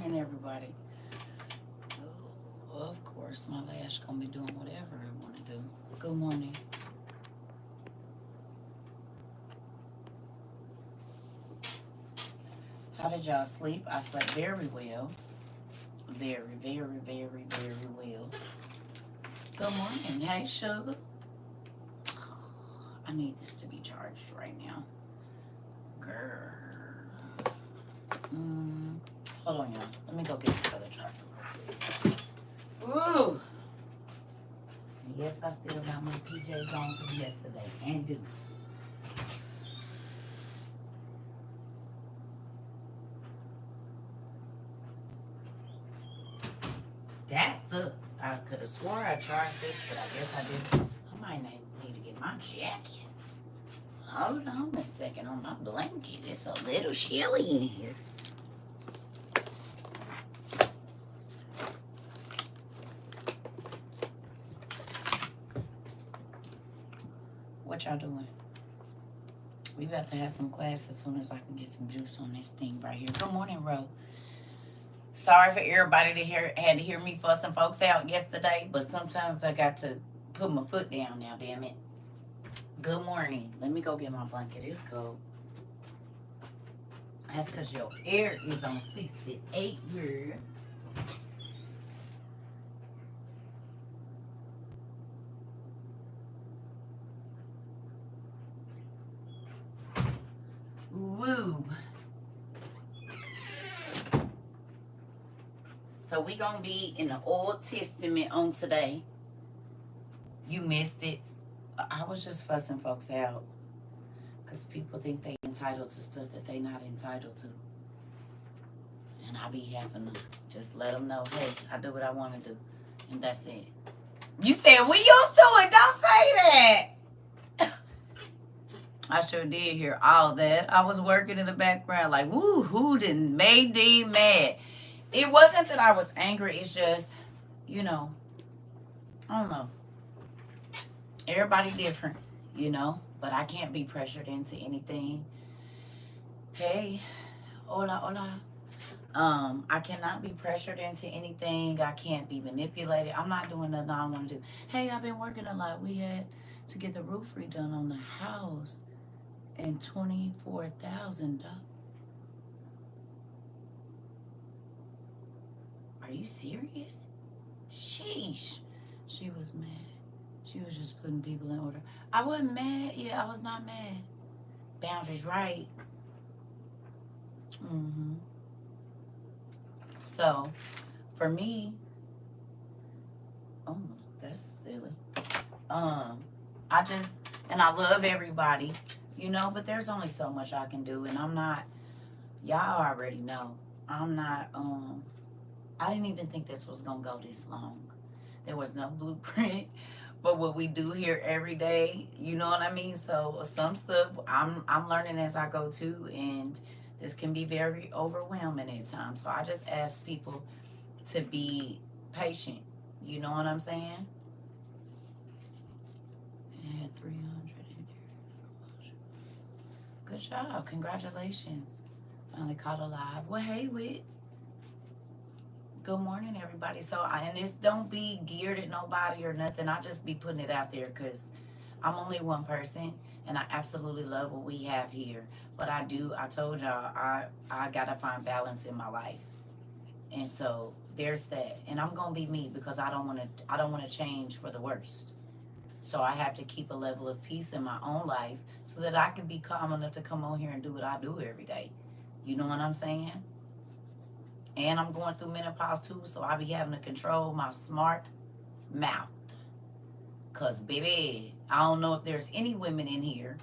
morning, everybody. Oh, of course, my lash gonna be doing whatever I want to do. Good morning. How did y'all sleep? I slept very well. Very, very, very, very well. Good morning. Hey, sugar. I need this to be charged right now. Grr. Hold on, y'all. Let me go get this other charger. Ooh. And yes, I still got my PJs on from yesterday. And do. That sucks. I could have swore I charged this, but I guess I didn't. I might need to get my jacket. Hold on a second on my blanket. It's a little chilly in here. What y'all doing? We about to have some class as soon as I can get some juice on this thing right here. Good morning, Ro. Sorry for everybody that had to hear me fussing folks out yesterday, but sometimes I got to put my foot down now, damn it. Good morning. Let me go get my blanket. It's cold. That's because your air is on 68, girl. Woo. So we gonna be in the Old Testament on today. You missed it. I was just fussing folks out because people think they entitled to stuff that they not entitled to. And I be having to just let them know, hey, I do what I want to do. And that's it. You said, we used to it. Don't say that. I sure did hear all that. I was working in the background like, woo, who done made thee mad? It wasn't that I was angry. It's just, I don't know. Everybody different, but I can't be pressured into anything. Hey, hola. I cannot be pressured into anything. I can't be manipulated. I'm not doing nothing I don't want to do. Hey, I've been working a lot. We had to get the roof redone on the house and $24,000. Are you serious? Sheesh. She was mad. She was just putting people in order. I wasn't mad. Yeah, I was not mad. Boundaries, right? So, for me, oh, that's silly. I love everybody, but there's only so much I can do, and I'm not, y'all already know, I'm not, I didn't even think this was gonna go this long. There was no blueprint for what we do here every day, you know what I mean? So some stuff I'm learning as I go too, and this can be very overwhelming at times. So I just ask people to be patient. You know what I'm saying? I had 300 in there. Good job. Congratulations. Finally caught alive. Well, hey, Whit. Good morning, everybody. So, and this don't be geared at nobody or nothing. I just be putting it out there because I'm only one person, and I absolutely love what we have here. But I told y'all, I gotta find balance in my life. And so there's that. And I'm gonna be me because I don't wanna change for the worst. So I have to keep a level of peace in my own life so that I can be calm enough to come on here and do what I do every day. You know what I'm saying? And I'm going through menopause too, so I be having to control my smart mouth. Cause baby, I don't know if there's any women in here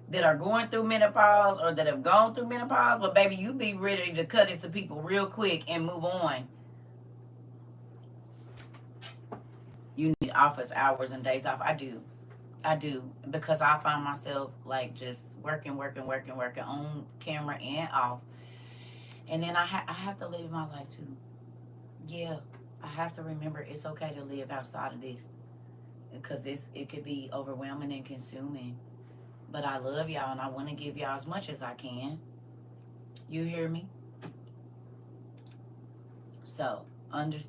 that are going through menopause or that have gone through menopause, but baby, you be ready to cut it to people real quick and move on. You need office hours and days off. I do. Because I find myself like just working on camera and off. And then I have to live my life too. Yeah, I have to remember it's okay to live outside of this. Because it could be overwhelming and consuming. But I love y'all and I want to give y'all as much as I can. You hear me? So,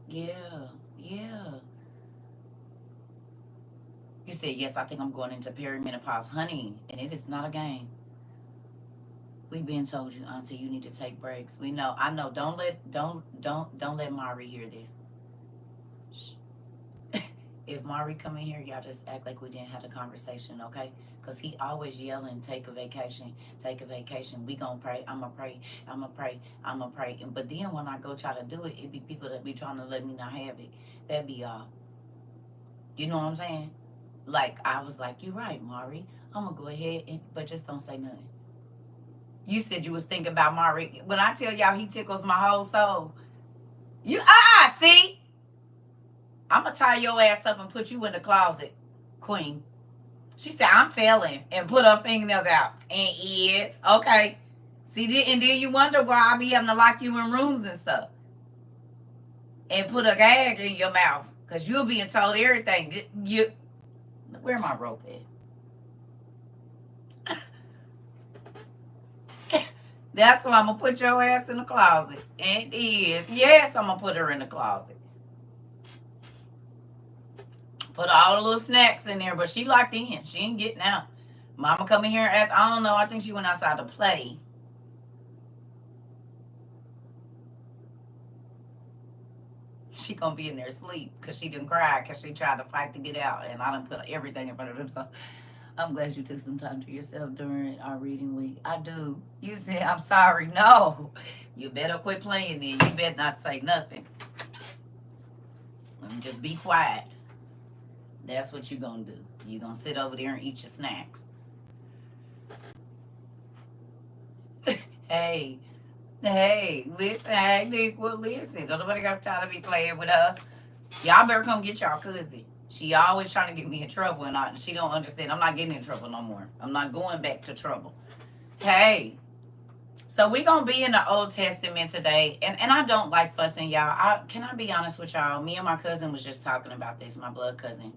yeah. You said, yes, I think I'm going into perimenopause. Honey, and it is not a game. We been told you, Auntie, you need to take breaks. We know. I know. Don't let Mari hear this. Shh. If Mari come in here, y'all just act like we didn't have a conversation, okay? Because he always yelling, take a vacation, take a vacation. We gonna pray. I'ma pray. I'ma pray. I'ma pray. But then when I go try to do it, it be people that be trying to let me not have it. That be all. You know what I'm saying? Like, I was like, you're right, Mari. I'm gonna go ahead, but just don't say nothing. You said you was thinking about Mari. When I tell y'all he tickles my whole soul, you see? I'm gonna tie your ass up and put you in the closet, Queen. She said, I'm telling, and put her fingernails out. And ears. Okay. See, and then you wonder why I be having to lock you in rooms and stuff. And put a gag in your mouth. Because you're being told everything. Where my rope at? That's why I'm going to put your ass in the closet. And is. Yes, I'm going to put her in the closet. Put all the little snacks in there, but she locked in. She ain't getting out. Mama come in here and ask, I don't know, I think she went outside to play. She gonna be in there asleep because she didn't cry because she tried to fight to get out, and I done put everything in front of the door. I'm glad you took some time to yourself during our reading week. I do. You said, I'm sorry. No. You better quit playing then. You better not say nothing. Just be quiet. That's what you're gonna do. You're gonna sit over there and eat your snacks. Hey, listen, hey, Nick, well, listen. Don't nobody got time to be playing with her. Y'all better come get y'all cousin. She always trying to get me in trouble, and she don't understand. I'm not getting in trouble no more. I'm not going back to trouble. Hey, so we going to be in the Old Testament today, and I don't like fussing, y'all. Can I be honest with y'all? Me and my cousin was just talking about this, my blood cousin.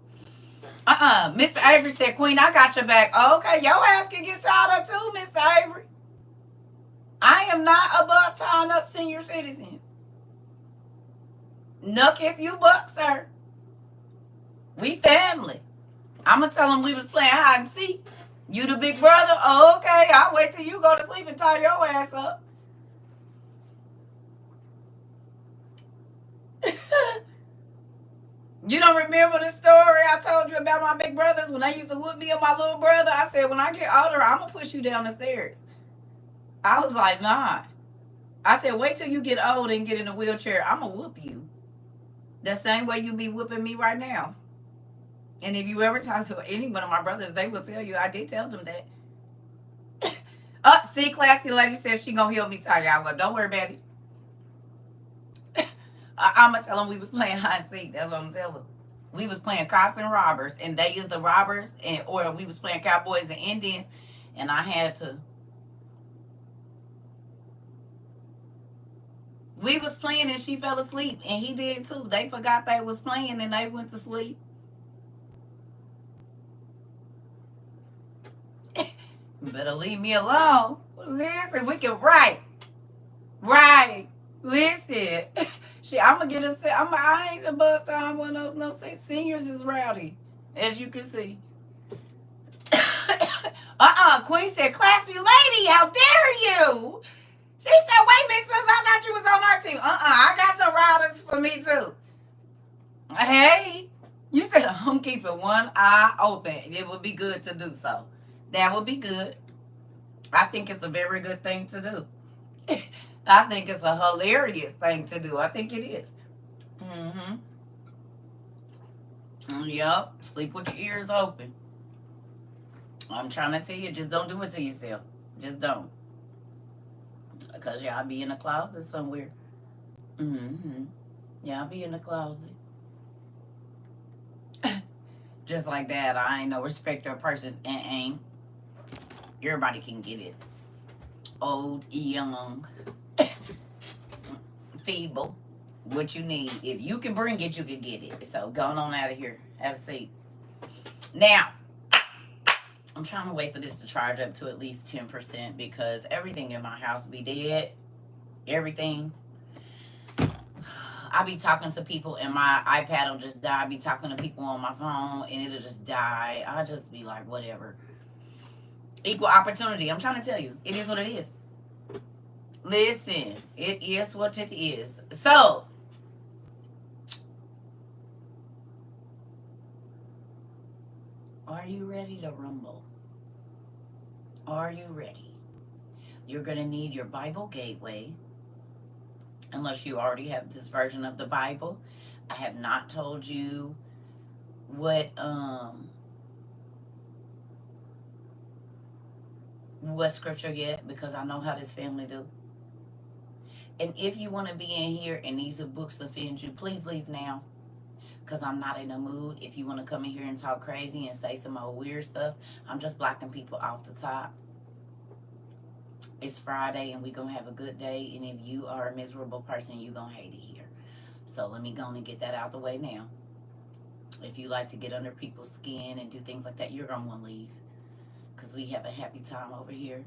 Mr. Avery said, Queen, I got your back. Okay, your ass can get tied up too, Mr. Avery. I am not above tying up senior citizens. Nuck if you buck, sir. We family. I'm going to tell them we was playing hide and seek. You the big brother? Oh, okay, I'll wait till you go to sleep and tie your ass up. You don't remember the story I told you about my big brothers when they used to whoop me and my little brother? I said, when I get older, I'm going to push you down the stairs. I was like, nah. I said, wait till you get old and get in a wheelchair. I'm going to whoop you. The same way you be whooping me right now. And if you ever talk to any one of my brothers, they will tell you. I did tell them that. See, classy lady says she going to help me tie y'all up. Don't worry about it. I'm going to tell them we was playing hide and seek. That's what I'm telling them. We was playing cops and robbers, and they is the robbers, or we was playing cowboys and Indians, and I had to. We was playing, and she fell asleep, and he did too. They forgot they was playing, and they went to sleep. Better leave me alone. Listen, we can write. Right. Listen. I'm going to get I ain't above time one of those. No, seniors is rowdy, as you can see. Queen said, classy lady, how dare you? She said, wait, Miss Sis, I thought you was on our team. I got some riders for me, too. Hey, you said I'm keeping one eye open. It would be good to do so. That would be good. I think it's a very good thing to do. I think it's a hilarious thing to do. I think it is. Yup. Sleep with your ears open. I'm trying to tell you, just don't do it to yourself. Just don't. Because y'all be in the closet somewhere. Y'all be in the closet. Just like that. I ain't no respecter of persons and ain't. Everybody can get it. Old, young, feeble. What you need. If you can bring it, you can get it. So going on out of here. Have a seat. Now, I'm trying to wait for this to charge up to at least 10% because everything in my house be dead. Everything. I be talking to people and my iPad will just die. I be talking to people on my phone and it'll just die. I just be like, whatever. Equal opportunity. I'm trying to tell you, it is what it is. Listen, it is what it is. So, are you ready to rumble? Are you ready? You're going to need your Bible gateway, unless you already have this version of the Bible. I have not told you what scripture yet, because I know how this family do. And if you want to be in here and these books offend you, please leave now, because I'm not in the mood. If you want to come in here and talk crazy and say some old weird stuff, I'm just blocking people off the top. It's Friday and we're going to have a good day. And if you are a miserable person, you're going to hate it here. So let me go and get that out the way now. If you like to get under people's skin and do things like that, you're going to want to leave, because we have a happy time over here.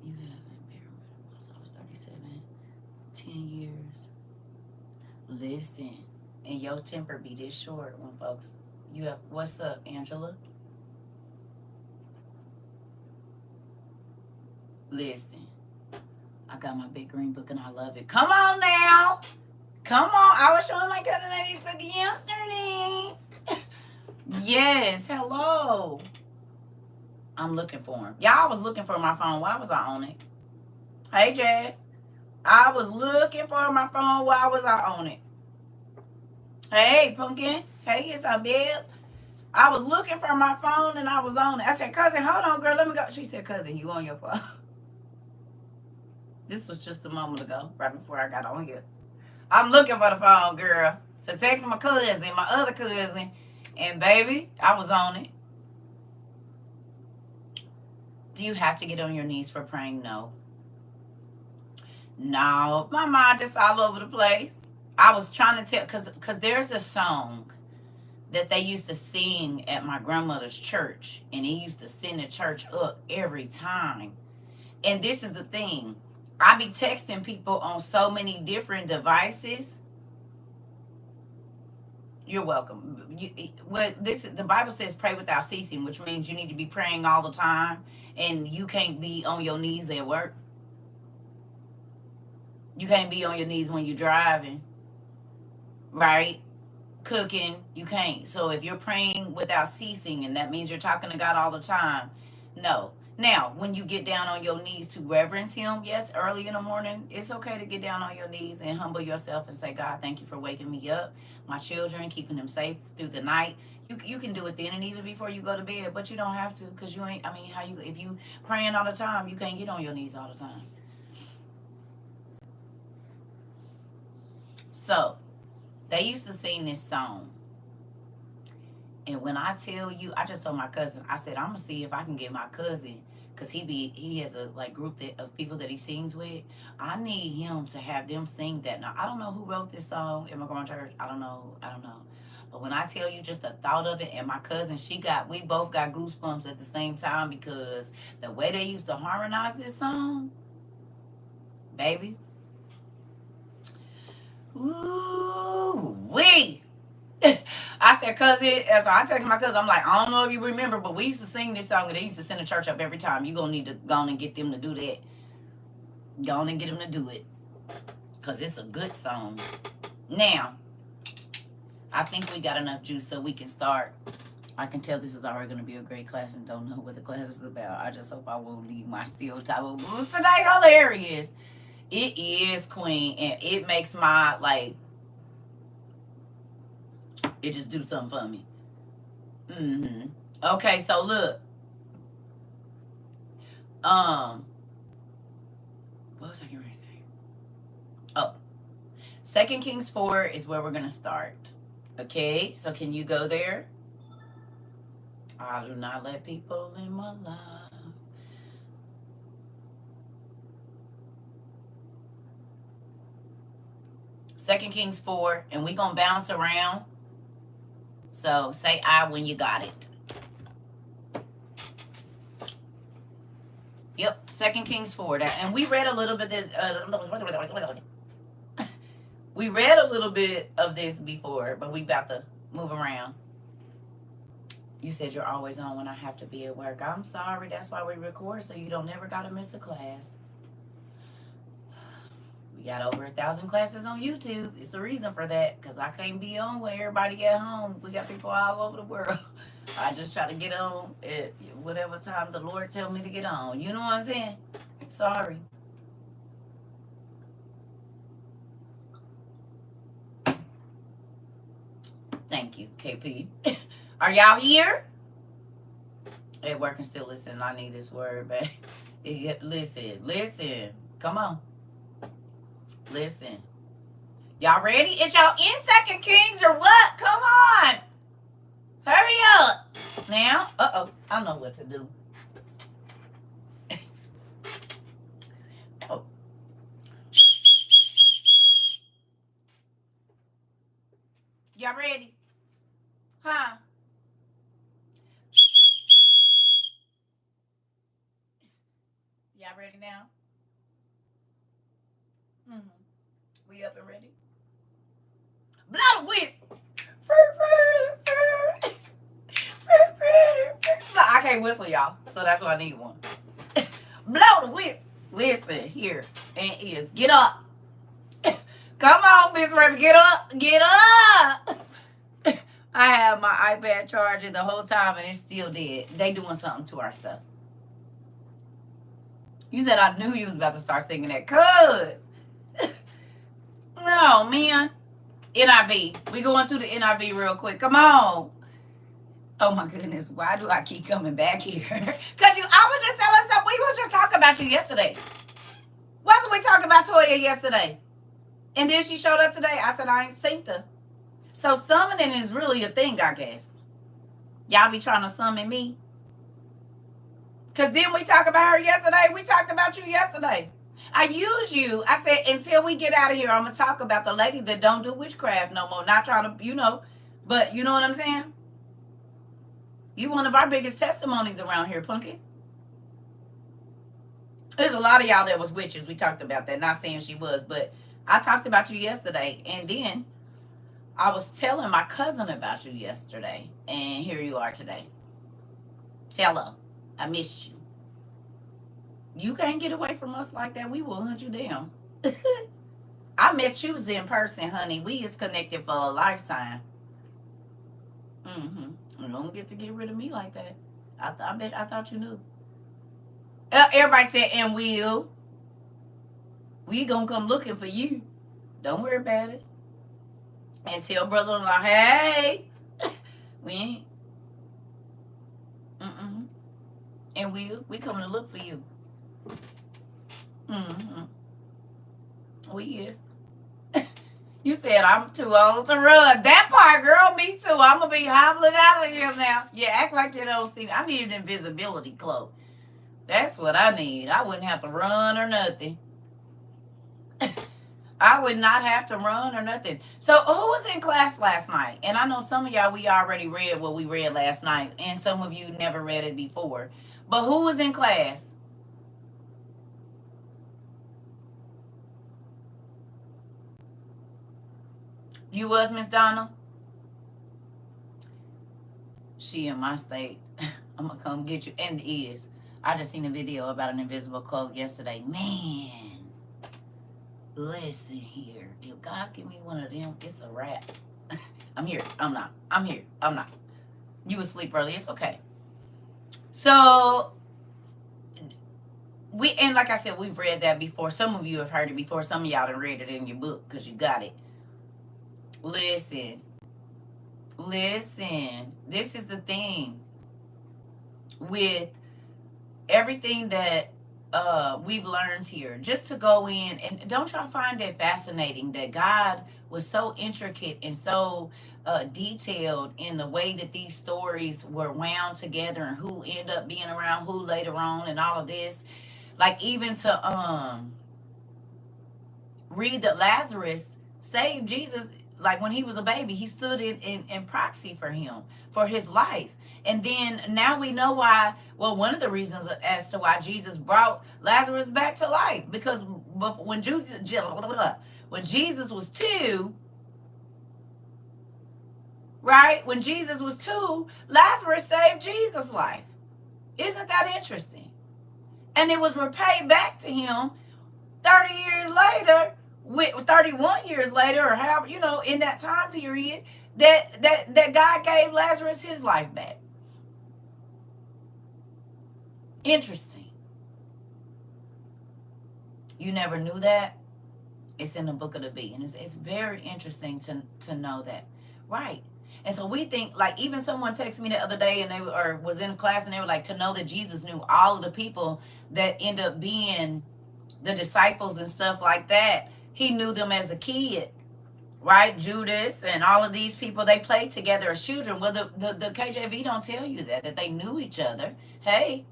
You haven't been, so I was 37, 10 years. Listen, and your temper be this short when folks, you have, what's up, Angela? Listen, I got my big green book and I love it. Come on now. Come on. I was showing my cousin my big book yesterday. Yes, hello. I'm looking for him. Y'all, I was looking for my phone. Why was I on it? Hey, Jazz. I was looking for my phone. Why was I on it? Hey, Pumpkin. Hey, it's a babe. I was looking for my phone and I was on it. I said, cousin, hold on, girl. Let me go. She said, cousin, you on your phone. This was just a moment ago, right before I got on here. I'm looking for the phone, girl, to text my cousin, my other cousin, and baby, I was on it. Do you have to get on your knees for praying? No. No, my mind is all over the place. I was trying to tell, because there's a song that they used to sing at my grandmother's church, and it used to send the church up every time. And this is the thing. I be texting people on so many different devices. You're welcome. The Bible says pray without ceasing, which means you need to be praying all the time, and you can't be on your knees at work. You can't be on your knees when you're driving, right? Cooking, you can't. So if you're praying without ceasing, and that means you're talking to God all the time, no. Now, when you get down on your knees to reverence him, yes, early in the morning, it's okay to get down on your knees and humble yourself and say, God, thank you for waking me up, my children, keeping them safe through the night. You can do it then and even before you go to bed, but you don't have to, because you ain't, if you praying all the time, you can't get on your knees all the time. So, they used to sing this song. And when I tell you, I just told my cousin, I said, I'm going to see if I can get my cousin, because he has a group of people that he sings with. I need him to have them sing that. Now, I don't know who wrote this song in my grandma church. I don't know. But when I tell you just the thought of it, and my cousin, we both got goosebumps at the same time, because the way they used to harmonize this song, baby. Ooh, wee. I said, cousin, so I texted my cousin, I'm like, I don't know if you remember, but we used to sing this song and they used to send the church up every time. You're going to need to go on and get them to do that. Go on and get them to do it, because it's a good song. Now, I think we got enough juice so we can start. I can tell this is already going to be a great class and don't know what the class is about. I just hope I won't leave my steel towel boost today hilarious. It is, Queen, and it makes my, it just do something for me. Okay, so look. What was I going to say? Oh, 2 Kings 4 is where we're going to start. Okay, so can you go there? I do not let people in my life. Second Kings 4, and we're going to bounce around. So say I when you got it. Yep, 2 Kings 4. And we read a little bit. We read a little bit of this before, but we about to move around. You said you're always on when I have to be at work. I'm sorry. That's why we record, so you don't never got to miss a class. We got over 1,000 classes on YouTube. It's a reason for that, because I can't be on when everybody at home. We got people all over the world. I just try to get on at whatever time the Lord tell me to get on. You know what I'm saying? Sorry. Thank you, KP. Are y'all here? At work and still listening. I need this word, but listen. Come on. Listen. Y'all ready? Is y'all in Second Kings or what? Come on. Hurry up. Now. I know what to do. Oh. Y'all ready? Huh? Y'all ready now? Mm-hmm. We up and ready? Blow the whistle. I can't whistle, y'all, so that's why I need one. Blow the whistle. Listen, here and is. Get up. Come on, Miss Raven. Get up. Get up. I have my iPad charging the whole time and it's still dead. They doing something to our stuff. You said I knew you was about to start singing that. Cuz. No, man. NIV. We going to the NIV real quick. Come on. Oh my goodness. Why do I keep coming back here? Because I was just telling something. We was just talking about you yesterday. Wasn't we talking about Toya yesterday? And then she showed up today. I said, I ain't seen her. So summoning is really a thing, I guess. Y'all be trying to summon me. Because didn't we talk about her yesterday? We talked about you yesterday. I use you. I said, until we get out of here, I'm going to talk about the lady that don't do witchcraft no more. Not trying to, but you know what I'm saying? You one of our biggest testimonies around here, Punky. There's a lot of y'all that was witches. We talked about that. Not saying she was, but I talked about you yesterday. And then I was telling my cousin about you yesterday. And here you are today. Hello. I missed you. You can't get away from us like that. We will hunt you down. I met you in person, honey. We is connected for a lifetime. You don't get to get rid of me like that. I thought you knew. Everybody said, and we gonna come looking for you. Don't worry about it. And tell brother-in-law, hey, we ain't. And we coming to look for you. We is. You said I'm too old to run. That part, girl, me too. I'm going to be hobbling out of here now. Yeah, act like you don't see me. I need an invisibility cloak. That's what I need. I wouldn't have to run or nothing. I would not have to run or nothing. So who was in class last night? And I know some of y'all, we already read what we read last night. And some of you never read it before. But who was in class? You was, Miss Donna? She in my state. I'm going to come get you. And is. I just seen a video about an invisible cloak yesterday. Man. Listen here. If God give me one of them, it's a wrap. I'm here. I'm not. I'm here. I'm not. You was asleep early. It's okay. So, and like I said, we've read that before. Some of you have heard it before. Some of y'all done read it in your book because you got it. Listen. This is the thing with everything that we've learned here. Just to go in, and don't y'all find it fascinating that God was so intricate and so detailed in the way that these stories were wound together and who ended up being around who later on and all of this. Like even to read that Lazarus saved Jesus. Like when he was a baby, he stood in proxy for him, for his life. And then now we know why, well, one of the reasons as to why Jesus brought Lazarus back to life. Because when When Jesus was 2, right? When Jesus was 2, Lazarus saved Jesus' life. Isn't that interesting? And it was repaid back to him 30 years later, 31 years later, or however, in that time period, that God gave Lazarus his life back. Interesting. You never knew that? It's in the book of the bee. And it's very interesting to know that. Right. And so we think, like, even someone texted me the other day and was in class and they were like, to know that Jesus knew all of the people that end up being the disciples and stuff like that. He knew them as a kid, right? Judas and all of these people, they played together as children. Well, the KJV don't tell you that they knew each other. Hey,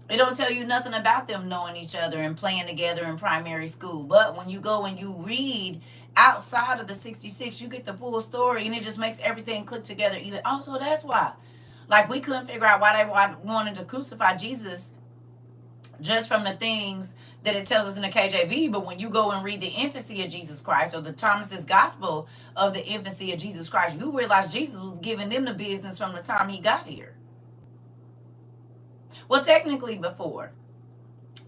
it don't tell you nothing about them knowing each other and playing together in primary school. But when you go and you read outside of the 66, you get the full story, and it just makes everything click together. Even also, that's why, like, we couldn't figure out why they wanted to crucify Jesus just from the things that it tells us in the KJV. But when you go and read the infancy of Jesus Christ, or the Thomas's gospel of the infancy of Jesus Christ, you realize Jesus was giving them the business from the time he got here. Well, technically before,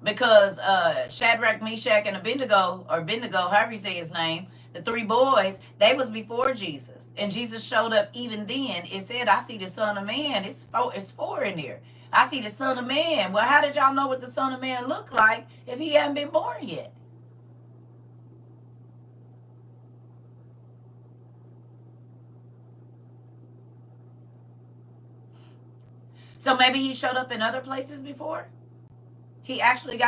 because Shadrach, Meshach, and Abednego, however you say his name, the 3 boys, they was before Jesus, and Jesus showed up even then. It said, "I see the Son of Man." It's 4 in there. I see the Son of Man. Well, how did y'all know what the Son of Man looked like if he hadn't been born yet? So maybe he showed up in other places before. He actually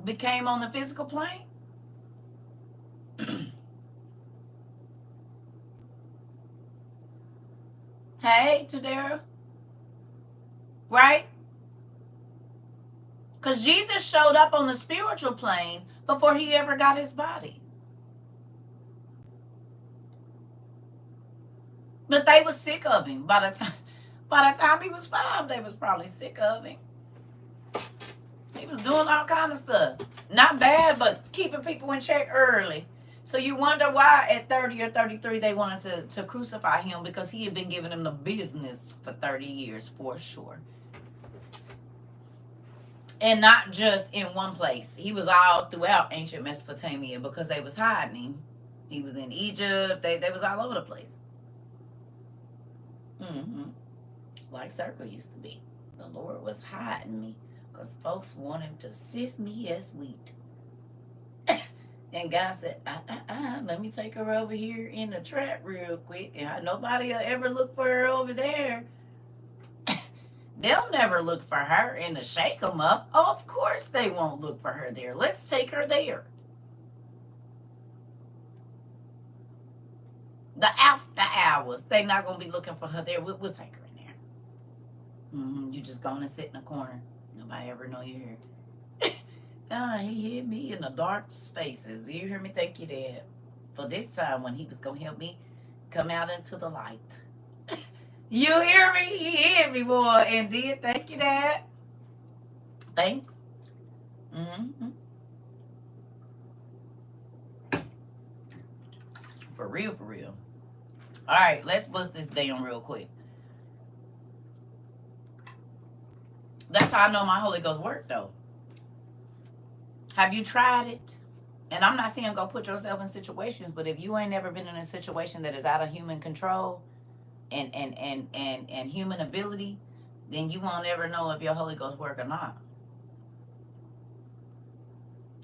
became on the physical plane. Hey, Tadera. Right? Because Jesus showed up on the spiritual plane before he ever got his body. But they were sick of him. By the time he was 5, they was probably sick of him. He was doing all kind of stuff. Not bad, but keeping people in check early. So you wonder why at 30 or 33 they wanted to crucify him, because he had been giving them the business for 30 years for sure. And not just in one place. He was all throughout ancient Mesopotamia because they was hiding him. He was in Egypt. They was all over the place. Like CERCA used to be. The Lord was hiding me because folks wanted to sift me as wheat. And God said, let me take her over here in the trap real quick. And nobody will ever look for her over there. They'll never look for her in the shake 'em up. Oh, of course they won't look for her there. Let's take her there. The after hours, they're not going to be looking for her there. We'll take her in there. You just going to sit in the corner. Nobody ever know you're here. He hid me in the dark spaces. You hear me? Thank you, Dad. For this time when he was going to help me come out into the light. You hear me? He hid me, boy. Indeed. Thank you, Dad. Thanks. For real, for real. All right, let's bust this down real quick. That's how I know my Holy Ghost work, though. Have you tried it? And I'm not saying go put yourself in situations, but if you ain't never been in a situation that is out of human control and human ability, then you won't ever know if your Holy Ghost work or not.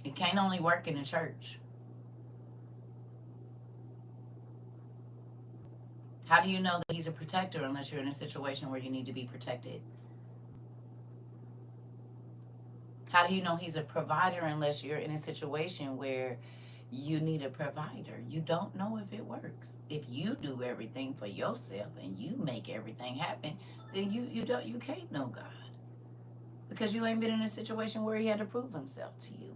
It can't only work in the church. How do you know that he's a protector unless you're in a situation where you need to be protected? How do you know he's a provider unless you're in a situation where you need a provider? You don't know if it works. If you do everything for yourself and you make everything happen, then you can't know God, because you ain't been in a situation where he had to prove himself to you.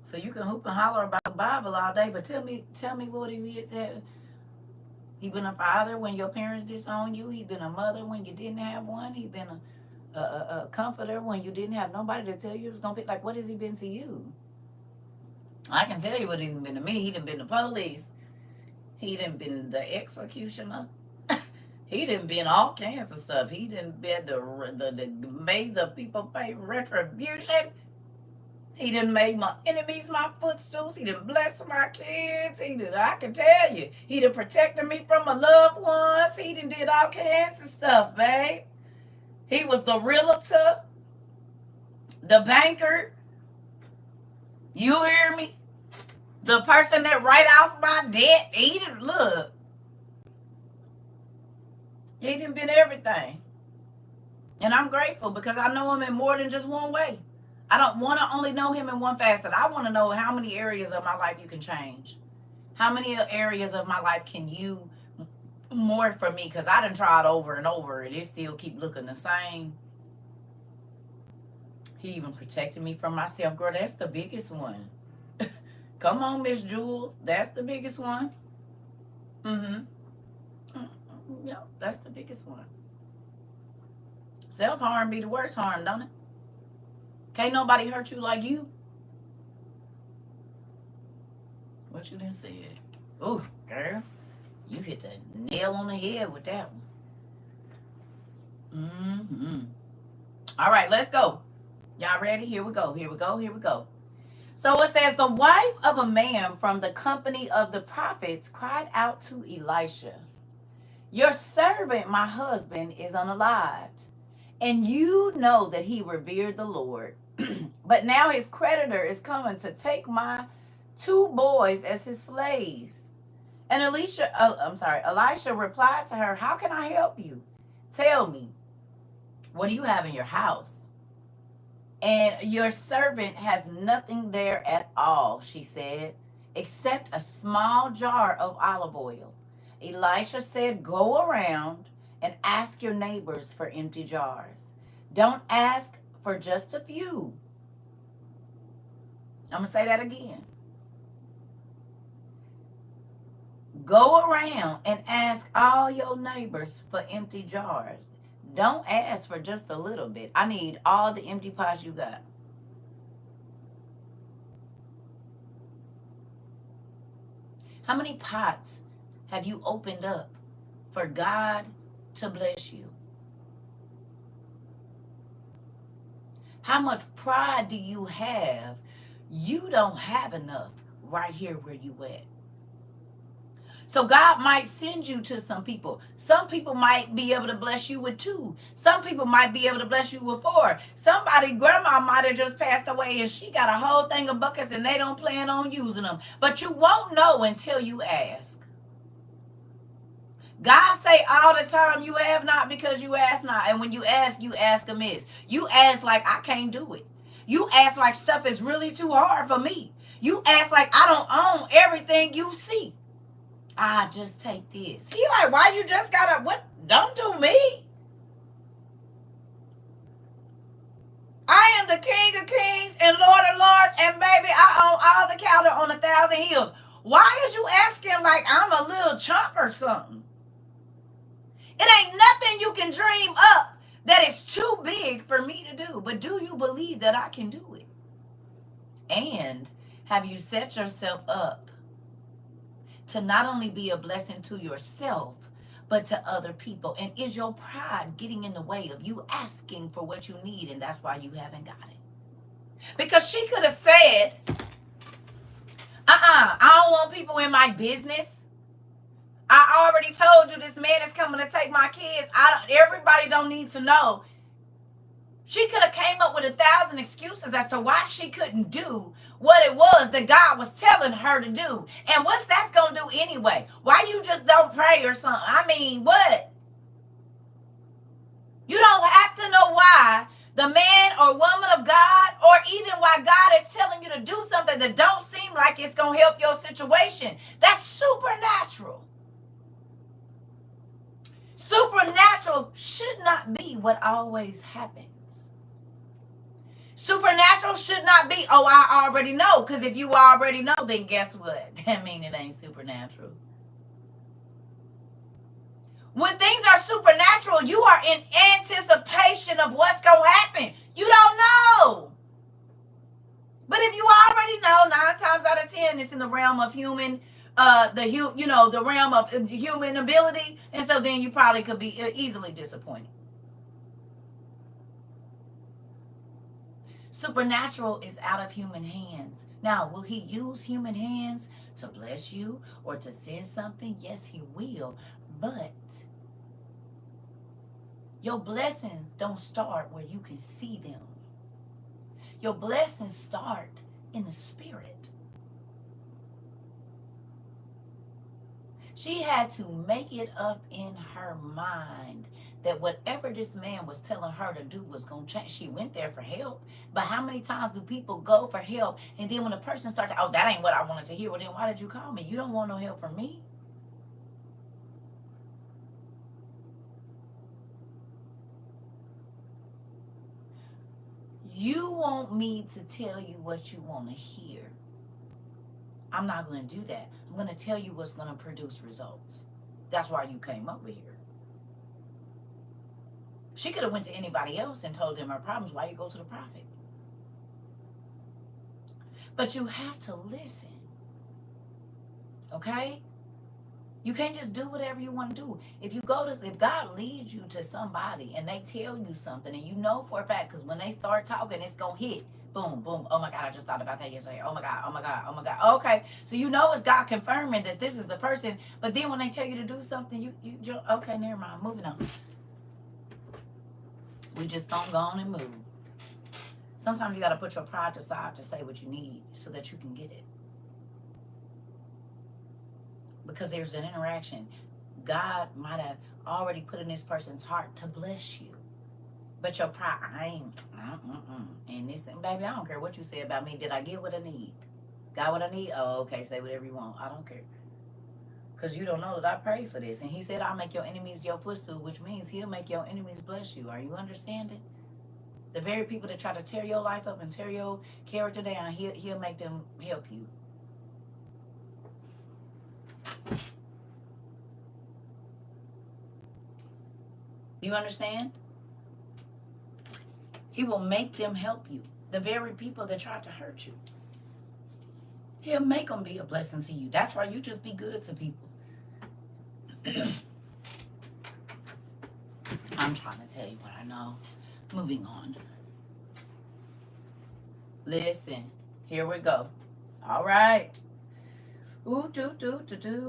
So you can hoop and holler about the Bible all day, but tell me what he is. He been a father when your parents disowned you. He been a mother when you didn't have one. He been a comforter when you didn't have nobody to tell you it was going to be? Like, what has he been to you? I can tell you what he done been to me. He done been the police. He done been the executioner. He done been all kinds of stuff. He done been the made the people pay retribution. He done made my enemies my footstools. He done blessed my kids. He done, I can tell you, he done protected me from my loved ones. He done did all kinds of stuff, babe. He was the realtor, the banker. You hear me? The person that write off my debt. He done, look. He done been everything. And I'm grateful because I know him in more than just one way. I don't want to only know him in one facet. I want to know how many areas of my life you can change. How many areas of my life can you more for me? Because I done tried over and over and it still keep looking the same. He even protected me from myself. Girl, that's the biggest one. Come on, Miss Jules. That's the biggest one. Yeah, that's the biggest one. Self-harm be the worst harm, don't it? Can't nobody hurt you like you. What you done said? Ooh, girl, you hit the nail on the head with that one. All right, let's go. Y'all ready? Here we go. Here we go. Here we go. So it says, the wife of a man from the company of the prophets cried out to Elisha, your servant, my husband, is unalived, and you know that he revered the Lord. But now his creditor is coming to take my 2 boys as his slaves. And Elisha replied to her, how can I help you? Tell me, what do you have in your house? And your servant has nothing there at all, she said, except a small jar of olive oil. Elisha said, go around and ask your neighbors for empty jars. Don't ask for just a few. I'm going to say that again. Go around and ask all your neighbors for empty jars. Don't ask for just a little bit. I need all the empty pots you got. How many pots have you opened up for God to bless you? How much pride do you have? You don't have enough right here where you at. So God might send you to some people. Some people might be able to bless you with 2. Some people might be able to bless you with 4. Somebody, grandma might have just passed away and she got a whole thing of buckets and they don't plan on using them. But you won't know until you ask. God say all the time, you have not because you ask not. And when you ask amiss. You ask like, I can't do it. You ask like stuff is really too hard for me. You ask like, I don't own everything you see. I just take this. He like, why you just gotta, what? Don't do me. I am the King of Kings and Lord of Lords, and baby, I own all the cattle on 1,000 hills. Why is you asking like I'm a little chump or something? It ain't nothing you can dream up that is too big for me to do. But do you believe that I can do it? And have you set yourself up to not only be a blessing to yourself, but to other people? And is your pride getting in the way of you asking for what you need, and that's why you haven't got it? Because she could have said, I don't want people in my business. I already told you this man is coming to take my kids. Everybody don't need to know. She could have came up with 1,000 excuses as to why she couldn't do what it was that God was telling her to do. And what's that's going to do anyway? Why you just don't pray or something? I mean, what? You don't have to know why the man or woman of God, or even why God is telling you to do something that don't seem like it's going to help your situation. That's supernatural. Supernatural should not be what always happens. Supernatural should not be, oh, I already know. Because if you already know, then guess what? That means it ain't supernatural. When things are supernatural, you are in anticipation of what's going to happen. You don't know. But if you already know, 9 times out of 10, it's in the realm of human, the realm of human ability. And so then you probably could be easily disappointed. Supernatural is out of human hands. Now, will he use human hands to bless you or to send something? Yes, he will. But your blessings don't start where you can see them. Your blessings start in the spirit. She had to make it up in her mind that whatever this man was telling her to do was going to change. She went there for help. But how many times do people go for help, and then when a person starts to, oh, that ain't what I wanted to hear. Well, then why did you call me? You don't want no help from me. You want me to tell you what you want to hear. I'm not going to do that. I'm going to tell you what's going to produce results. That's why you came over here. She could have went to anybody else and told them her problems. Why you go to the prophet? But you have to listen. Okay? You can't just do whatever you want to do. If God leads you to somebody and they tell you something and you know for a fact, because when they start talking, it's going to hit. Boom, boom. Oh my God, I just thought about that yesterday. Oh my God, oh my God, oh my God. Okay, so you know it's God confirming that this is the person. But then when they tell you to do something, you okay, never mind. Moving on. We just don't go on and move. Sometimes you got to put your pride aside to say what you need so that you can get it. Because there's an interaction. God might have already put in this person's heart to bless you. But your pride, and this, baby, I don't care what you say about me. Did I get what I need? Got what I need? Oh, okay, say whatever you want. I don't care. Because you don't know that I prayed for this. And he said, I'll make your enemies your footstool, which means he'll make your enemies bless you. Are you understanding? The very people that try to tear your life up and tear your character down, he'll make them help you. You understand? He will make them help you. The very people that tried to hurt you. He'll make them be a blessing to you. That's why you just be good to people. I'm trying to tell you what I know. Moving on. Listen, here we go. All right.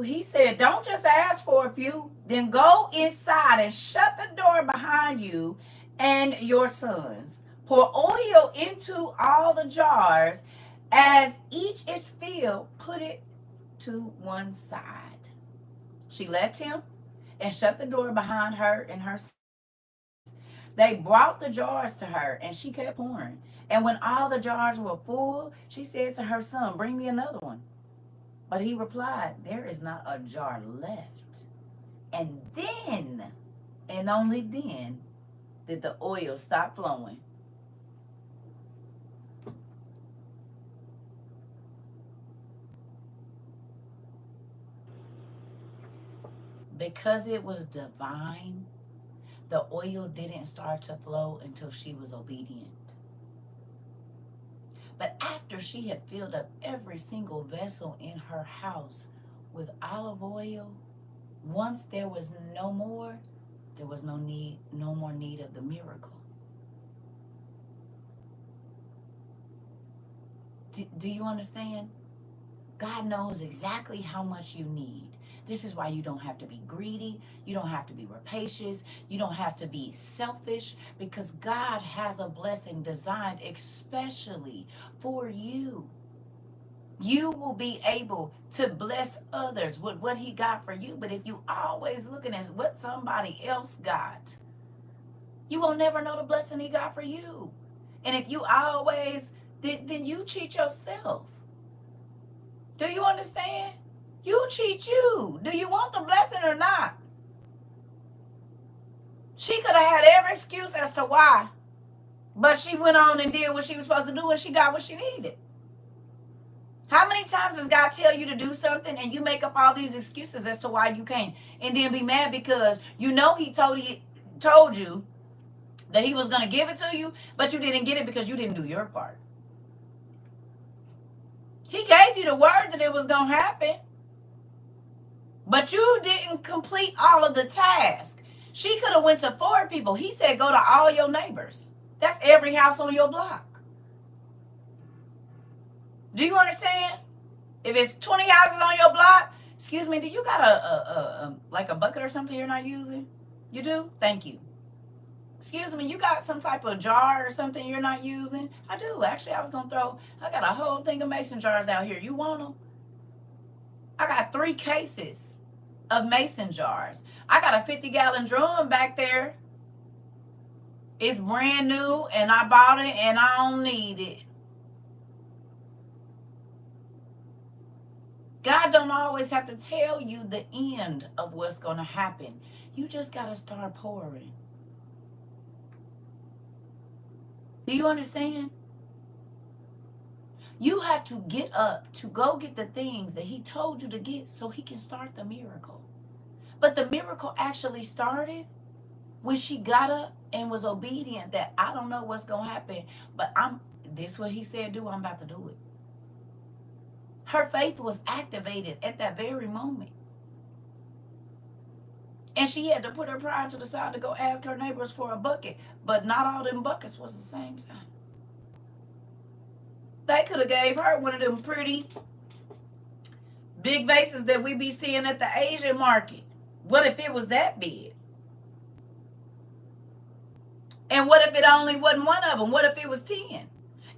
He said, don't just ask for a few. Then go inside and shut the door behind you and your sons. Pour oil into all the jars. As each is filled, put it to one side. She left him and shut the door behind her and her sons. They brought the jars to her, and she kept pouring. And when all the jars were full, she said to her son, bring me another one. But he replied, there is not a jar left. And then, and only then, did the oil stop flowing. Because it was divine, the oil didn't start to flow until she was obedient. But after she had filled up every single vessel in her house with olive oil, once there was no more, there was no more need of the miracle. Do you understand? God knows exactly how much you need. This is why you don't have to be greedy. You don't have to be rapacious. You don't have to be selfish, because God has a blessing designed especially for you. You will be able to bless others with what he got for you. But if you always looking at what somebody else got, you will never know the blessing he got for you. And if you always, then you cheat yourself. Do you understand? You cheat you. Do you want the blessing or not? She could have had every excuse as to why, but she went on and did what she was supposed to do, and she got what she needed. How many times does God tell you to do something and you make up all these excuses as to why you can't, and then be mad because you know he told you that he was going to give it to you, but you didn't get it because you didn't do your part. He gave you the word that it was going to happen, but you didn't complete all of the tasks. She could have went to 4 people. He said go to all your neighbors. That's every house on your block. Do you understand? If it's 20 houses on your block, excuse me, do you got like a bucket or something you're not using? You do? Thank you. Excuse me, you got some type of jar or something you're not using? I do. Actually, I got a whole thing of mason jars out here. You want them? I got 3 cases of mason jars. I got a 50-gallon drum back there. It's brand new and I bought it and I don't need it. God don't always have to tell you the end of what's going to happen. You just got to start pouring. Do you understand? You have to get up to go get the things that he told you to get so he can start the miracle. But the miracle actually started when she got up and was obedient that I don't know what's going to happen, but this is what he said do, I'm about to do it. Her faith was activated at that very moment. And she had to put her pride to the side to go ask her neighbors for a bucket. But not all them buckets was the same size. They could have gave her one of them pretty big vases that we be seeing at the Asian market. What if it was that big? And what if it only wasn't one of them? What if it was 10?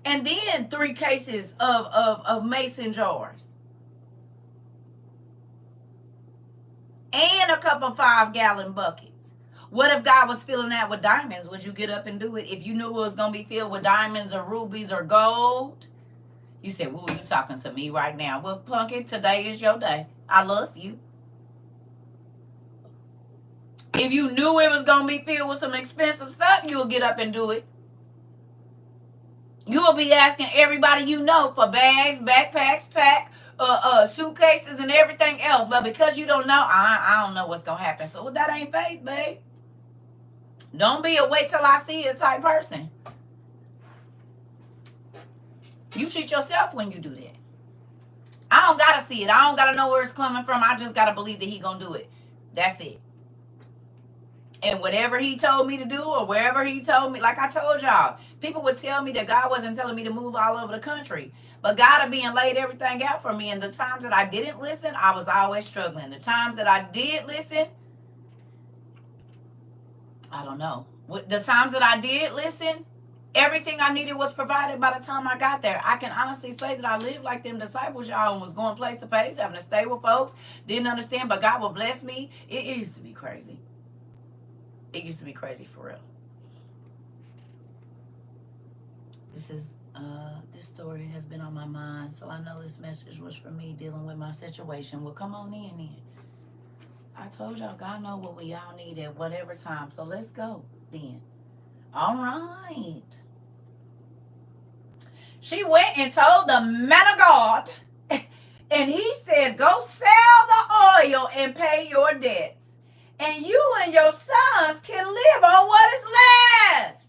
And then 3 cases of mason jars. And a couple 5-gallon buckets. What if God was filling that with diamonds? Would you get up and do it? If you knew it was going to be filled with diamonds or rubies or gold? You said, well, you talking to me right now. Well, Punky, today is your day. I love you. If you knew it was going to be filled with some expensive stuff, you will get up and do it. You will be asking everybody you know for bags, backpacks, suitcases, and everything else. But because you don't know, I don't know what's going to happen. So that ain't faith, babe. Don't be a wait till I see it type person. You treat yourself when you do that. I don't got to see it. I don't got to know where it's coming from. I just got to believe that he going to do it. That's it. And whatever he told me to do or wherever he told me, like I told y'all, people would tell me that God wasn't telling me to move all over the country. But God had been laid everything out for me. And the times that I didn't listen, I was always struggling. The times that I did listen, I don't know. The times that I did listen, everything I needed was provided by the time I got there. I can honestly say that I lived like them disciples, y'all, and was going place to place, having to stay with folks, didn't understand, but God would bless me. It used to be crazy. It used to be crazy for real. This story has been on my mind, so I know this message was for me dealing with my situation. Well, come on in then. I told y'all, God know what we all need at whatever time, so let's go then. All right. She went and told the man of God, and he said, go sell the oil and pay your debts. And you and your sons can live on what is left.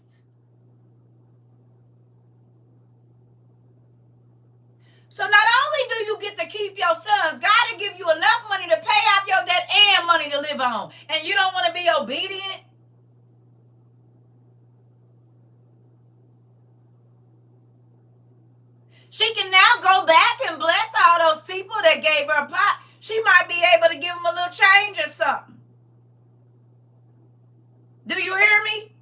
So not only do you get to keep your sons, God will give you enough money to pay off your debt and money to live on. And you don't want to be obedient? She can now go back and bless all those people that gave her a pot. She might be able to give them a little change or something. Do you hear me?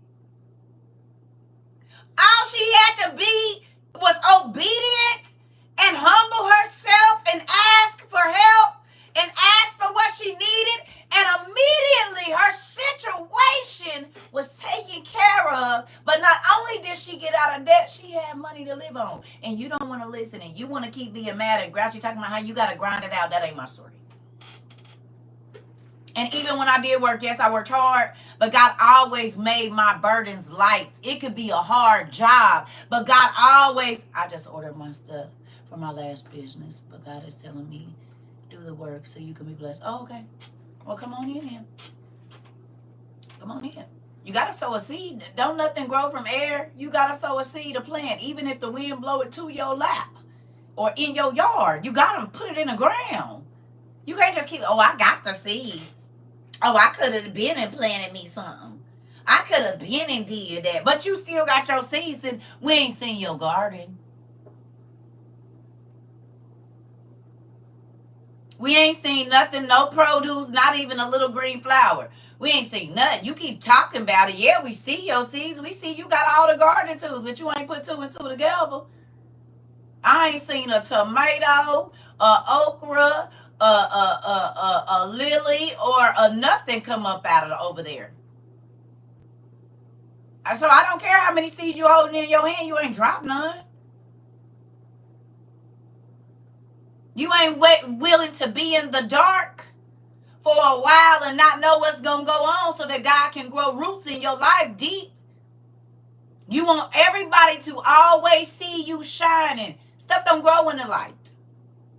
All she had to be was obedient and humble herself and ask for help and ask for what she needed. And immediately her situation was taken care of. But not only did she get out of debt, she had money to live on. And you don't want to listen and you want to keep being mad and grouchy, talking about how you got to grind it out. That ain't my story. And even when I did work, yes, I worked hard, but God always made my burdens light. It could be a hard job, but God always, I just ordered my stuff for my last business, but God is telling me do the work so you can be blessed. Oh, okay. Well, come on in here. Come on in. You got to sow a seed. Don't nothing grow from air. You got to sow a seed, a plant, even if the wind blow it to your lap or in your yard. You got to put it in the ground. You can't just keep, oh, I got the seeds. Oh, I could have been and planted me something. I could have been and did that. But you still got your seeds and we ain't seen your garden. We ain't seen nothing, no produce, not even a little green flower. We ain't seen nothing. You keep talking about it. Yeah, we see your seeds. We see you got all the garden tools, but you ain't put two and two together. I ain't seen a tomato, a okra, a lily, or a nothing come up out of over there. So I don't care how many seeds you holding in your hand. You ain't dropped none. You ain't willing to be in the dark for a while and not know what's going to go on so that God can grow roots in your life deep. You want everybody to always see you shining. Stuff don't grow in the light.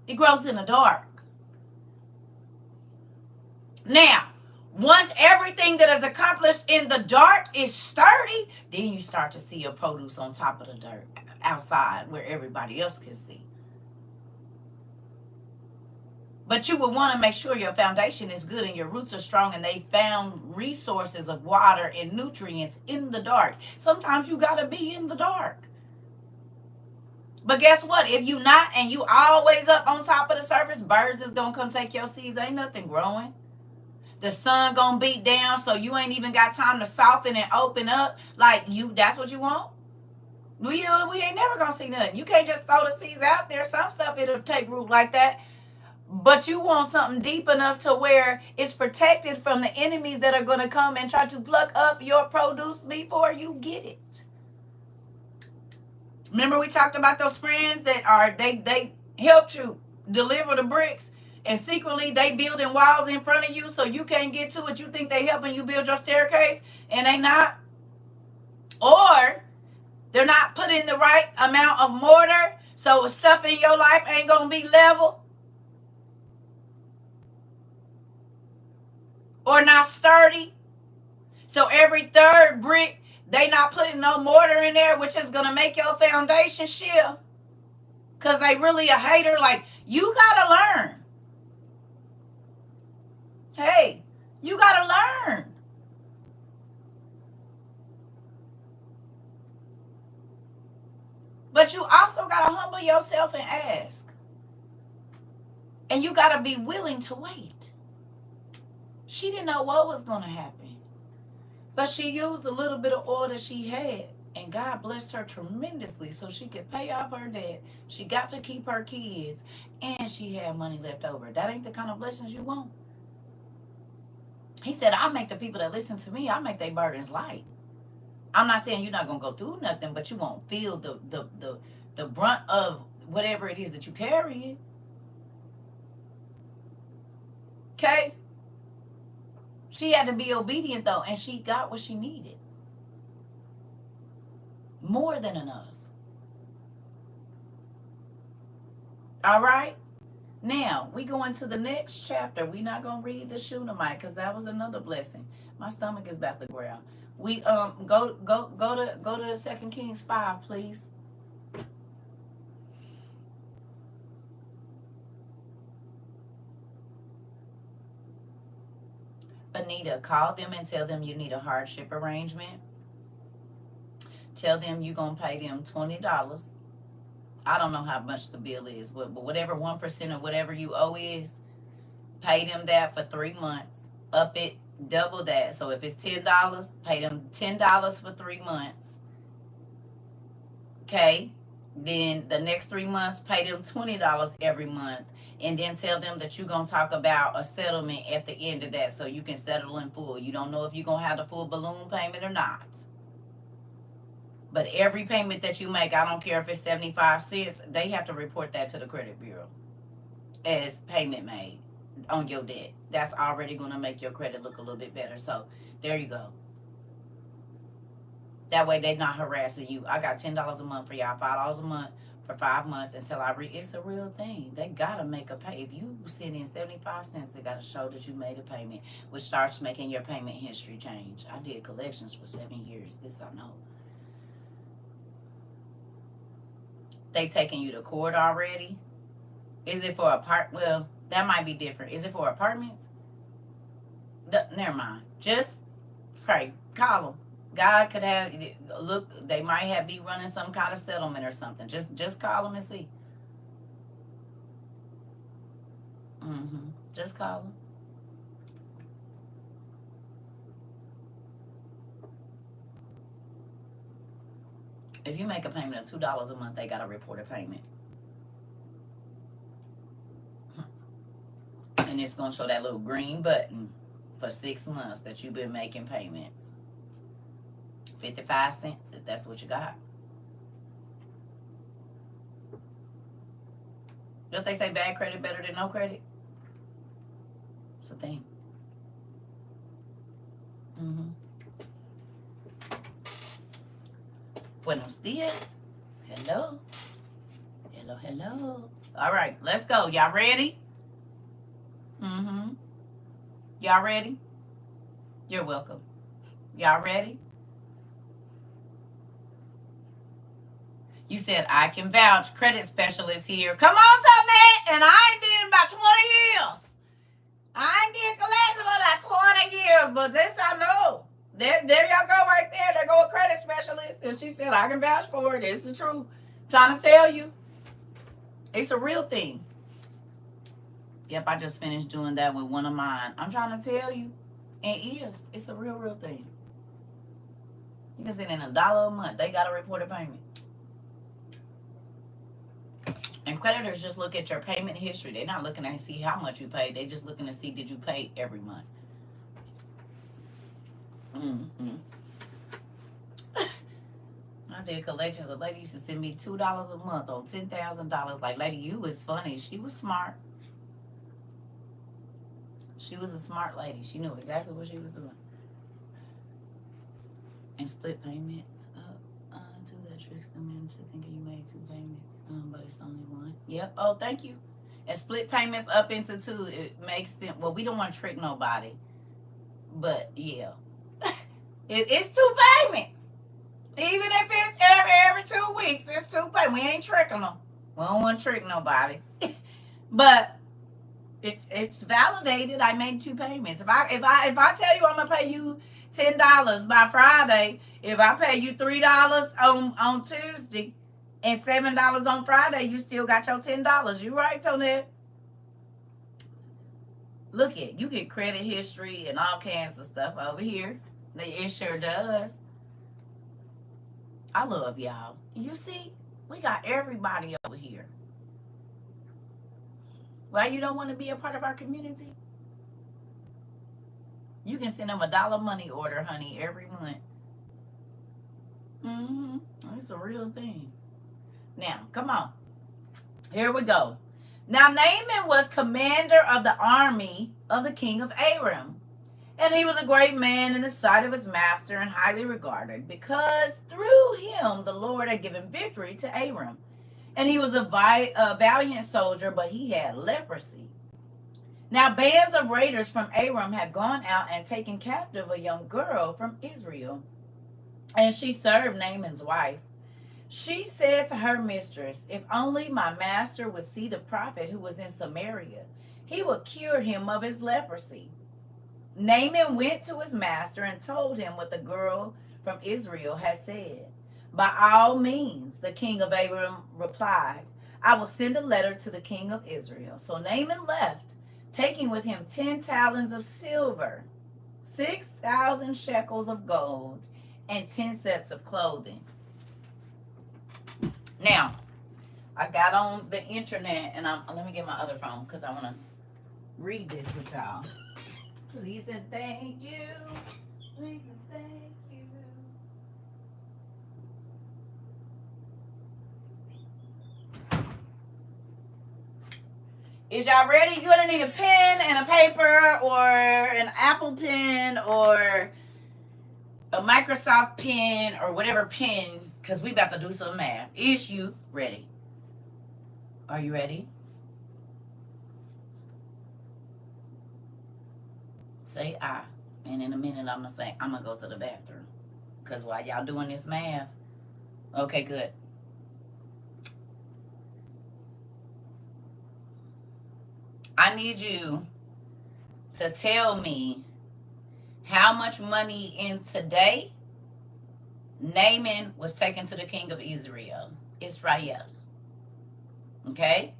It grows in the dark. Now, once everything that is accomplished in the dark is sturdy, then you start to see your produce on top of the dirt outside where everybody else can see. But you would want to make sure your foundation is good and your roots are strong and they found resources of water and nutrients in the dark. Sometimes you got to be in the dark. But guess what? If you not and you always up on top of the surface, birds is going to come take your seeds. Ain't nothing growing. The sun going to beat down so you ain't even got time to soften and open up. Like you, that's what you want? We ain't never going to see nothing. You can't just throw the seeds out there. Some stuff it'll take root like that. But you want something deep enough to where it's protected from the enemies that are going to come and try to pluck up your produce before you get it. Remember we talked about those friends that are, they helped you deliver the bricks and secretly they building walls in front of you so you can't get to it. You think they helping you build your staircase and they not. Or they're not putting the right amount of mortar so stuff in your life ain't going to be level. Or not sturdy. So every third brick, they not putting no mortar in there, which is going to make your foundation shift. Because they really a hater. Like, you got to learn. Hey, you got to learn. But you also got to humble yourself and ask. And you got to be willing to wait. She didn't know what was going to happen. But she used a little bit of oil that she had. And God blessed her tremendously so she could pay off her debt. She got to keep her kids. And she had money left over. That ain't the kind of blessings you want. He said, I'll make the people that listen to me, I'll make their burdens light. I'm not saying you're not going to go through nothing, but you won't feel the brunt of whatever it is that you carry. Okay? She had to be obedient, though, and she got what she needed. More than enough. All right? Now, we go into the next chapter. We're not going to read the Shunammite because that was another blessing. My stomach is about to growl. We go to 2 Kings 5, please. Anita, call them and tell them you need a hardship arrangement. Tell them you're going to pay them $20. I don't know how much the bill is, but whatever 1% of whatever you owe is, pay them that for 3 months. Up it, double that. So if it's $10, pay them $10 for 3 months. Okay? Then the next 3 months, pay them $20 every month. And then tell them that you're going to talk about a settlement at the end of that so you can settle in full. You don't know if you're going to have the full balloon payment or not. But every payment that you make, I don't care if it's 75 cents, they have to report that to the credit bureau as payment made on your debt. That's already going to make your credit look a little bit better. So there you go. That way they're not harassing you. I got $10 a month for y'all, $5 a month for 5 months until I read. It's a real thing. They gotta make a pay. If you send in 75 cents, they gotta show that you made a payment, which starts making your payment history change. I did collections for 7 years. This I know. They taking you to court already? Is it for well, that might be different. Is it for apartments? Never mind. Just pray. Call them. God could have, look, they might be running some kind of settlement or something. Just call them and see. Just call them. If you make a payment of $2 a month, they got to report a payment. And it's going to show that little green button for 6 months that you've been making payments. 55 cents if that's what you got. Don't they say bad credit better than no credit? It's a thing. Buenos dias. Hello. Hello, hello. All right, let's go. Y'all ready? Y'all ready? You're welcome. Y'all ready? You said, I can vouch. Credit specialist here. Come on, Tonette. And I ain't did in about 20 years. I ain't did collection for about 20 years. But this I know. There y'all go right there. There go a credit specialist. And she said, I can vouch for it. It's the truth. I'm trying to tell you. It's a real thing. Yep, I just finished doing that with one of mine. I'm trying to tell you. It is. It's a real thing. You can send in $1 a month. They got to report a payment. And creditors just look at your payment history. They're not looking to see how much you paid. They're just looking to see, did you pay every month? I did collections. A lady used to send me $2 a month on $10,000. Like, lady, you was funny. She was smart. She was a smart lady. She knew exactly what she was doing. And split payments up. That tricks them into thinking you made 2 payments, but it's only 1. Yep. Oh, thank you. And split payments up into 2. It makes them. Well, we don't want to trick nobody, but yeah, it's 2 payments. Even if it's every 2 weeks, it's 2 payments. We ain't tricking them. We don't want to trick nobody, but it's validated. I made 2 payments. If I tell you I'm gonna pay you $10 by Friday, if I pay you $3 on Tuesday and $7 on Friday, you still got your $10. You right, Tonette? Look at, you get credit history and all kinds of stuff over here. It sure does. I love y'all. You see, we got everybody over here. Why you don't want to be a part of our community? You can send them $1 money order, honey, every month. It's a real thing. Now, come on. Here we go. Now, Naaman was commander of the army of the king of Aram. And he was a great man in the sight of his master and highly regarded, because through him the Lord had given victory to Aram. And he was a valiant soldier, but he had leprosy. Now, bands of raiders from Aram had gone out and taken captive a young girl from Israel. And she served Naaman's wife. She said to her mistress, if only my master would see the prophet who was in Samaria, he would cure him of his leprosy. Naaman went to his master and told him what the girl from Israel had said. By all means, the king of Aram replied, I will send a letter to the king of Israel. So Naaman left, taking with him 10 talents of silver, 6,000 shekels of gold, and 10 sets of clothing. Now, I got on the internet, and let me get my other phone because I want to read this with y'all. Please and thank you. Please and thank you. Is y'all ready? You're going to need a pen and a paper or an Apple pen or a Microsoft pen or whatever pen, because we about to do some math. Is you ready? Are you ready? Say I. And in a minute, I'm going to say, I'm going to go to the bathroom. Because while y'all doing this math, okay, good. I need you to tell me how much money in today Naaman was taken to the king of Israel. Okay?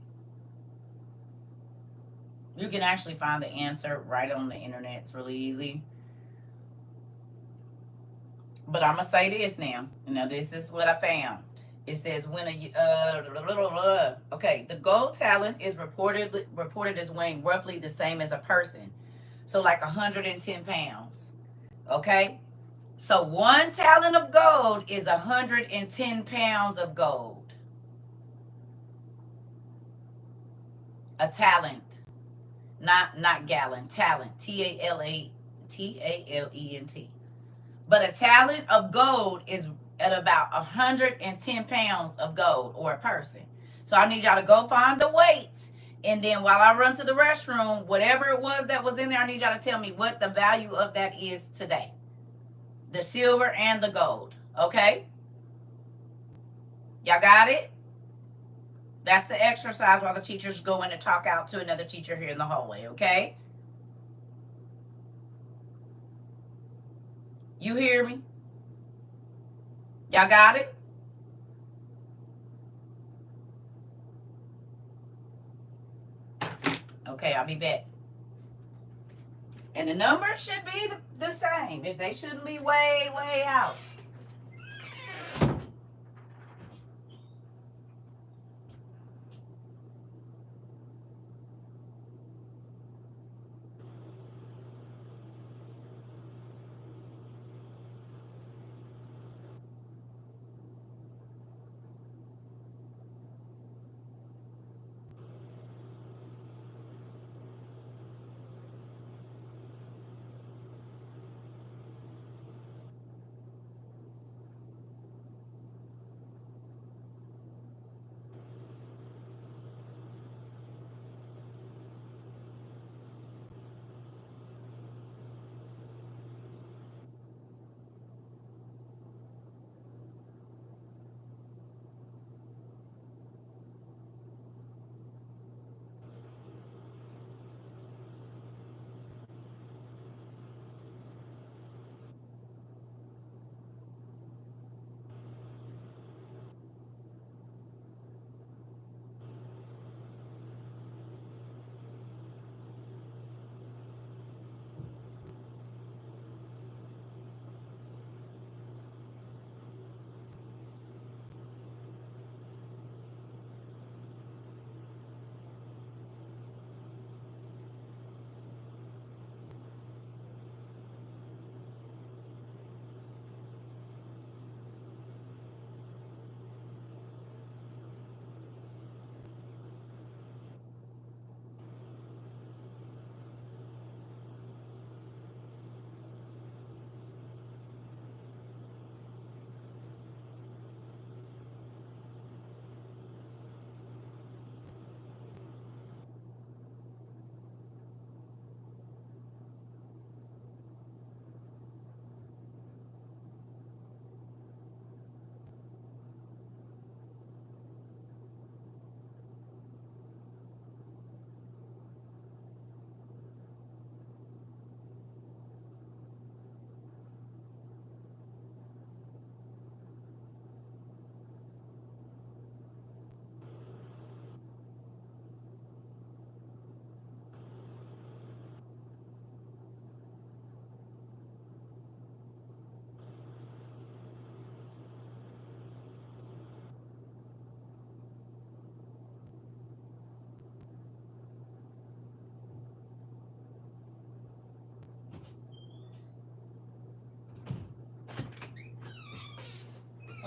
You can actually find the answer right on the internet. It's really easy. But I'm going to say this now. Now, this is what I found. It says when okay, the gold talent is reported as weighing roughly the same as a person. So like 110 pounds. Okay? So 1 talent of gold is 110 pounds of gold. A talent. Not gallon, talent. Talent. But a talent of gold is at about 110 pounds of gold, or a person. So I need y'all to go find the weights. And then while I run to the restroom, whatever it was that was in there, I need y'all to tell me what the value of that is today. The silver and the gold. Okay? Y'all got it? That's the exercise while the teachers go in and talk out to another teacher here in the hallway. Okay? You hear me? Y'all got it? Okay, I'll be back. And the numbers should be the same. They shouldn't be way, way out.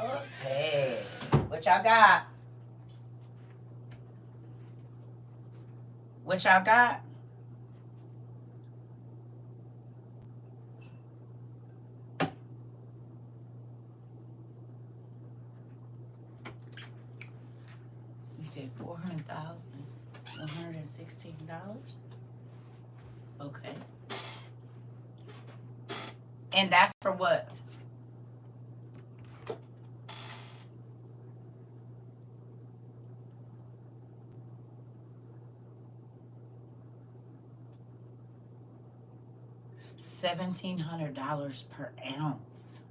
Okay. What y'all got? What y'all got? said 400,000, $116. Okay. And that's for what? $1,700 per ounce.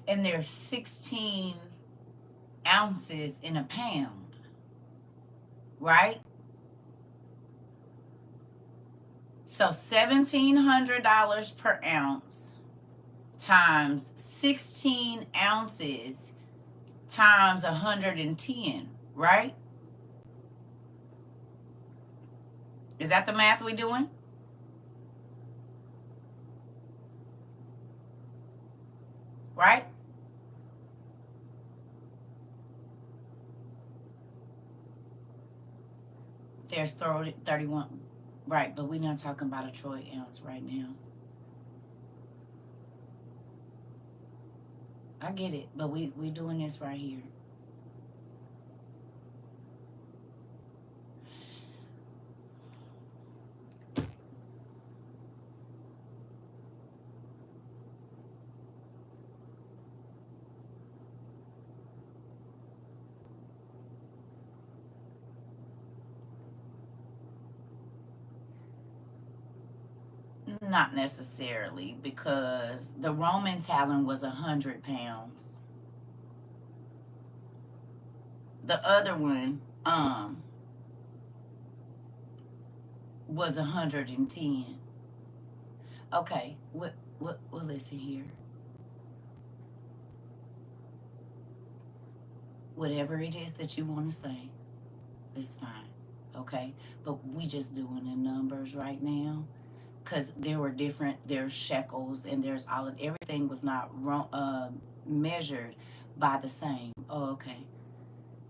And there's 16 ounces in a pound, right? So $1,700 per ounce times 16 ounces times 110, right? Is that the math we doing? Right? There's 31. Right, but we're not talking about a troy ounce right now. I get it, but we doing this right here. Not necessarily, because the Roman talent was 100 pounds. The other one was 110. Okay, well, listen here. Whatever it is that you want to say, it's fine. Okay, but we just doing the numbers right now, because there were there's shekels, and there's all of everything was not measured by the same. Oh, okay.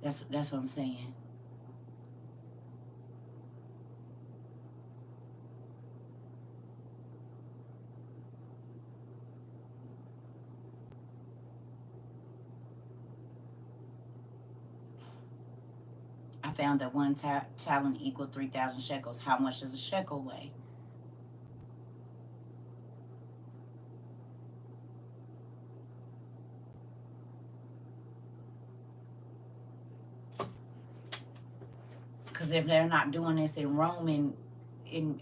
That's what I'm saying. I found that one talent equals 3,000 shekels. How much does a shekel weigh? Because if they're not doing this in Roman, in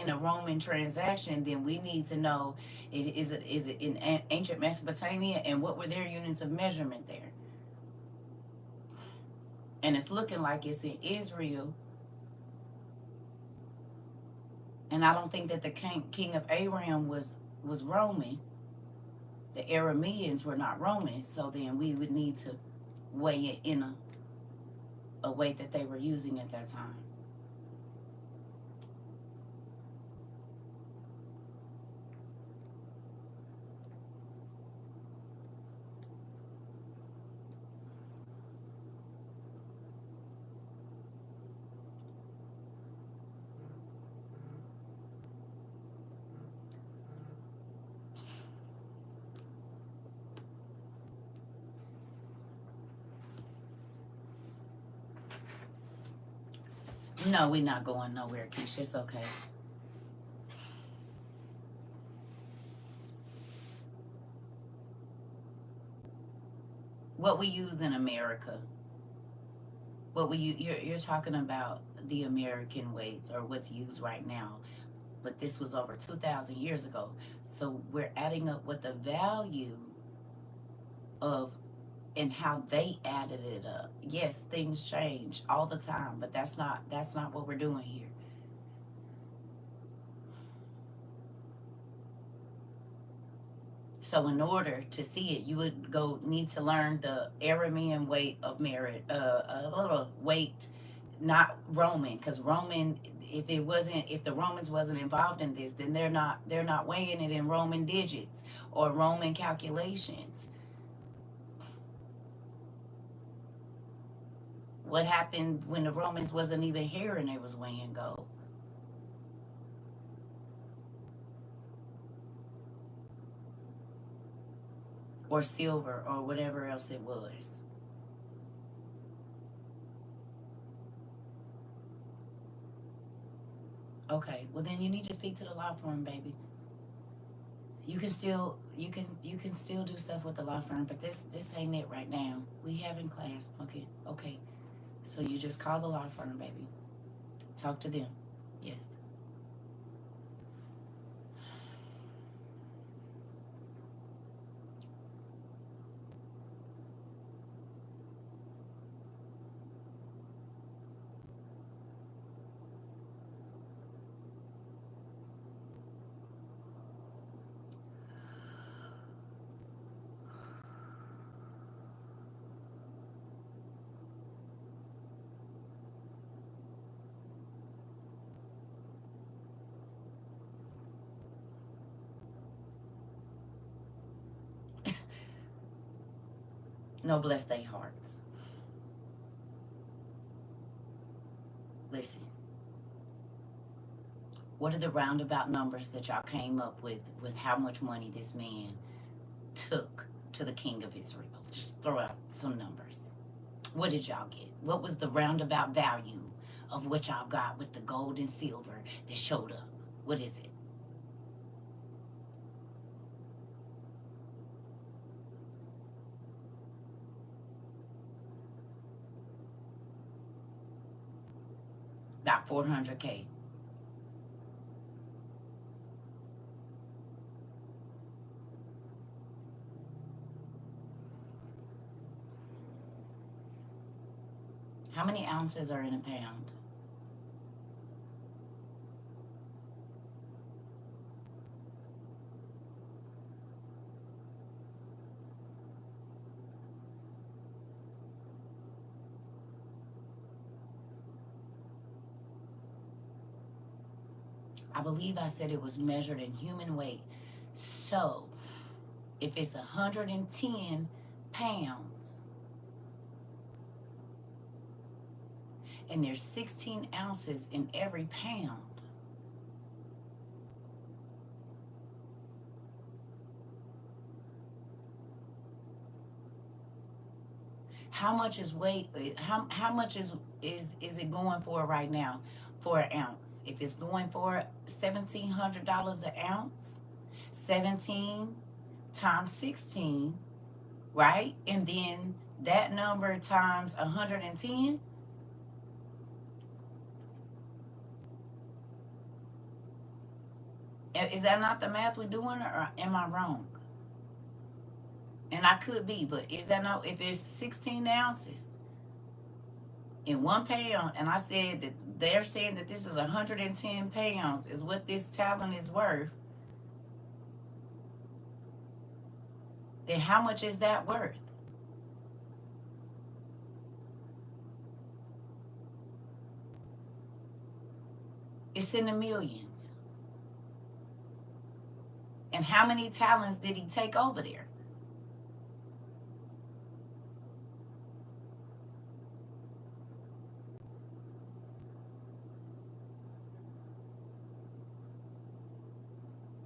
a Roman transaction, then we need to know, is it in ancient Mesopotamia, and what were their units of measurement there? And it's looking like it's in Israel. And I don't think that the king of Aram was Roman. The Arameans were not Roman, so then we would need to weigh it in a weight that they were using at that time. No, we're not going nowhere, Keisha. It's okay. What we use in America. What you're talking about the American weights, or what's used right now. But this was over 2,000 years ago. So we're adding up what the value of and how they added it up. Yes, things change all the time, but that's not what we're doing here. So in order to see it, you would need to learn the Aramean weight of merit, a little weight, not Roman, because Roman, if the Romans wasn't involved in this, then they're not weighing it in Roman digits or Roman calculations. What happened when the Romans wasn't even here and they was weighing gold? or silver or whatever else it was. Okay, well then you need to speak to the law firm, baby. You can still do stuff with the law firm, but this ain't it right now. We having class. Okay. So you just call the law firm, baby. Talk to them. Yes. No, bless their hearts. Listen. What are the roundabout numbers that y'all came up with how much money this man took to the king of Israel? Just throw out some numbers. What did y'all get? What was the roundabout value of what y'all got with the gold and silver that showed up? What is it? About 400K. How many ounces are in a pound? I believe I said it was measured in human weight. So, if it's 110 pounds and there's 16 ounces in every pound, how much is weight? How much is it going for right now for an ounce? If it's going for $1,700 an ounce, 17 times 16, right? And then that number times 110. Is that not the math we're doing, or am I wrong? And I could be, but is that not, if it's 16 ounces in 1 pound, and I said that they're saying that this is 110 pounds is what this talent is worth, then how much is that worth? It's in the millions. And how many talents did he take over there?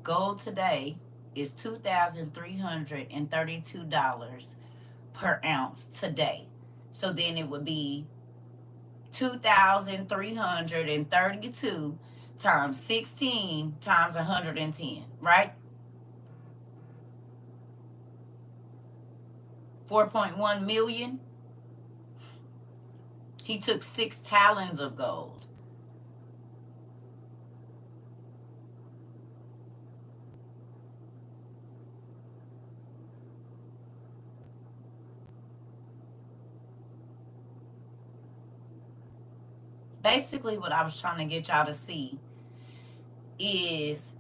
Gold today is $2,332 per ounce today. So then it would be 2,332 times 16 times 110, right? 4.1 million. He took 6 talons of gold. Basically, what I was trying to get y'all to see is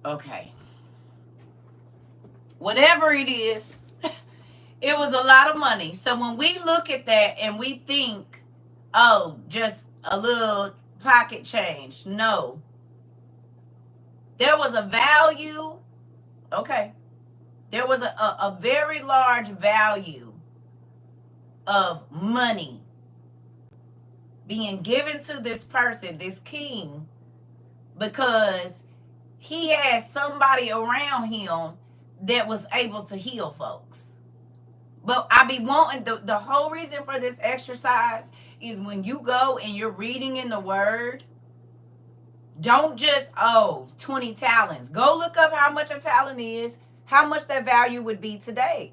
okay, whatever it is, it was a lot of money. So when we look at that and we think, oh, just a little pocket change, no. There was a value, okay. There was a very large value of money being given to this person, this king, because he had somebody around him that was able to heal folks. But I be wanting, the whole reason for this exercise is when you go and you're reading in the word, don't just, 20 talents. Go look up how much a talent is, how much that value would be today.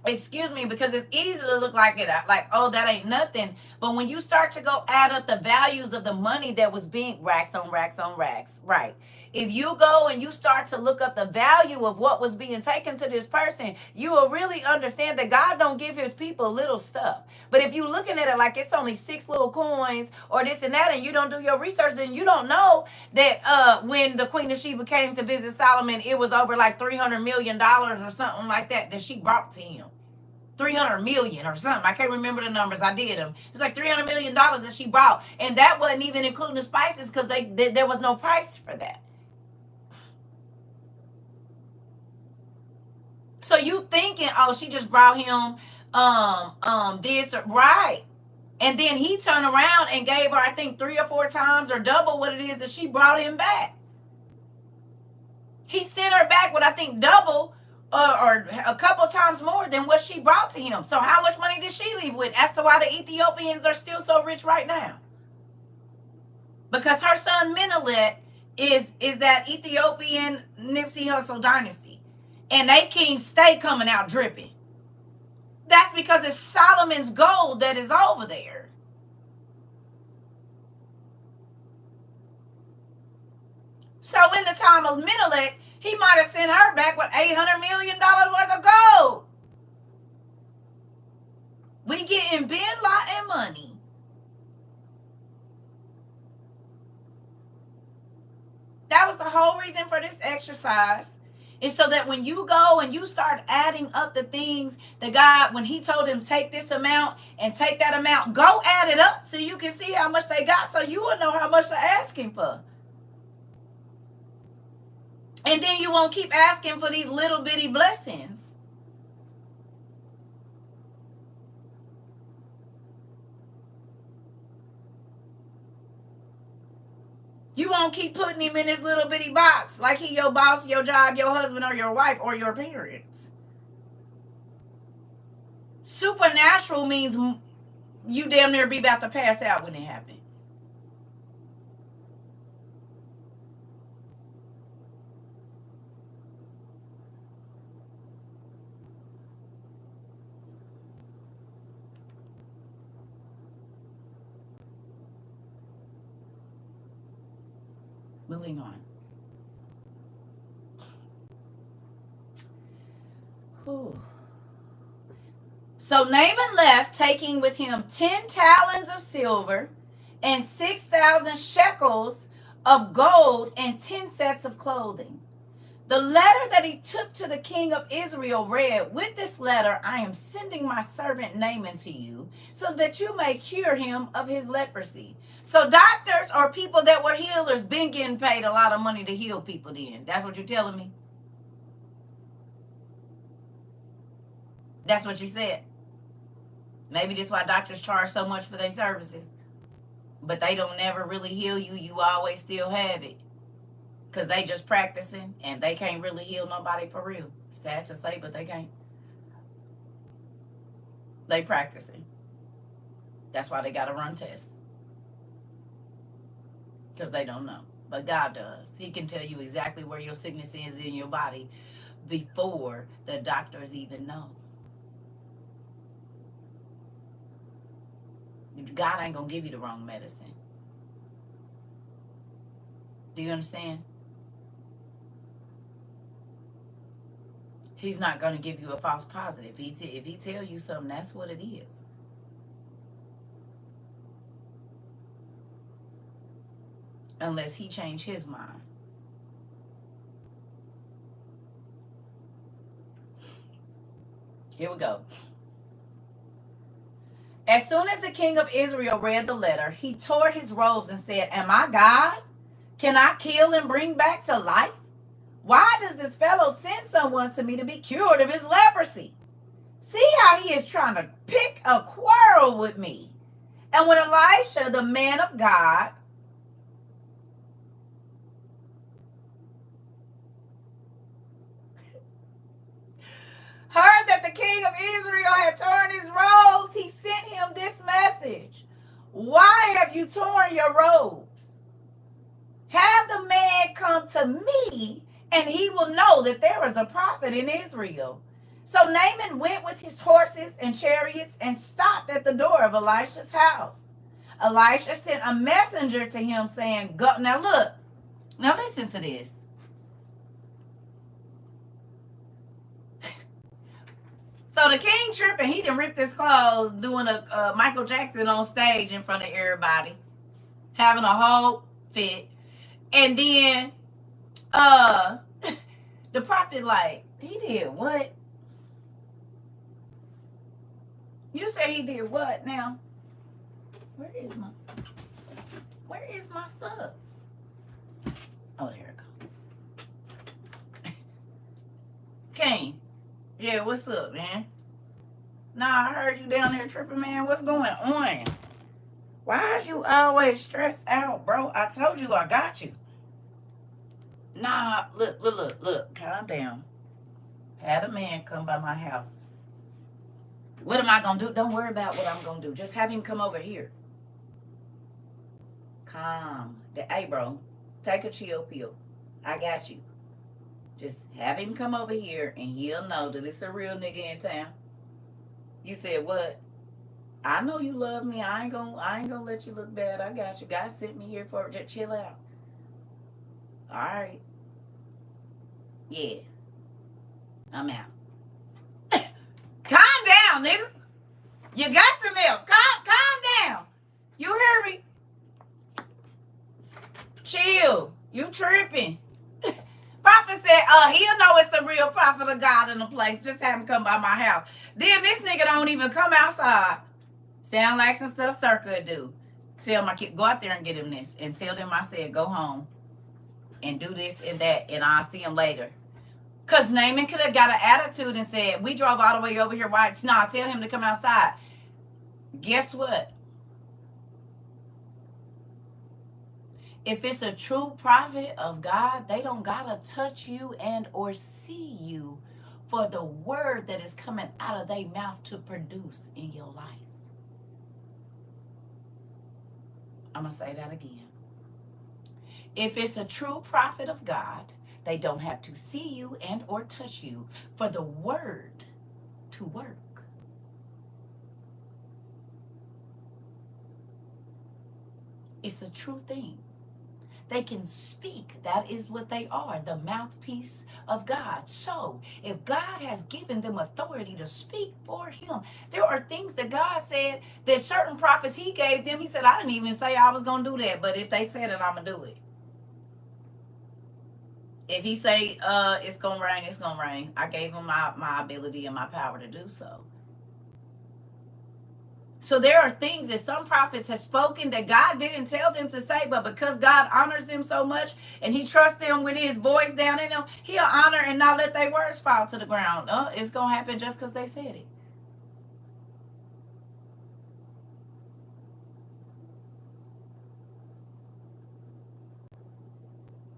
Excuse me, because it's easy to look like it, like, oh, that ain't nothing. But when you start to go add up the values of the money that was being racks on racks on racks, right? If you go and you start to look up the value of what was being taken to this person, you will really understand that God don't give his people little stuff. But if you looking at it like it's only 6 little coins or this and that, and you don't do your research, then you don't know that when the Queen of Sheba came to visit Solomon, it was over like $300 million or something like that she brought to him. 300 million or something. I can't remember the numbers. I did them. It's like $300 million that she brought. And that wasn't even including the spices because there was no price for that. So you thinking, oh, she just brought him this, right? And then he turned around and gave her, I think, 3 or 4 times or double what it is that she brought him back. He sent her back with, I think, double or a couple times more than what she brought to him. So how much money did she leave with? As to why the Ethiopians are still so rich right now. Because her son Menelik is that Ethiopian Nipsey Hussle dynasty. And they kings stay coming out dripping. That's because it's Solomon's gold that is over there. So in the time of Menelik, he might have sent her back with $800 million worth of gold. We getting Bin Laden money. That was the whole reason for this exercise. Is so that when you go and you start adding up the things that God, when he told him take this amount and take that amount, go add it up so you can see how much they got so you will know how much they're asking for. And then you won't keep asking for these little bitty blessings. You won't keep putting him in this little bitty box like he your boss, your job, your husband, or your wife, or your parents. Supernatural means you damn near be about to pass out when it happens. Moving on. Whew. So Naaman left, taking with him 10 talents of silver and 6,000 shekels of gold and 10 sets of clothing. The letter that he took to the king of Israel read, with this letter, I am sending my servant Naaman to you so that you may cure him of his leprosy. So doctors or people that were healers been getting paid a lot of money to heal people then. That's what you're telling me? That's what you said. Maybe that's why doctors charge so much for their services. But they don't never really heal you. You always still have it. Because they just practicing and they can't really heal nobody for real. Sad to say, but they can't. They practicing. That's why they got to run tests. Because they don't know. But God does. He can tell you exactly where your sickness is in your body before the doctors even know. God ain't going to give you the wrong medicine. Do you understand? He's not going to give you a false positive. If he tell you something, that's what it is. Unless he change his mind. Here we go. As soon as the king of Israel read the letter, he tore his robes and said, am I God? Can I kill and bring back to life? Why does this fellow send someone to me to be cured of his leprosy? See how he is trying to pick a quarrel with me. And when Elisha, the man of God, of Israel had torn his robes, he sent him this message. Why have you torn your robes? Have the man come to me, and he will know that there is a prophet in Israel. So Naaman went with his horses and chariots and stopped at the door of Elisha's house. Elisha sent a messenger to him saying, "Go." Now look, now listen to this. So the king tripping, he done ripped his clothes doing a Michael Jackson on stage in front of everybody, having a whole fit. And then the prophet like, he did what? You say he did what now? Where is my stuff? Oh, there it goes. King. Yeah, what's up, man? Nah, I heard you down there tripping, man. What's going on? Why is you always stressed out, bro? I told you I got you. Nah, look. Calm down. Had a man come by my house. What am I going to do? Don't worry about what I'm going to do. Just have him come over here. Calm. Hey, bro, take a chill pill. I got you. Just have him come over here and he'll know that it's a real nigga in town. You said what? I know you love me. I ain't gonna let you look bad. I got you. God sent me here for just chill out. All right. Yeah. I'm out. Calm down, nigga. You got some help. Calm down. You hear me? Chill. You tripping. Prophet said, he'll know it's a real prophet of God in the place. Just have him come by my house. Then this nigga don't even come outside. Sound like some stuff CERCA do. Tell my kid, go out there and get him this. And tell them I said, go home and do this and that. And I'll see him later. Because Naaman could have got an attitude and said, we drove all the way over here. Why? No, tell him to come outside. Guess what? If it's a true prophet of God, they don't gotta touch you and or see you for the word that is coming out of their mouth to produce in your life. I'm gonna say that again. If it's a true prophet of God, they don't have to see you and or touch you for the word to work. It's a true thing. They can speak. That is what they are, the mouthpiece of God. So if God has given them authority to speak for him, there are things that God said that certain prophets he gave them. He said, I didn't even say I was going to do that, but if they said it, I'm going to do it. If he say it's going to rain, it's going to rain. I gave him my ability and my power to do so. So there are things that some prophets have spoken that God didn't tell them to say, but because God honors them so much and he trusts them with his voice down in them, he'll honor and not let their words fall to the ground. It's going to happen just because they said it.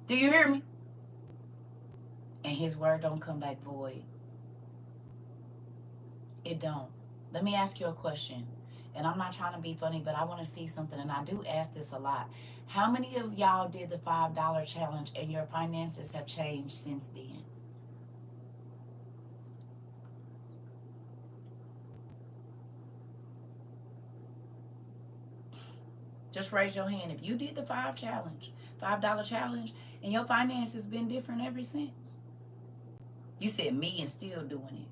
Do you hear me? And his word don't come back void. It don't. Let me ask you a question. And I'm not trying to be funny, but I want to see something. And I do ask this a lot. How many of y'all did the $5 challenge and your finances have changed since then? Just raise your hand. If you did the $5 challenge, and your finances been different ever since. You said me and still doing it.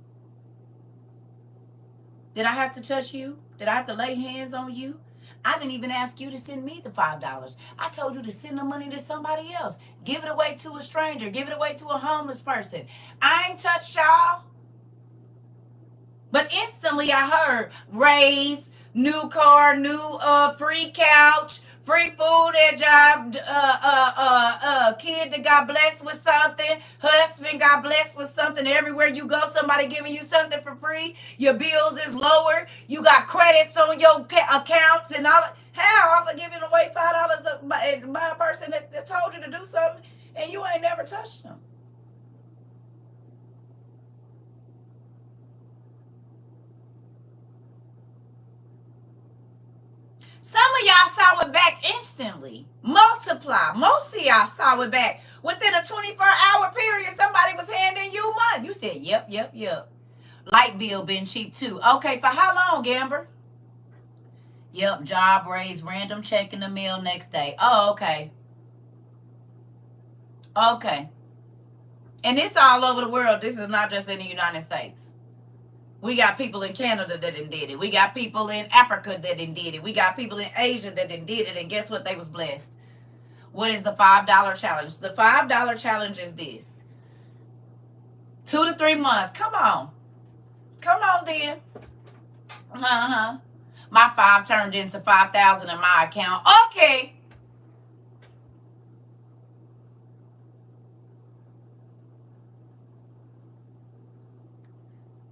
Did I have to touch you? Did I have to lay hands on you? I didn't even ask you to send me the $5. I told you to send the money to somebody else. Give it away to a stranger. Give it away to a homeless person. I ain't touched y'all. But instantly I heard raise, new car, new free couch, free food at job, kid that got blessed with something, husband got blessed with something. Everywhere you go, somebody giving you something for free. Your bills is lower. You got credits on your accounts and all. How? For giving away $5 by a person that told you to do something and you ain't never touched them. Some of y'all saw it back instantly. Multiply. Most of y'all saw it back. Within a 24-hour period, somebody was handing you money. You said, yep, yep, yep. Light bill been cheap too. Okay, for how long, Gamber? Yep, job raise, random check in the mail next day. Oh, okay. Okay. And it's all over the world. This is not just in the United States. We got people in Canada that did it. We got people in Africa that did it. We got people in Asia that did it. And guess what? They was blessed. What is the $5 challenge? The $5 challenge is this. 2 to 3 months. Come on. Come on then. Uh-huh. My 5 turned into 5,000 in my account. Okay.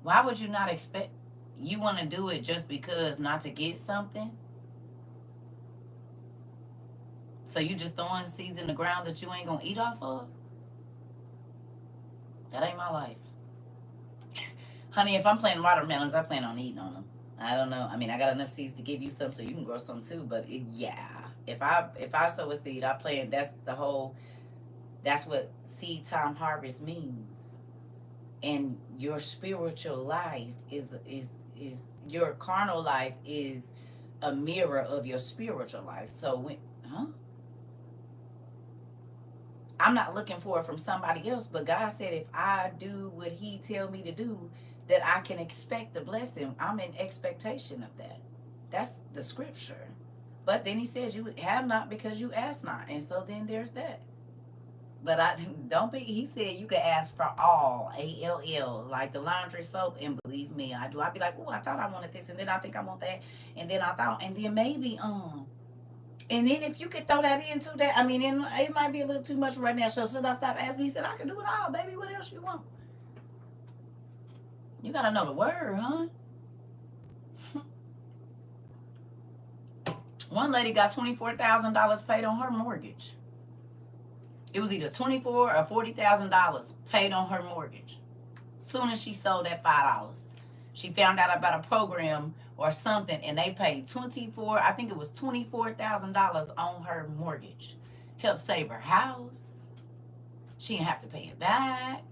Why would you not expect? You want to do it just because not to get something? So you just throwing seeds in the ground that you ain't going to eat off of? That ain't my life. Honey, if I'm planting watermelons, I plan on eating on them. I don't know. I mean, I got enough seeds to give you some so you can grow some too. But yeah, if I sow a seed, I plan. That's what seed time harvest means. And your spiritual life is your carnal life is a mirror of your spiritual life. So I'm not looking for it from somebody else, but God said if I do what he tell me to do, that I can expect the blessing. I'm in expectation of that. That's the scripture. But then he said you have not because you ask not. And so then there's that. But he said you could ask for all, ALL, like the laundry soap, and believe me, I do. I'd be like, oh, I thought I wanted this, and then I think I want that, and then I thought, and then maybe, and then if you could throw that into that, I mean, it might be a little too much right now, so should I stop asking? He said, I can do it all, baby, what else you want? You gotta know the word, huh? One lady got $24,000 paid on her mortgage. It was either $24,000 or $40,000 paid on her mortgage. Soon as she sold that $5, she found out about a program or something, and they paid $24,000 on her mortgage. Helped save her house. She didn't have to pay it back.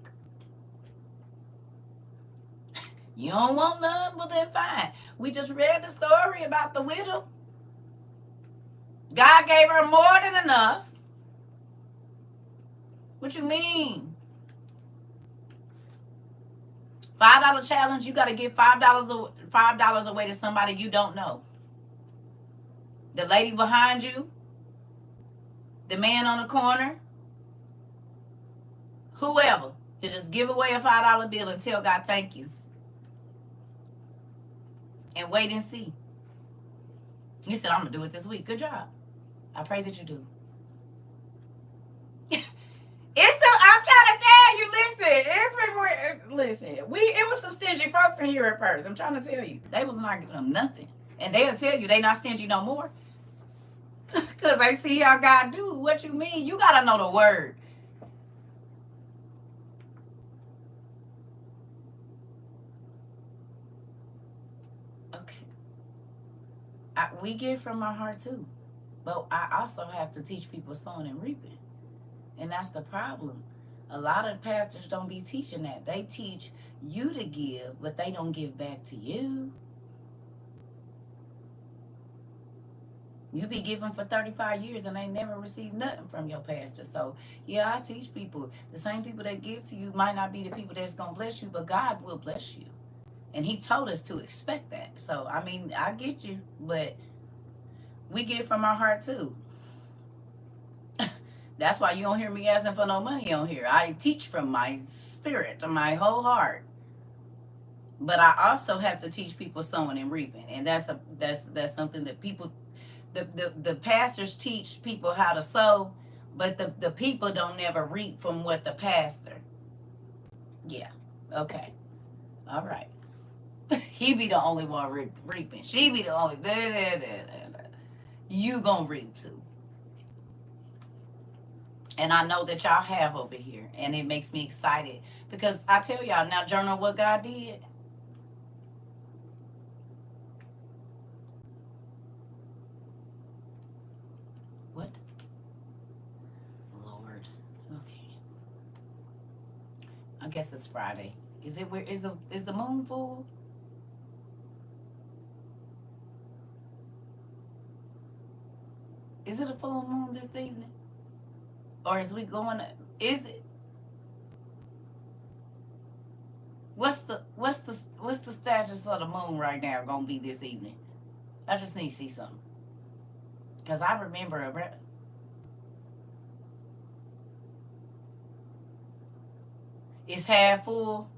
You don't want none? Well, then fine. We just read the story about the widow. God gave her more than enough. What you mean? $5 challenge, you got to give $5 away to somebody you don't know. The lady behind you, the man on the corner, whoever. You just give away a $5 bill and tell God thank you. And wait and see. You said, I'm going to do it this week. Good job. I pray that you do. I'm trying to tell you, listen, it was some stingy folks in here at first. I'm trying to tell you. They was not giving them nothing. And they'll tell you they not stingy no more. Because they see how God do. What you mean? You got to know the word. Okay. We give from our heart too. But I also have to teach people sowing and reaping. And that's the problem. A lot of pastors don't be teaching that. They teach you to give, but they don't give back to you. You be giving for 35 years and ain't never received nothing from your pastor. So, yeah, I teach people. The same people that give to you might not be the people that's going to bless you, but God will bless you. And he told us to expect that. So, I mean, I get you, but we give from our heart too. That's why you don't hear me asking for no money on here. I teach from my spirit, to my whole heart. But I also have to teach people sowing and reaping. And that's something that people, the pastors teach people how to sow, but the people don't never reap from what the pastor. Yeah. Okay. All right. He be the only one reaping. She be the only. You gonna reap too. And I know that y'all have over here. And it makes me excited. Because I tell y'all, now journal what God did. I guess it's Friday. Is it where is the moon full? Is it a full moon this evening? Or is we going to, is it what's the status of the moon right now gonna be this evening? I just need to see something. Cause I remember it's half full.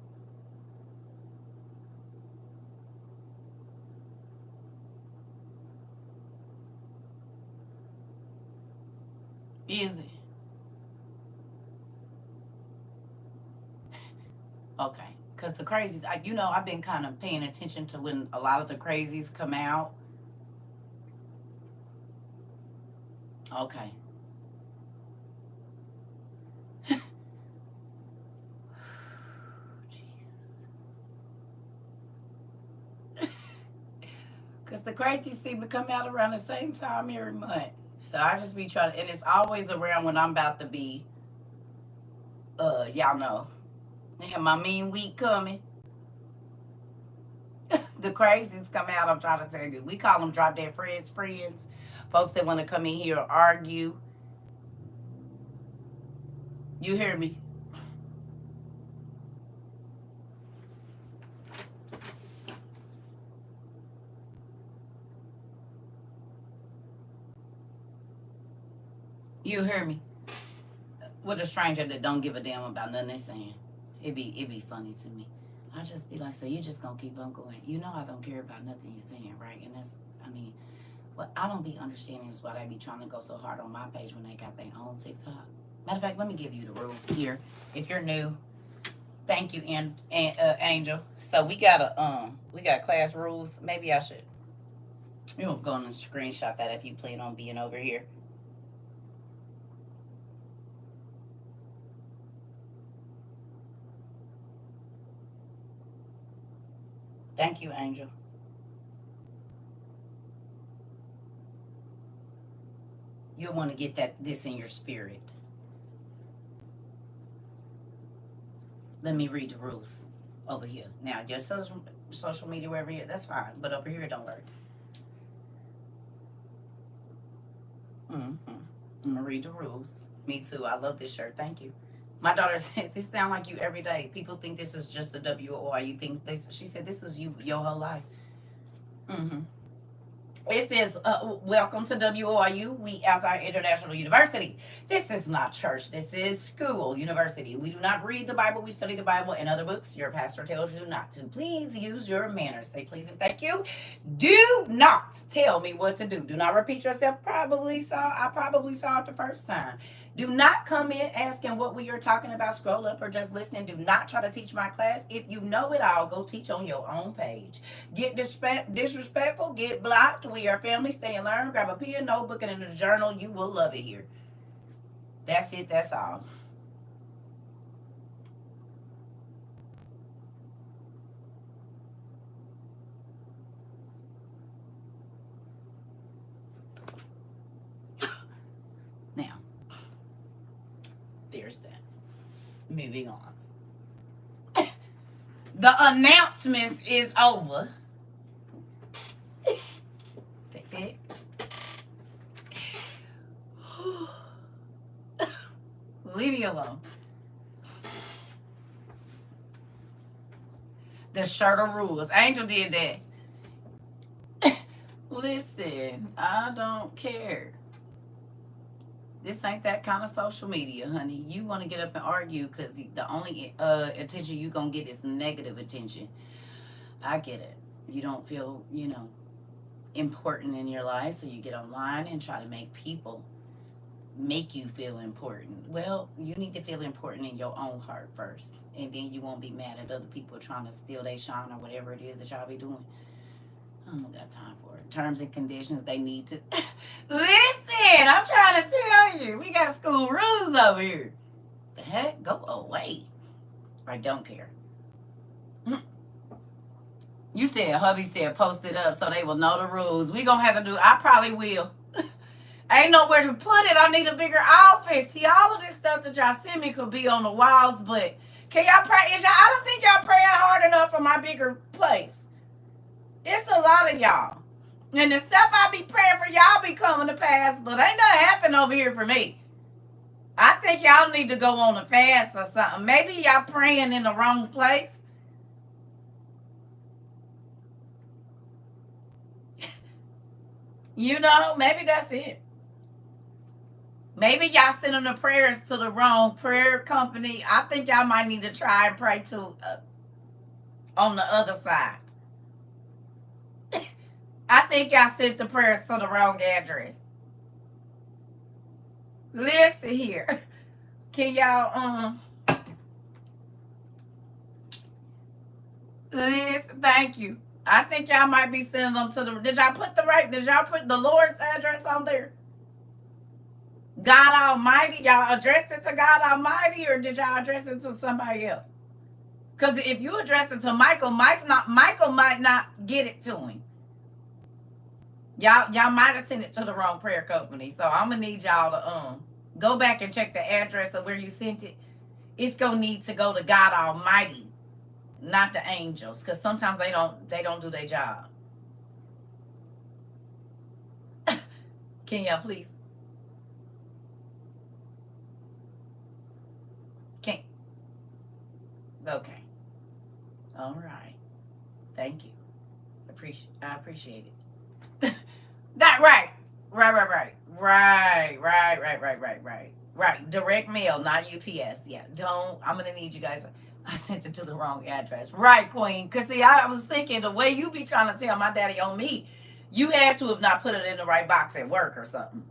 Is it? Okay. Because the crazies, I've been kind of paying attention to when a lot of the crazies come out. Okay. Jesus. Because the crazies seem to come out around the same time every month. So I just be trying to, and it's always around when I'm about to be, y'all know, I have my mean week coming. The crazies come out, I'm trying to tell you. We call them drop dead friends. Folks that want to come in here and argue. You hear me? You hear me? With a stranger that don't give a damn about nothing they saying. It'd be funny to me. I just be like, so you just gonna keep on going. I don't care about nothing you're saying, right? And that's, what I don't be understanding is why they be trying to go so hard on my page when they got their own TikTok. Matter of fact, let me give you the rules here. If you're new, thank you, Angel. So we got class rules. Maybe I should. Go on and screenshot that if you plan on being over here. Thank you, Angel. You'll want to get this in your spirit. Let me read the rules over here. Now, your social media wherever here, that's fine. But over here, don't work. I'm going to read the rules. Me too. I love this shirt. Thank you. My daughter said, this sound like you every day. People think this is just a WOI. You think this? She said, this is you your whole life. It says, welcome to WOIU. We outside International University. This is not church. This is school, university. We do not read the Bible. We study the Bible and other books. Your pastor tells you not to. Please use your manners. Say please and thank you. Do not tell me what to do. Do not repeat yourself. I probably saw it the first time. Do not come in asking what we are talking about. Scroll up or just listening. Do not try to teach my class. If you know it all, go teach on your own page. Get disrespectful, get blocked. We are family. Stay and learn. Grab a pen, notebook, and a journal. You will love it here. That's it. That's all. Now, there's that. Moving on. The announcements is over. The heck? Leave me alone. The shirt of rules. Angel did that. Listen, I don't care. This ain't that kind of social media, honey. You want to get up and argue because the only attention you going to get is negative attention. I get it. You don't feel, important in your life, so you get online and try to make people make you feel important. Well, you need to feel important in your own heart first, and then you won't be mad at other people trying to steal their shine or whatever it is that y'all be doing. I don't got time for it. Terms and conditions, they need to... Listen, I'm trying to tell you. We got school rules over here. The heck? Go away. I don't care. You said, hubby said, post it up so they will know the rules. We gonna have to do... I probably will. Ain't nowhere to put it. I need a bigger office. See, all of this stuff that y'all send me could be on the walls, but Can y'all pray? I don't think y'all praying hard enough for my bigger place. It's a lot of y'all. And the stuff I be praying for y'all be coming to pass, but ain't nothing happen over here for me. I think y'all need to go on a fast or something. Maybe y'all praying in the wrong place. You know, maybe that's it. Maybe y'all sending the prayers to the wrong prayer company. I think y'all might need to try and pray to on the other side. I think y'all sent the prayers to the wrong address. Listen here. Can y'all listen? Thank you. I think y'all might be sending them to the. Did y'all put the Lord's address on there? God Almighty. Y'all address it to God Almighty, or did y'all address it to somebody else? Because if you address it to Michael, Michael might not get it to him. Y'all might have sent it to the wrong prayer company. So I'm gonna need y'all to go back and check the address of where you sent it. It's gonna need to go to God Almighty, not the angels, because sometimes they don't do their job. Can y'all please? Can't. Okay. All right. Thank you. I appreciate it. That right. Right. Direct mail, not UPS. Yeah. I'm gonna need you guys. I sent it to the wrong address. Right, Queen. Cause see, I was thinking the way you be trying to tell my daddy on me, you had to have not put it in the right box at work or something.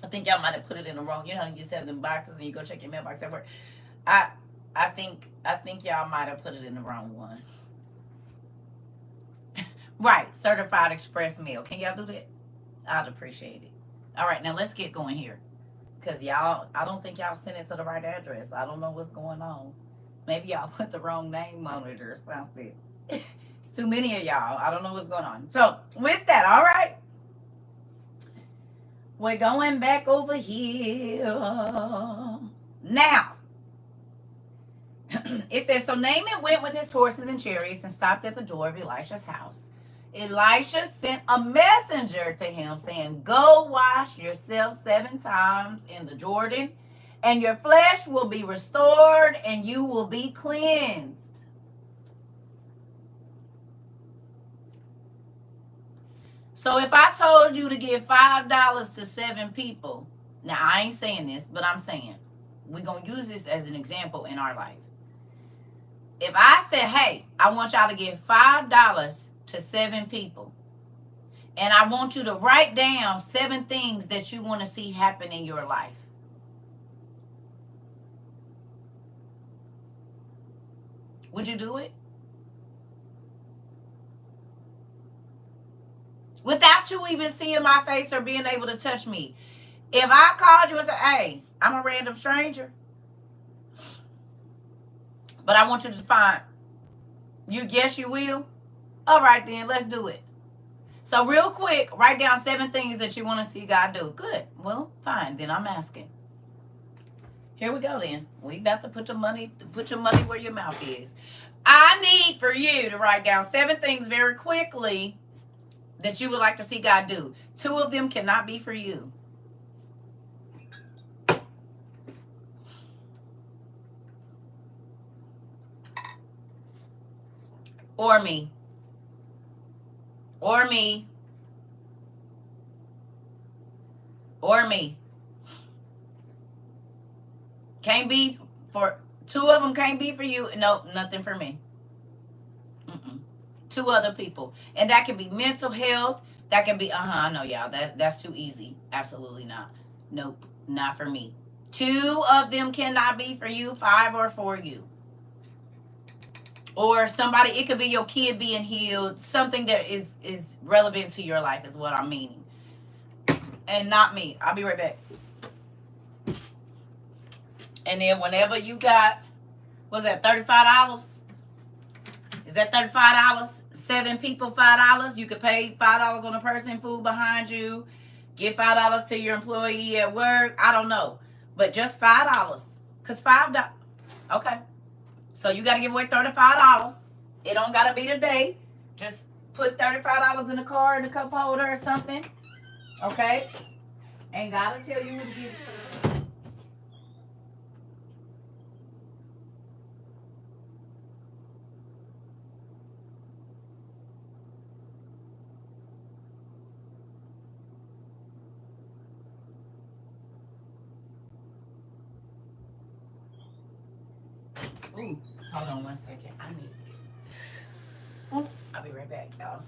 I think y'all might have put it in the wrong. You know, you just have them boxes and you go check your mailbox at work. I think y'all might have put it in the wrong one. Right, certified express mail. Can y'all do that? I'd appreciate it. All right, now let's get going here. Because y'all, I don't think y'all sent it to the right address. I don't know what's going on. Maybe y'all put the wrong name on it or something. It's too many of y'all. I don't know what's going on. So, with that, all right. We're going back over here. Now, it says, so Naaman went with his horses and chariots and stopped at the door of Elisha's house. Elisha sent a messenger to him saying, go wash yourself 7 times in the Jordan, and your flesh will be restored and you will be cleansed. So if I told you to give $5 to 7 people, now I ain't saying this, but I'm saying we're going to use this as an example in our life. If I said, hey, I want y'all to give $5 to 7 people, and I want you to write down 7 things that you want to see happen in your life. Would you do it? Without you even seeing my face or being able to touch me. If I called you and said, hey, I'm a random stranger, but I want you to find you, yes, you will. All right, then let's do it. So real quick, write down 7 things that you want to see God do. Good. Well, fine. Then I'm asking. Here we go then. We about to put your money where your mouth is. I need for you to write down 7 things very quickly that you would like to see God do. 2 of them cannot be for you. Or me. Or me. Or me. Can't be for 2 of them. Can't be for you. Nope, nothing for me. 2 other people, and that can be mental health. That can be I know, y'all. That's too easy. Absolutely not. Nope, not for me. 2 of them cannot be for you. 5 are for you. Or somebody, it could be your kid being healed. Something that is relevant to your life is what I'm meaning. And not me. I'll be right back. And then whenever you got, what's that, $35? Is that $35? 7 people, $5. You could pay $5 on a person, food behind you. Give $5 to your employee at work. I don't know. But just $5. Because $5. Okay. So you got to give away $35. It don't got to be today. Just put $35 in the car in the cup holder or something. Okay? And God will tell you who to give it to. Ooh, hold on 1 second. I need this. Ooh, I'll be right back, y'all.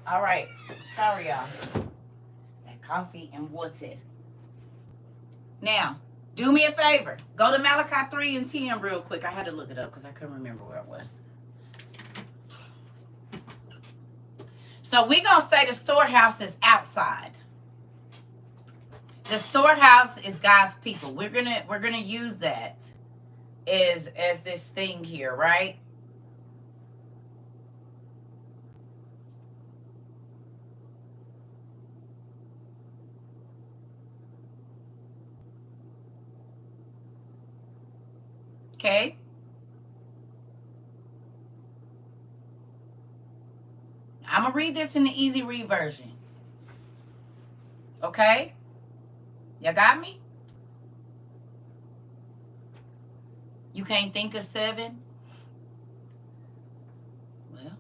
All right. Sorry, y'all. That coffee and water. Now, do me a favor. Go to Malachi 3 and 10 real quick. I had to look it up because I couldn't remember where it was. So we're going to say the storehouse is outside. The storehouse is God's people. We're gonna use that as this thing here, right? Okay. I'm going to read this in the easy read version. Okay? You got me? You can't think of 7? Well,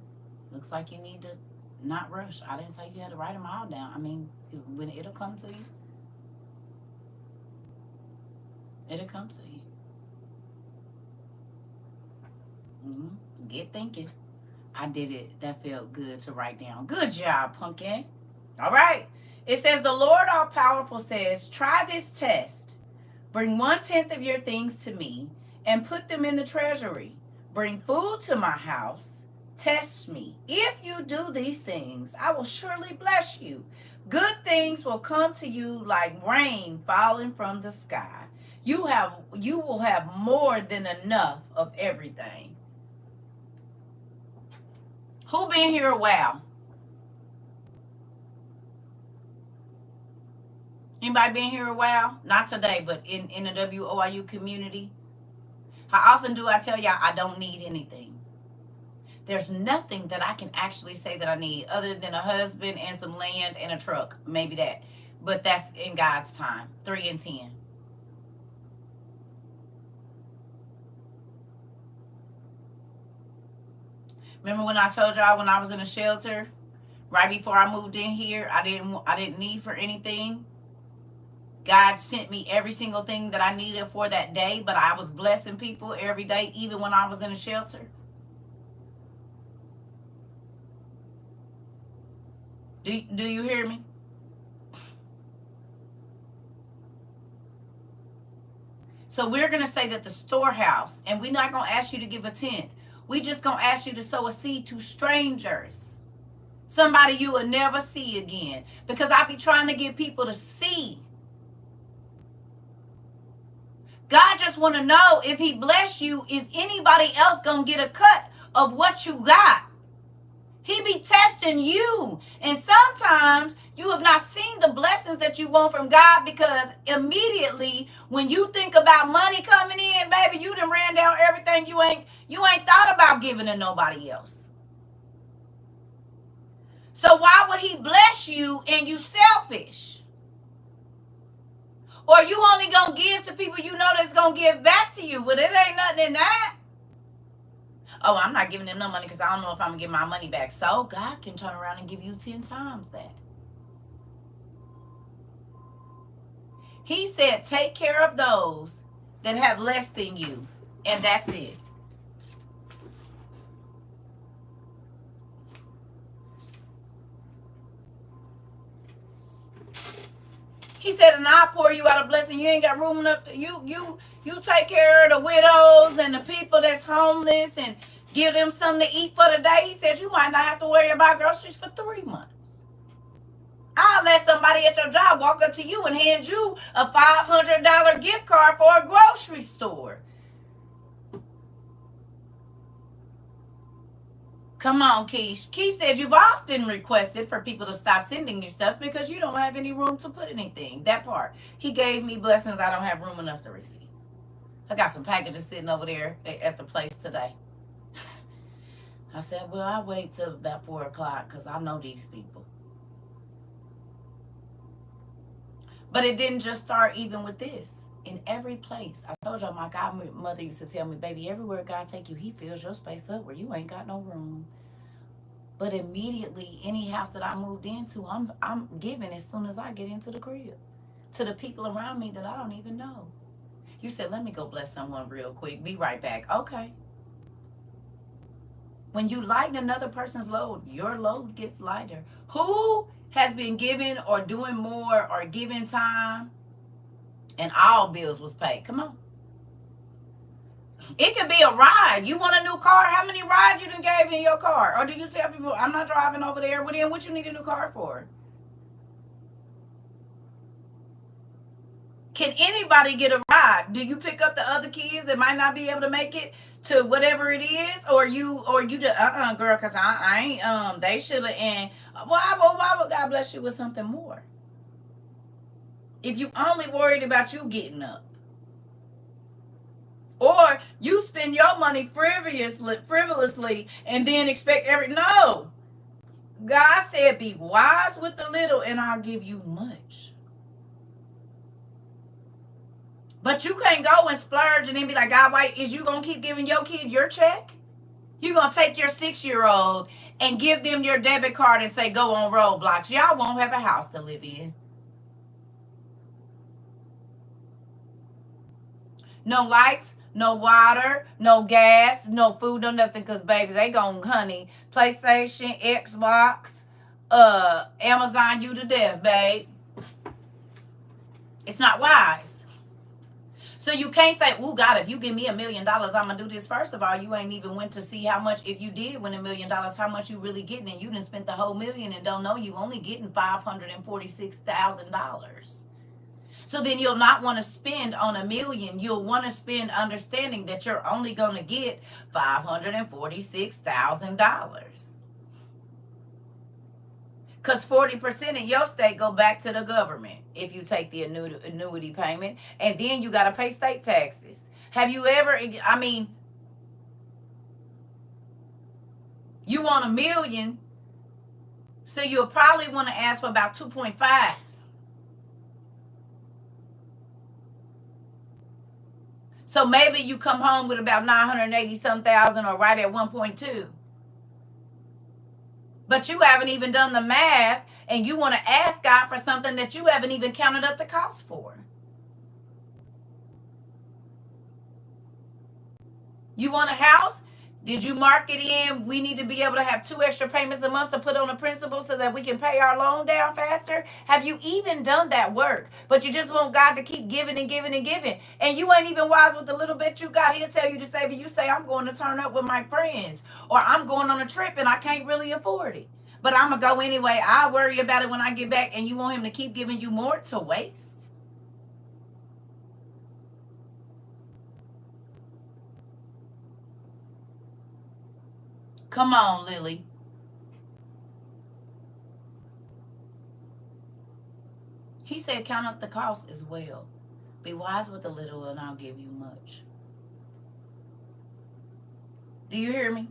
looks like you need to not rush. I didn't say you had to write them all down. I mean, when it'll come to you. It'll come to you. Get thinking. I did it. That felt good to write down. Good job, pumpkin. All right. It says, the Lord all-powerful says, try this test. Bring 1/10 of your things to me and put them in the treasury. Bring food to my house. Test me. If you do these things, I will surely bless you. Good things will come to you like rain falling from the sky. You will have more than enough of everything. Who been here a while? Anybody been here a while? Not today, but in the WOIU community. How often do I tell y'all I don't need anything? There's nothing that I can actually say that I need other than a husband and some land and a truck. Maybe that. But that's in God's time. 3 and 10. Remember when I told y'all when I was in a shelter, right before I moved in here, I didn't need for anything. God sent me every single thing that I needed for that day, but I was blessing people every day, even when I was in a shelter. Do you hear me? So we're going to say that the storehouse, and we're not going to ask you to give a tenth. We just going to ask you to sow a seed to strangers. Somebody you will never see again. Because I be trying to get people to see. God just want to know if he bless you, is anybody else going to get a cut of what you got? He be testing you. And sometimes you have not seen the blessings that you want from God, because immediately when you think about money coming in, baby, you done ran down everything you ain't thought about giving to nobody else. So why would he bless you and you selfish? Or you only gonna give to people you know that's gonna give back to you? Well, it ain't nothing in that. Oh, I'm not giving them no money because I don't know if I'm going to get my money back. So God can turn around and give you 10 times that. He said, take care of those that have less than you. And that's it. He said, and I'll pour you out a blessing. You ain't got room enough to, you take care of the widows and the people that's homeless and give them something to eat for the day. He said, you might not have to worry about groceries for 3 months. I'll let somebody at your job walk up to you and hand you a $500 gift card for a grocery store. Come on, Keish. Keish said you've often requested for people to stop sending you stuff because you don't have any room to put anything. That part. He gave me blessings I don't have room enough to receive. I got some packages sitting over there at the place today. I said, well, I'll wait till about 4 o'clock because I know these people. But it didn't just start even with this. In every place. I told y'all my godmother used to tell me, baby, everywhere God take you, he fills your space up where you ain't got no room. But immediately, any house that I moved into, I'm giving as soon as I get into the crib. To the people around me that I don't even know. You said, let me go bless someone real quick. Be right back. Okay. When you lighten another person's load, your load gets lighter. Who has been giving or doing more or giving time and all bills was paid? Come on. It could be a ride. You want a new car? How many rides you done gave in your car? Or do you tell people, I'm not driving over there? Well, then what you need a new car for? Can anybody get a ride? Do you pick up the other kids that might not be able to make it to whatever it is? Or you just, girl, because I ain't, they should have, and why would God bless you with something more? If you only worried about you getting up. Or you spend your money frivolously and then expect no. God said, be wise with the little and I'll give you much. But you can't go and splurge and then be like, God, wait, is you going to keep giving your kid your check? You going to take your 6-year-old and give them your debit card and say, go on Roblox. Y'all won't have a house to live in. No lights, no water, no gas, no food, no nothing. Because, baby, they gon' honey, PlayStation, Xbox, Amazon you to death, babe. It's not wise. So you can't say, oh, God, if you give me $1 million, I'm going to do this. First of all, you ain't even went to see how much, if you did win $1 million, how much you really getting. And you done spent the whole million and don't know you only getting $546,000. So then you'll not want to spend on $1 million. You'll want to spend understanding that you're only going to get $546,000. Because 40% of your state go back to the government if you take the annuity payment. And then you got to pay state taxes. Have you ever, you want $1 million, so you'll probably want to ask for about 2.5. So maybe you come home with about 980 some thousand or right at 1.2. But you haven't even done the math, and you want to ask God for something that you haven't even counted up the cost for. You want a house? Did you mark it in? We need to be able to have 2 extra payments a month to put on a principal so that we can pay our loan down faster. Have you even done that work? But you just want God to keep giving and giving and giving. And you ain't even wise with the little bit you got. He'll tell you to save it. You say, I'm going to turn up with my friends. Or I'm going on a trip and I can't really afford it. But I'm going to go anyway. I'll worry about it when I get back. And you want him to keep giving you more to waste? Come on, Lily. He said, count up the cost as well. Be wise with a little, and I'll give you much. Do you hear me?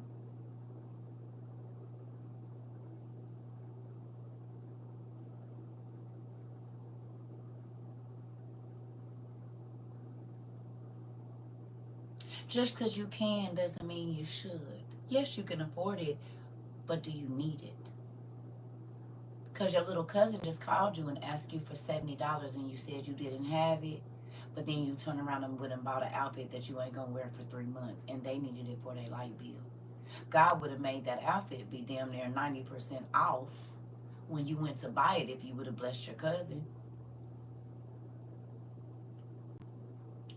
Just because you can doesn't mean you should. Yes, you can afford it, but do you need it? Because your little cousin just called you and asked you for $70 and you said you didn't have it, but then you turn around and went and bought an outfit that you ain't going to wear for 3 months and they needed it for their light bill. God would have made that outfit be damn near 90% off when you went to buy it if you would have blessed your cousin.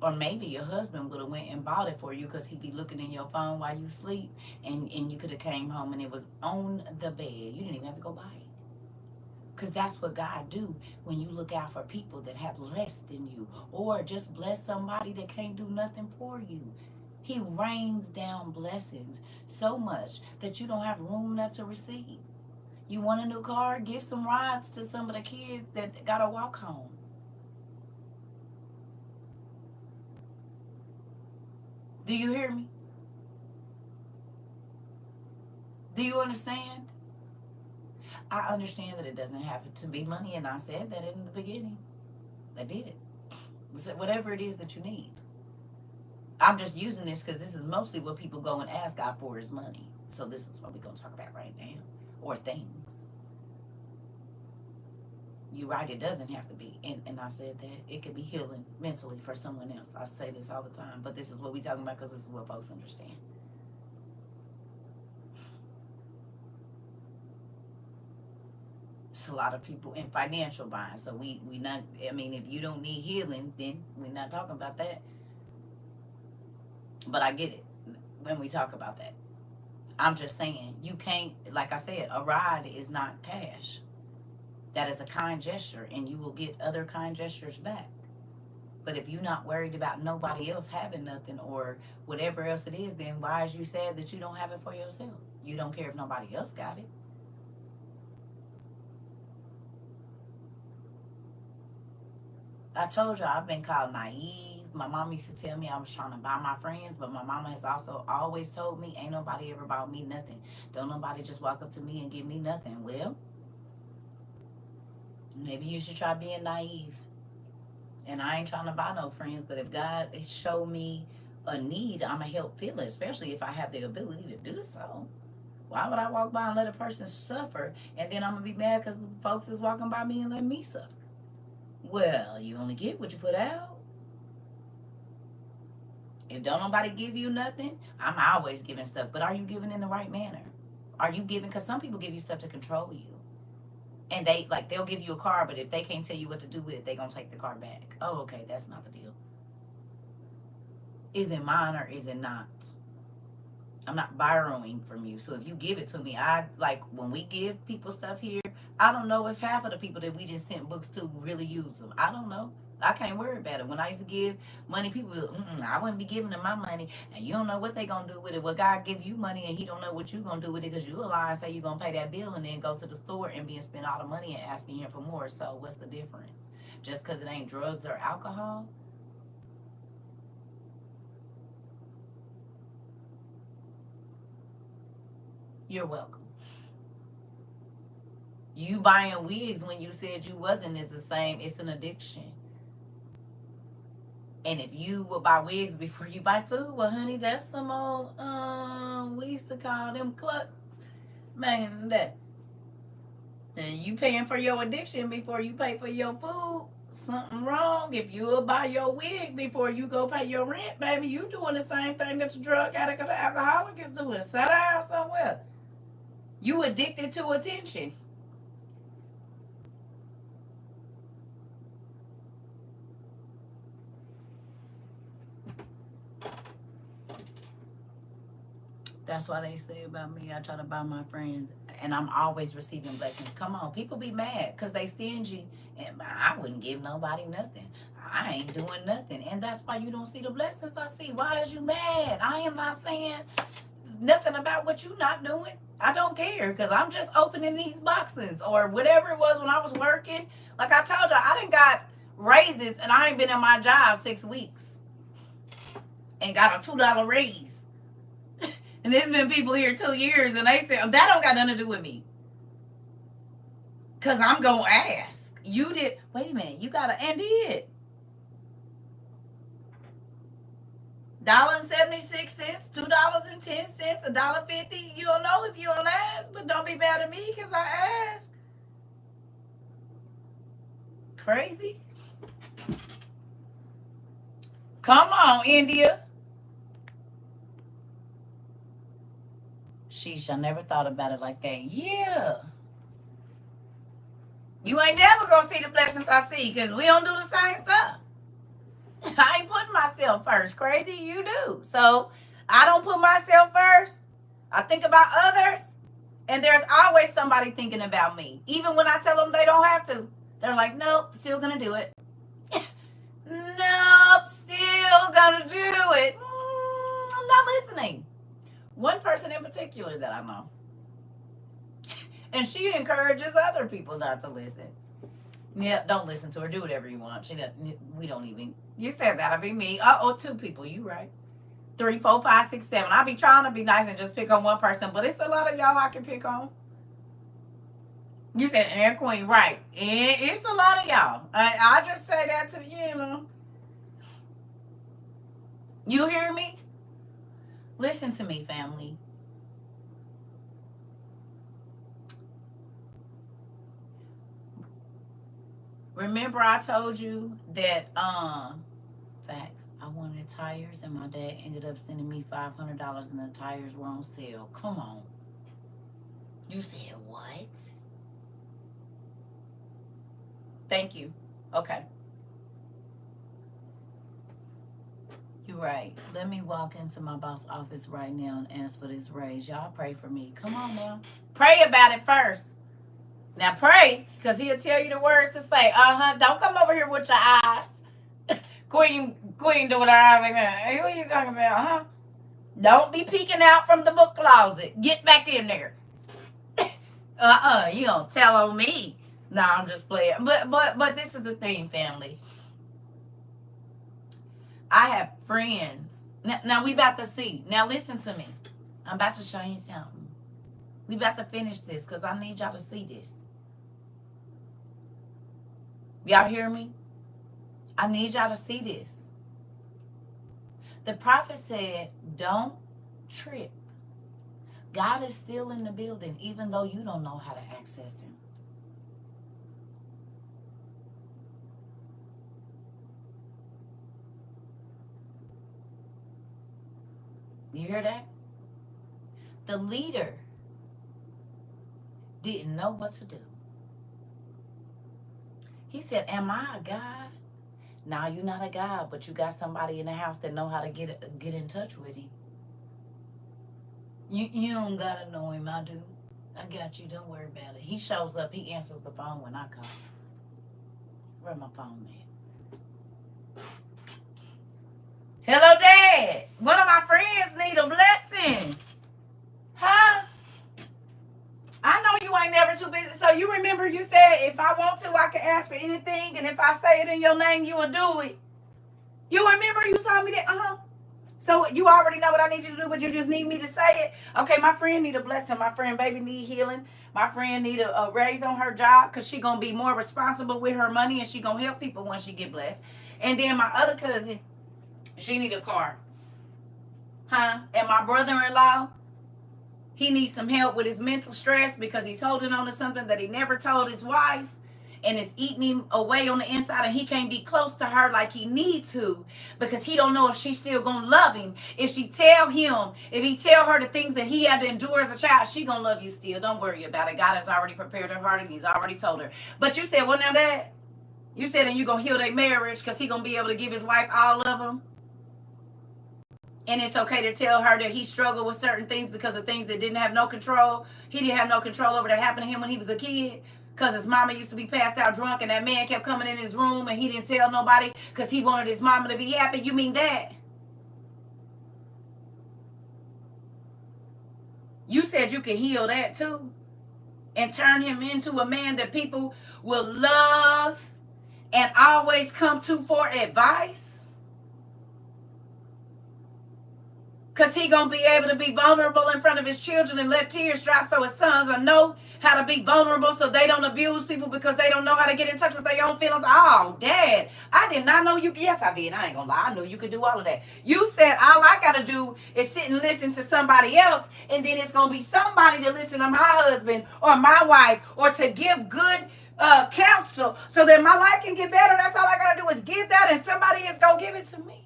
Or maybe your husband would have went and bought it for you because he'd be looking in your phone while you sleep, and you could have came home and it was on the bed. You didn't even have to go buy it. Because that's what God do when you look out for people that have less than you, or just bless somebody that can't do nothing for you. He rains down blessings so much that you don't have room enough to receive. You want a new car? Give some rides to some of the kids that got to walk home. Do you hear me? Do you understand? I understand that it doesn't have to be money, and I said that in the beginning. I did. Whatever it is that you need. I'm just using this because this is mostly what people go and ask God for is money. So this is what we're going to talk about right now. Or things. You're right, it doesn't have to be. And I said that it could be healing mentally for someone else. I say this all the time, but this is what we're talking about because this is what folks understand. It's a lot of people in financial bind. So we not, I mean, if you don't need healing, then we're not talking about that. But I get it when we talk about that. I'm just saying, you can't, like I said, a ride is not cash. That is a kind gesture, and you will get other kind gestures back. But if you're not worried about nobody else having nothing or whatever else it is, then why is you sad that you don't have it for yourself? You don't care if nobody else got it. I told you I've been called naive. My mom used to tell me I was trying to buy my friends, but my mama has also always told me ain't nobody ever bought me nothing. Don't nobody just walk up to me and give me nothing. Well, maybe you should try being naive. And I ain't trying to buy no friends, but if God showed me a need, I'm going to help fill it, especially if I have the ability to do so. Why would I walk by and let a person suffer, and then I'm going to be mad because folks is walking by me and letting me suffer? Well, you only get what you put out. If don't nobody give you nothing, I'm always giving stuff. But are you giving in the right manner? Are you giving? Because some people give you stuff to control you. And they'll give you a car, but if they can't tell you what to do with it, they're going to take the car back. Oh, okay, that's not the deal. Is it mine or is it not? I'm not borrowing from you. So if you give it to me, when we give people stuff here, I don't know if half of the people that we just sent books to really use them. I don't know. I can't worry about it. When I used to give money, people, I wouldn't be giving them my money, and you don't know what they gonna do with it. Well, God give you money, and He don't know what you gonna do with it because you a lie and say you gonna pay that bill, and then go to the store and be and spend all the money and asking Him for more. So what's the difference? Just because it ain't drugs or alcohol? You're welcome. You buying wigs when you said you wasn't is the same. It's an addiction. And if you will buy wigs before you buy food, well, honey, that's some old, we used to call them clucks. Man, that And you paying for your addiction before you pay for your food. Something wrong. If you will buy your wig before you go pay your rent, baby, you doing the same thing that the drug addict or the alcoholic is doing. Sit down somewhere. You addicted to attention. That's why they say about me. I try to buy my friends, and I'm always receiving blessings. Come on, people be mad because they stingy, and I wouldn't give nobody nothing. I ain't doing nothing, and that's why you don't see the blessings I see. Why is you mad? I am not saying nothing about what you not doing. I don't care because I'm just opening these boxes or whatever it was when I was working. Like I told you, I done got raises, and I ain't been in my job 6 weeks, and got a $2 raise. And there's been people here 2 years, and they say, oh, that don't got nothing to do with me. Because I'm going to ask. You did. Wait a minute. You got to, and did. $1.76, $2.10, $1.50. You don't know if you don't ask, but don't be mad at me because I asked. Crazy. Come on, India. Sheesh, I never thought about it like that. Yeah. You ain't never gonna see the blessings I see because we don't do the same stuff. I ain't putting myself first. Crazy, you do. So I don't put myself first. I think about others, and there's always somebody thinking about me. Even when I tell them they don't have to, they're like, nope, still gonna do it. Nope, still gonna do it. I'm not listening. One person in particular that I know. And she encourages other people not to listen. Yeah, don't listen to her. Do whatever you want. We don't even. You said that'll be me. 2 people. You right. 3, 4, 5, 6, 7. I be trying to be nice and just pick on one person, but it's a lot of y'all I can pick on. You said Air Queen, right? It's a lot of y'all. I just say that to you. You hear me? Listen to me, family. Remember I told you that facts. I wanted tires and my dad ended up sending me $500 and the tires were on sale. Come on. You said what? Thank you. Okay. You're right. Let me walk into my boss office right now and ask for this raise. Y'all pray for me. Come on now. Pray about it first. Now pray, because he'll tell you the words to say. Don't come over here with your eyes. Queen doing her eyes like that. Hey, what are you talking about, huh? Don't be peeking out from the book closet. Get back in there. You don't tell on me. No, I'm just playing. But this is the thing, family. I have friends. Now we about to see. Now listen to me. I'm about to show you something. We about to finish this because I need y'all to see this. Y'all hear me? I need y'all to see this. The prophet said, don't trip. God is still in the building, even though you don't know how to access him. You hear that? The leader didn't know what to do. He said, am I a God? No, you're not a God, but you got somebody in the house that know how to get in touch with him. You don't got to know him, I do. I got you, don't worry about it. He shows up, he answers the phone when I call. Where my phone at? Hello, Dad. One of my friends need a blessing. Huh? I know you ain't never too busy. So you remember you said if I want to, I can ask for anything. And if I say it in your name, you will do it. You remember you told me that? So you already know what I need you to do, but you just need me to say it. Okay, my friend need a blessing. My friend baby need healing. My friend need a raise on her job because she going to be more responsible with her money and she going to help people when she get blessed. And then my other cousin, she need a car. And my brother-in-law, He needs some help with his mental stress because he's holding on to something that he never told his wife. And it's eating him away on the inside, and he can't be close to her like he needs to because he don't know if she's still gonna love him. If he tell her the things that he had to endure as a child, she gonna love you still. Don't worry about it. God has already prepared her heart, and he's already told her. But you said, well, now that you said, and you gonna heal their marriage because he gonna be able to give his wife all of them. And it's okay to tell her that he struggled with certain things because of things that didn't have no control. He didn't have no control over that happened to him when he was a kid. Because his mama used to be passed out drunk and that man kept coming in his room and he didn't tell nobody because he wanted his mama to be happy. You mean that? You said you can heal that too and turn him into a man that people will love and always come to for advice. Because he going to be able to be vulnerable in front of his children and let tears drop so his sons will know how to be vulnerable so they don't abuse people because they don't know how to get in touch with their own feelings. Oh, Dad, I did not know you. Yes, I did. I ain't going to lie. I knew you could do all of that. You said all I got to do is sit and listen to somebody else, and then it's going to be somebody to listen to my husband or my wife or to give good counsel so that my life can get better. That's all I got to do is give that, and somebody is going to give it to me.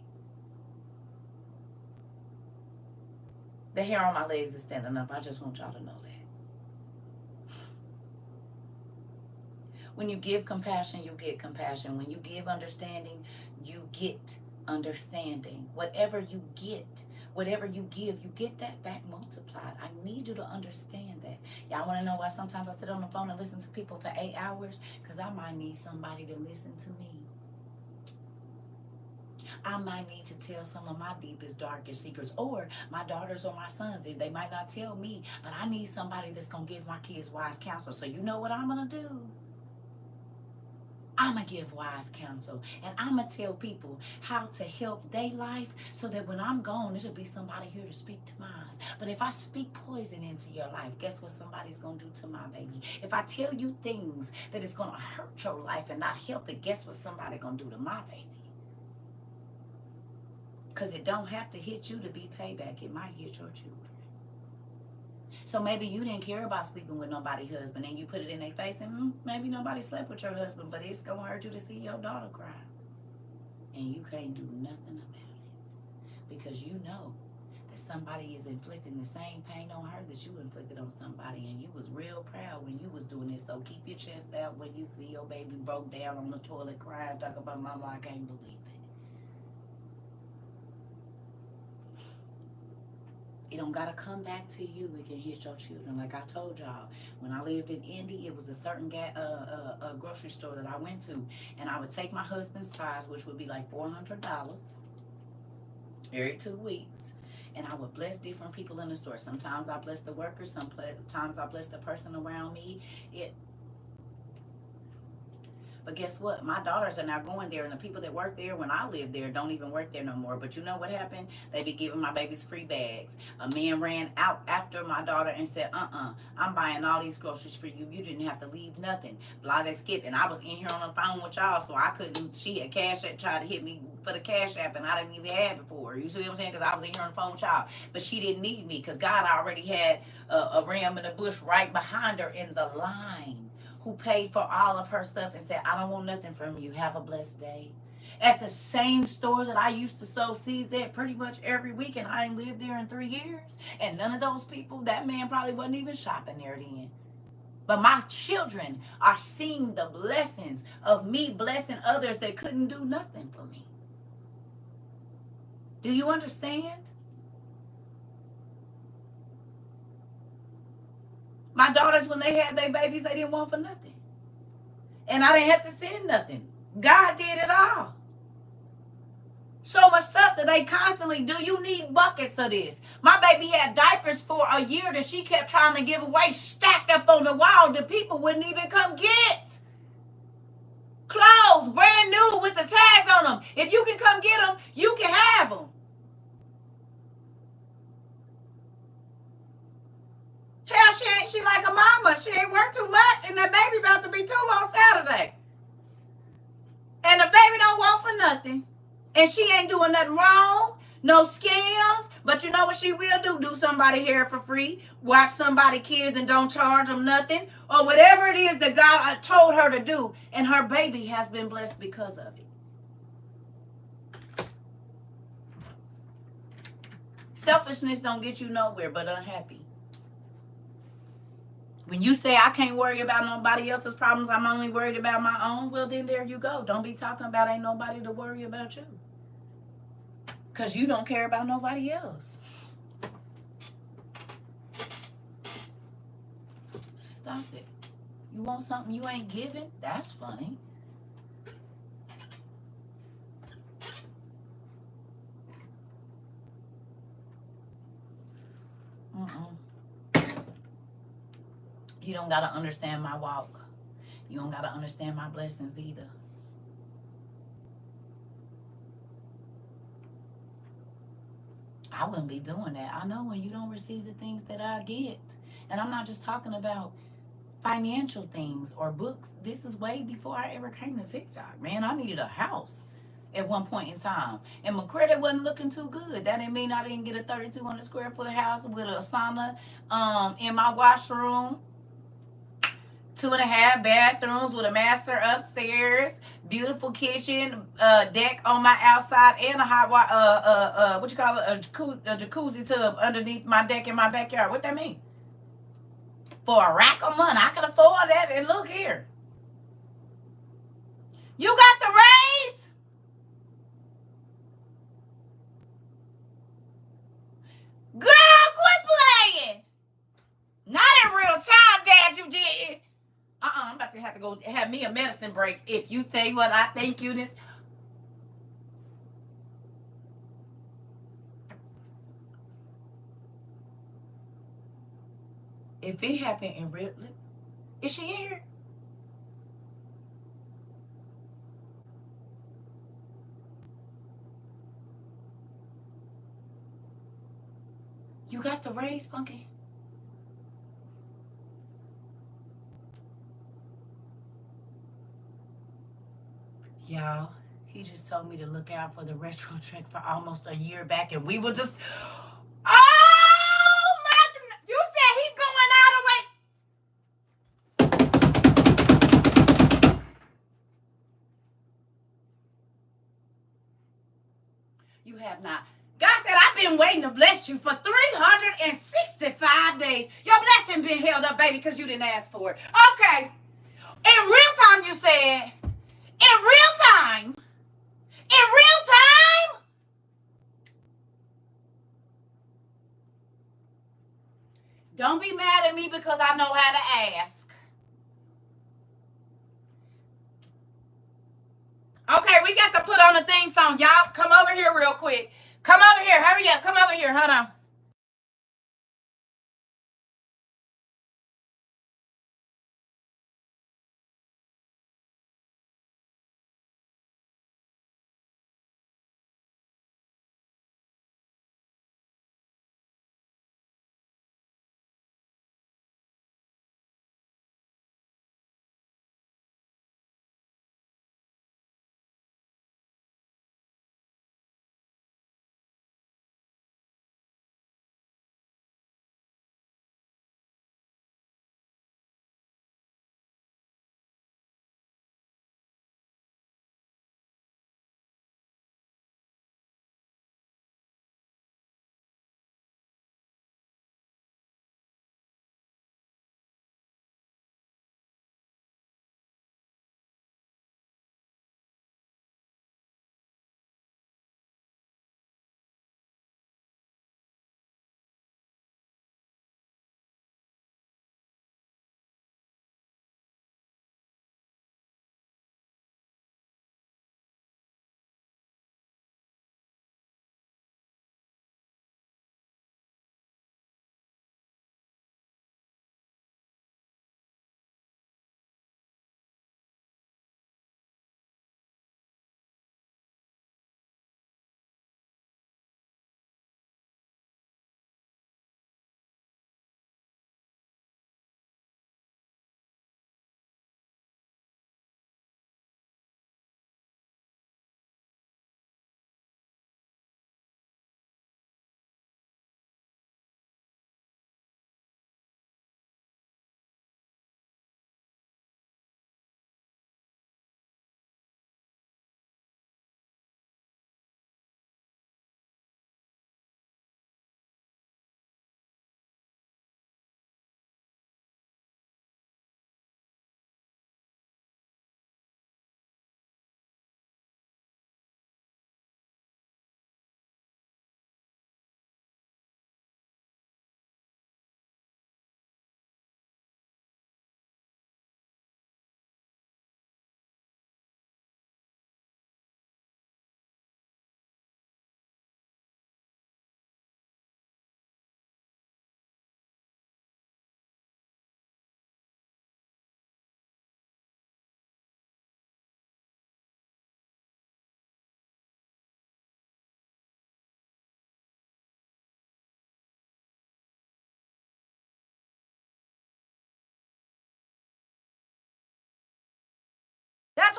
The hair on my legs is standing up. I just want y'all to know that. When you give compassion, you get compassion. When you give understanding, you get understanding. Whatever you give, you get that back multiplied. I need you to understand that. Y'all want to know why sometimes I sit on the phone and listen to people for 8 hours? Because I might need somebody to listen to me. I might need to tell some of my deepest, darkest secrets, or my daughters or my sons. If they might not tell me, but I need somebody that's going to give my kids wise counsel. So you know what I'm going to do? I'm going to give wise counsel, and I'm going to tell people how to help their life so that when I'm gone, it'll be somebody here to speak to mine. But if I speak poison into your life, guess what somebody's going to do to my baby? If I tell you things that is going to hurt your life and not help it, guess what somebody's going to do to my baby? Because it don't have to hit you to be payback. It might hit your children. So maybe you didn't care about sleeping with nobody's husband and you put it in their face and maybe nobody slept with your husband, but it's going to hurt you to see your daughter cry. And you can't do nothing about it because you know that somebody is inflicting the same pain on her that you inflicted on somebody, and you was real proud when you was doing this. So keep your chest out when you see your baby broke down on the toilet crying, talking about, Mama, I can't believe it. It don't got to come back to you. It can hit your children. Like I told y'all, when I lived in Indy, it was a certain grocery store that I went to. And I would take my husband's tithes, which would be like $400 every 2 weeks. And I would bless different people in the store. Sometimes I bless the workers. Sometimes I bless the person around me. But guess what? My daughters are now going there, and the people that work there when I lived there don't even work there no more. But you know what happened? They be giving my babies free bags. A man ran out after my daughter and said, I'm buying all these groceries for you. You didn't have to leave nothing. Blase skip. And I was in here on the phone with y'all, so I couldn't. She had Cash App, tried to hit me for the Cash App, and I didn't even have it for her. You see what I'm saying? Because I was in here on the phone with y'all. But she didn't need me because God already had a ram in the bush right behind her in the line, who paid for all of her stuff and said, I don't want nothing from you. Have a blessed day. At the same store that I used to sow seeds at pretty much every week, and I ain't lived there in 3 years. And none of those people, that man probably wasn't even shopping there then. But my children are seeing the blessings of me blessing others that couldn't do nothing for me. Do you understand? My daughters, when they had their babies, they didn't want for nothing. And I didn't have to send nothing. God did it all. So much stuff that they constantly do. You need buckets of this. My baby had diapers for a year that she kept trying to give away, stacked up on the wall that people wouldn't even come get. Clothes, brand new with the tags on them. If you can come get them, you can have them. Hell, she like a mama. She ain't worked too much, and that baby about to be 2 on Saturday. And the baby don't want for nothing. And she ain't doing nothing wrong. No scams, but you know what she will do? Do somebody hair for free, watch somebody kids and don't charge them nothing, or whatever it is that God told her to do, and her baby has been blessed because of it. Selfishness don't get you nowhere but unhappy. When you say I can't worry about nobody else's problems, I'm only worried about my own, well then there you go. Don't be talking about ain't nobody to worry about you. Because you don't care about nobody else. Stop it. You want something you ain't giving? That's funny. You don't got to understand my walk. You don't got to understand my blessings either. I wouldn't be doing that. I know when you don't receive the things that I get. And I'm not just talking about financial things or books. This is way before I ever came to TikTok. Man, I needed a house at one point in time. And my credit wasn't looking too good. That didn't mean I didn't get a 3,200 square foot house with a sauna in my washroom. 2.5 bathrooms with a master upstairs, beautiful kitchen, deck on my outside, and a hot water, what you call it, a jacuzzi tub underneath my deck in my backyard. What that mean? For a rack of money, I can afford that. And look here, you got the raise. Girl, quit playing. Not in real time, Dad. You did. I'm about to have to go have me a medicine break. If you say what I think, Eunice. If it happened in real, is she here? You got the raise, Punky? Y'all, he just told me to look out for the retro trek for almost a year back, and we were just. Oh my! You said he going out of way. You have not. God said, I've been waiting to bless you for 365 days. Your blessing been held up, baby, because you didn't ask for it. Okay. In real time, you said. In real time. In real time. Don't be mad at me because I know how to ask. Okay, we got to put on the theme song. Y'all, come over here real quick. Come over here. Hurry up. Come over here. Hold on.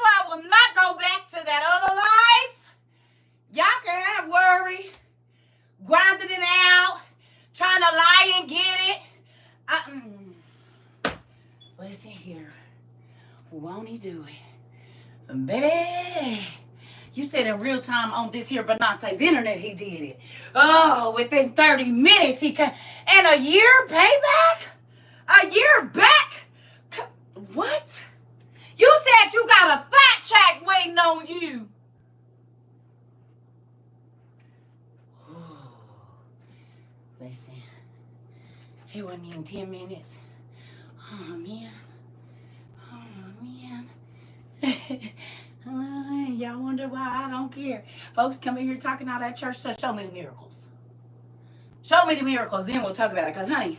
why I will not go back to that other life. Y'all can have worry, grinding it out, trying to lie and get it. Listen here. Won't he do it? Baby, you said in real time on this here Beyonce's internet he did it. Oh, within 30 minutes he can. And a year payback? A year back? What? You said you got a fat check waiting on you. Ooh. Listen, it wasn't even 10 minutes. Oh, man. Y'all wonder why I don't care. Folks come in here talking all that church stuff. Show me the miracles. Show me the miracles, then we'll talk about it. Because, honey,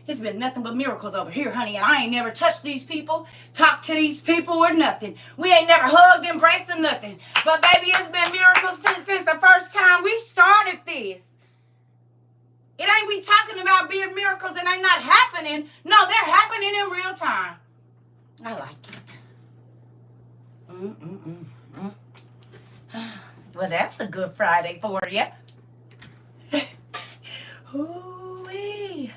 it's been nothing but miracles over here, honey. And I ain't never touched these people, talked to these people or nothing. We ain't never hugged, embraced, or nothing. But, baby, it's been miracles since the first time we started this. It ain't we talking about being miracles that ain't not happening. No, they're happening in real time. I like it. Well, that's a good Friday for you. Ooh-wee.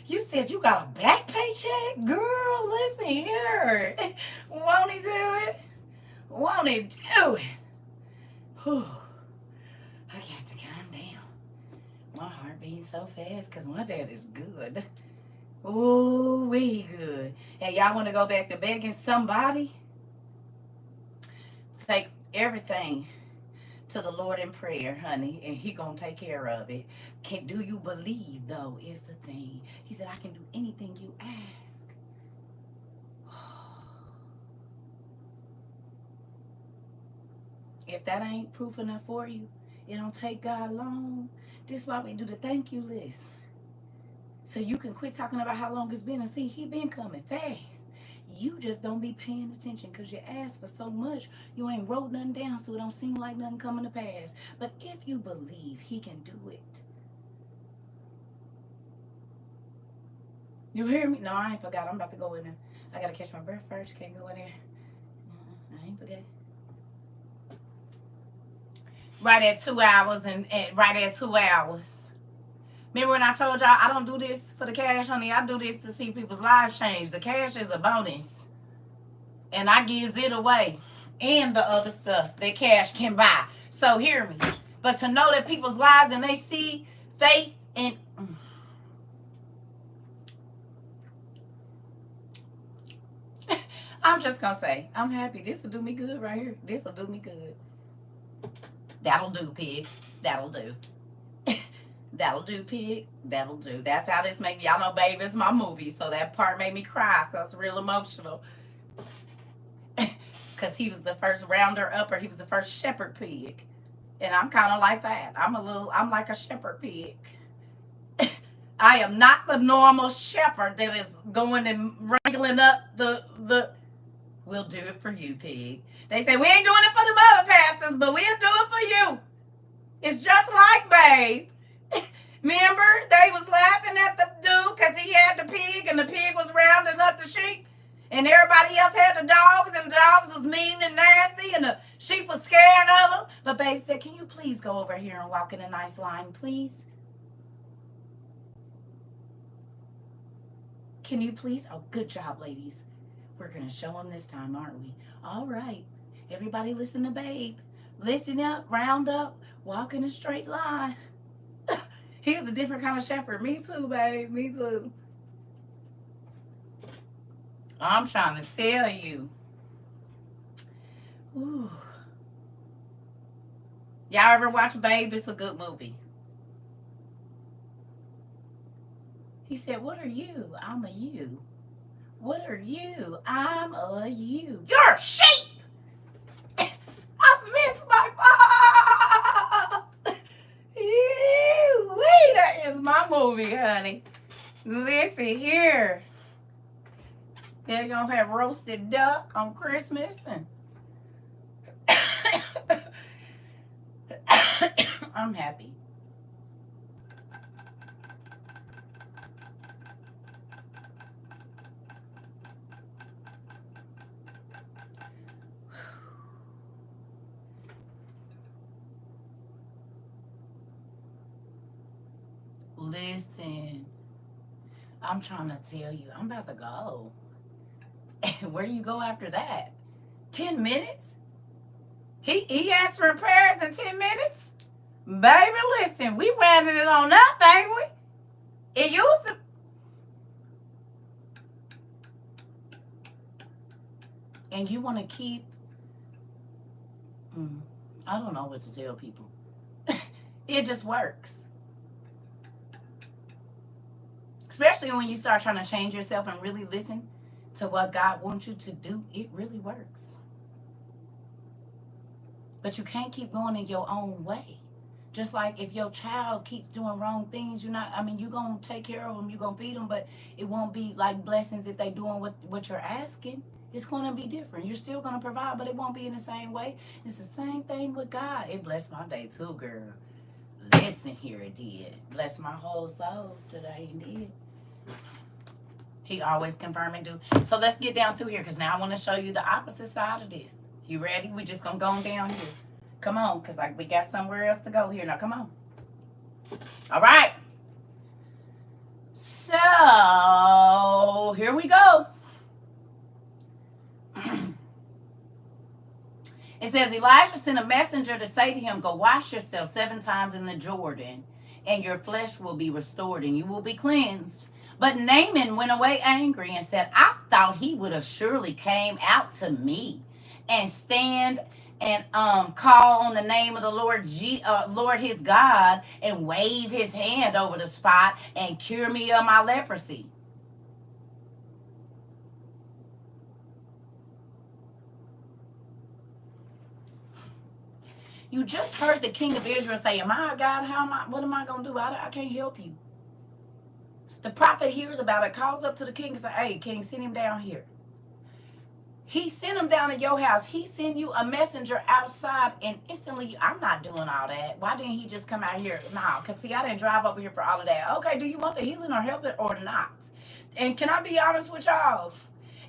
You said you got a back paycheck? Girl, listen here. Won't he do it? Won't he do it? Whew. I got to calm down. My heart beats so fast because my dad is good. Ooh-wee good. And y'all want to go back to begging somebody? Take everything to the Lord in prayer, honey, and he gonna take care of it. Do you believe, though, is the thing. He said, I can do anything you ask. If that ain't proof enough for you, it don't take God long. This is why we do the thank you list. So you can quit talking about how long it's been and see he been coming fast. You just don't be paying attention because you asked for so much. You ain't wrote nothing down so it don't seem like nothing coming to pass. But if you believe he can do it. You hear me? No, I ain't forgot. I'm about to go in there. I got to catch my breath first. Can't go in there. I ain't forget. Right at 2 hours and right at 2 hours. Remember when I told y'all I don't do this for the cash, honey? I do this to see people's lives change. The cash is a bonus. And I gives it away. And the other stuff that cash can buy. So hear me. But to know that people's lives and they see faith and... I'm just going to say, I'm happy. This will do me good right here. This will do me good. That'll do, pig. That'll do. That'll do, pig. That'll do. That's how this made me. Y'all know, babe, it's my movie. So that part made me cry. So it's real emotional. Because he was the first rounder upper. He was the first shepherd pig. And I'm kind of like that. I'm like a shepherd pig. I am not the normal shepherd that is going and wrangling up the we'll do it for you, pig. They say, we ain't doing it for the other pastors, but we'll do it for you. It's just like, babe. Remember, they was laughing at the dude because he had the pig and the pig was rounding up the sheep. And everybody else had the dogs and the dogs was mean and nasty and the sheep was scared of them. But babe said, can you please go over here and walk in a nice line, please? Can you please? Oh, good job, ladies. We're going to show them this time, aren't we? All right. Everybody listen to babe. Listen up, round up, walk in a straight line. He was a different kind of shepherd. Me too, babe. Me too. I'm trying to tell you. Ooh. Y'all ever watch Babe? It's a good movie. He said, what are you? I'm a you. What are you? I'm a you. You're a sheep! I miss my mom! That is my movie, honey. Listen here. They're going to have roasted duck on Christmas. And I'm happy. Listen, I'm trying to tell you, I'm about to go. Where do you go after that? 10 minutes? He answering prayers in 10 minutes? Baby, listen, we rounded it on up, ain't we? It used to. And you want to keep, I don't know what to tell people. It just works. Especially when you start trying to change yourself and really listen to what God wants you to do, it really works. But you can't keep going in your own way. Just like if your child keeps doing wrong things, you're going to take care of them, you're going to feed them, but it won't be like blessings if they doing what you're asking. It's going to be different. You're still going to provide, but it won't be in the same way. It's the same thing with God. It blessed my day too, girl. Listen here, it did. Bless my whole soul today, it did. He always confirm and do. So let's get down through here, because now I want to show you the opposite side of this. You ready? We just going to go on down here. Come on, because we got somewhere else to go here. Now, come on. All right. So, here we go. It says, Elisha sent a messenger to say to him, go wash yourself 7 times in the Jordan, and your flesh will be restored, and you will be cleansed. But Naaman went away angry and said, I thought he would have surely came out to me and stand and call on the name of the Lord his God, and wave his hand over the spot and cure me of my leprosy. You just heard the king of Israel say, my God, what am I going to do? I can't help you. The prophet hears about it, calls up to the king and says, hey, king, send him down here. He sent him down to your house. He sent you a messenger outside, and instantly, I'm not doing all that. Why didn't he just come out here? No, because see, I didn't drive over here for all of that. Okay, do you want the healing or help it or not? And can I be honest with y'all?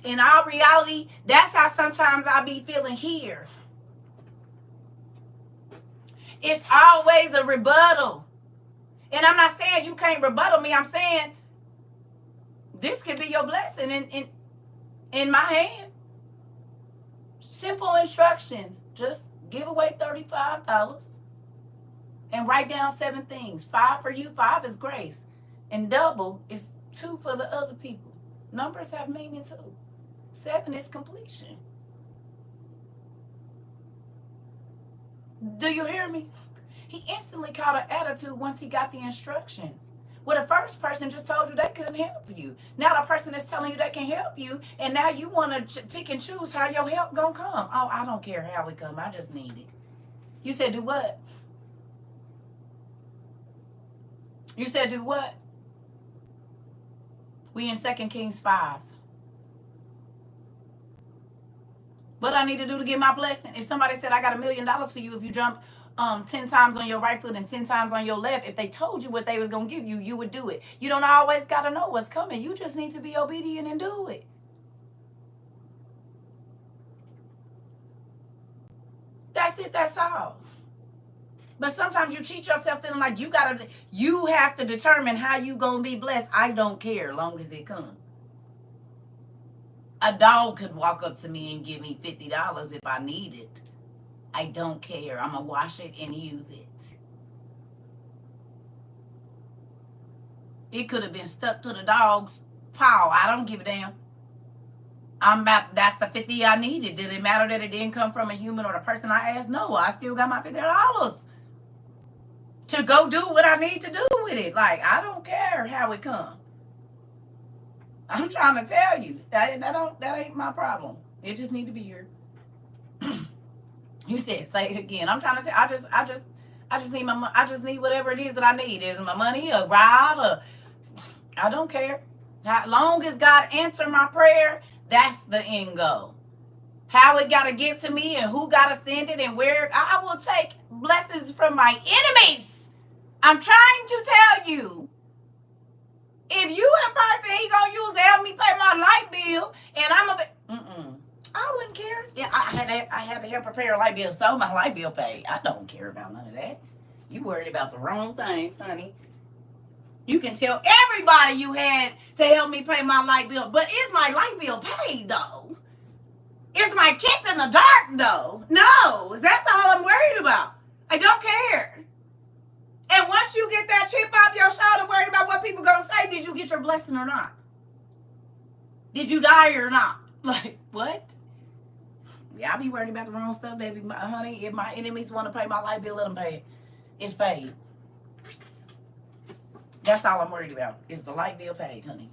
In all reality, that's how sometimes I be feeling here. It's always a rebuttal. And I'm not saying you can't rebuttal me. I'm saying this could be your blessing in my hand. Simple instructions. Just give away $35 and write down 7 things. 5 for you, 5 is grace. And double is 2 for the other people. Numbers have meaning too. 7 is completion. Do you hear me? He instantly caught an attitude once he got the instructions. Well, the first person just told you they couldn't help you. Now the person is telling you they can help you, and now you want to pick and choose how your help gonna come. Oh, I don't care how it come. I just need it. You said do what? You said do what? We in 2 Kings 5. What I need to do to get my blessing? If somebody said I got $1 million for you if you jump 10 times on your right foot and 10 times on your left, if they told you what they was going to give you, you would do it. You don't always got to know what's coming. You just need to be obedient and do it. That's it. That's all. But sometimes you cheat yourself feeling like you have to determine how you going to be blessed. I don't care as long as it comes. A dog could walk up to me and give me $50 if I need it. I don't care. I'm going to wash it and use it. It could have been stuck to the dog's paw. I don't give a damn. That's the 50 I needed. Did it matter that it didn't come from a human or the person I asked? No, I still got my $50 to go do what I need to do with it. Like, I don't care how it comes. I'm trying to tell you that ain't my problem. It just need to be here. You said, say it again. I'm trying to tell. I just need I just need whatever it is that I need. Is my money, a ride, or I don't care. How long as God answer my prayer, that's the end goal. How it got to get to me and who got to send it and where. I will take blessings from my enemies. I'm trying to tell you. If you the person he gonna use to help me pay my light bill, and I'm I wouldn't care. Yeah, I had to help prepare a light bill, so my light bill paid. I don't care about none of that. You worried about the wrong things, honey. You can tell everybody you had to help me pay my light bill. But is my light bill paid, though? Is my kids in the dark, though? No, that's all I'm worried about. I don't care. And once you get that chip off your shoulder, worried about what people going to say, did you get your blessing or not? Did you die or not? Like, what? Yeah, I be worried about the wrong stuff, baby. Honey, if my enemies want to pay my light bill, let them pay it. It's paid. That's all I'm worried about. Is the light bill paid, honey?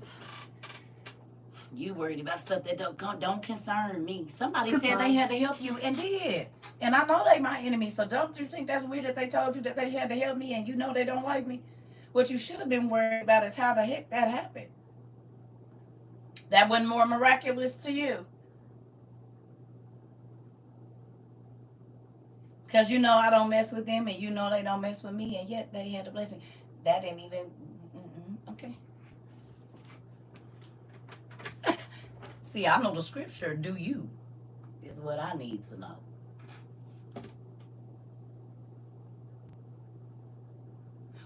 You worried about stuff that don't concern me. Somebody said they had to help you and did. And I know they my enemy, so don't you think that's weird that they told you that they had to help me and you know they don't like me? What you should have been worried about is how the heck that happened. That wasn't more miraculous to you. Because you know I don't mess with them and you know they don't mess with me and yet they had to bless me. That didn't even, okay. See, I know the scripture, do you, is what I need to know.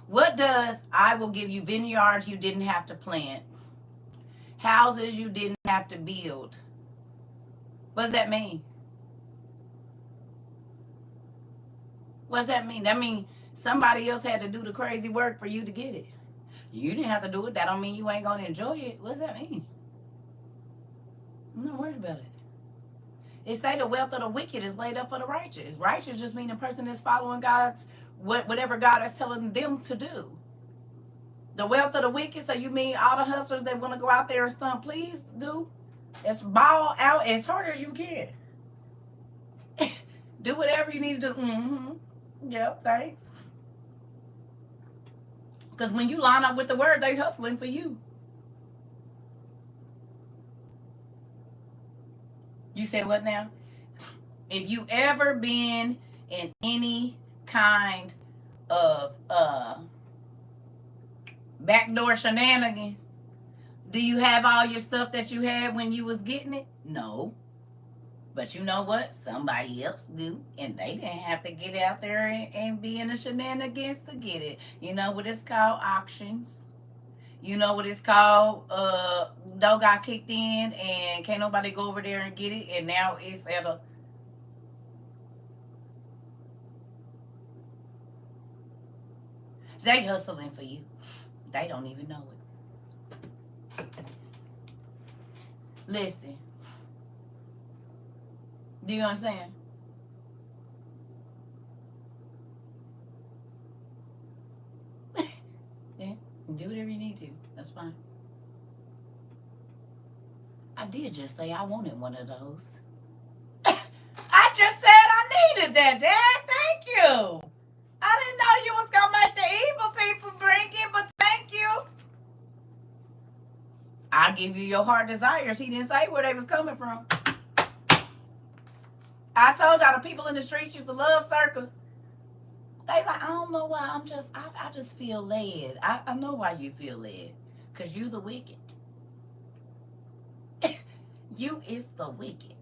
What does I will give you vineyards you didn't have to plant, houses you didn't have to build? What does that mean? What does that mean? That means somebody else had to do the crazy work for you to get it. You didn't have to do it. That don't mean you ain't going to enjoy it. What does that mean? I'm not worried about it. It say the wealth of the wicked is laid up for the righteous. Righteous just mean the person that's following God's, whatever God is telling them to do. The wealth of the wicked, so you mean all the hustlers that want to go out there and stunt, please do. It's ball out as hard as you can. Do whatever you need to do. Yep, thanks. Because when you line up with the word, they hustling for you. You said what now? If you ever been in any kind of backdoor shenanigans, do you have all your stuff that you had when you was getting it? No. But you know what? Somebody else do. And they didn't have to get out there and be in the shenanigans to get it. You know what it's called? Auctions. You know what it's called? Dough got kicked in and can't nobody go over there and get it. And now it's at a... They hustling for you. They don't even know it. Listen. Do you understand? Yeah, do whatever you need to. That's fine. I did just say I wanted one of those. I just said I needed that, Dad. Thank you. I didn't know you was going to make the evil people bring it, but thank you. I'll give you your heart desires. He didn't say where they was coming from. I told y'all the people in the streets used to love CERCA. They like, I don't know why. I just feel led. I know why you feel led. Because you the wicked. You is the wicked.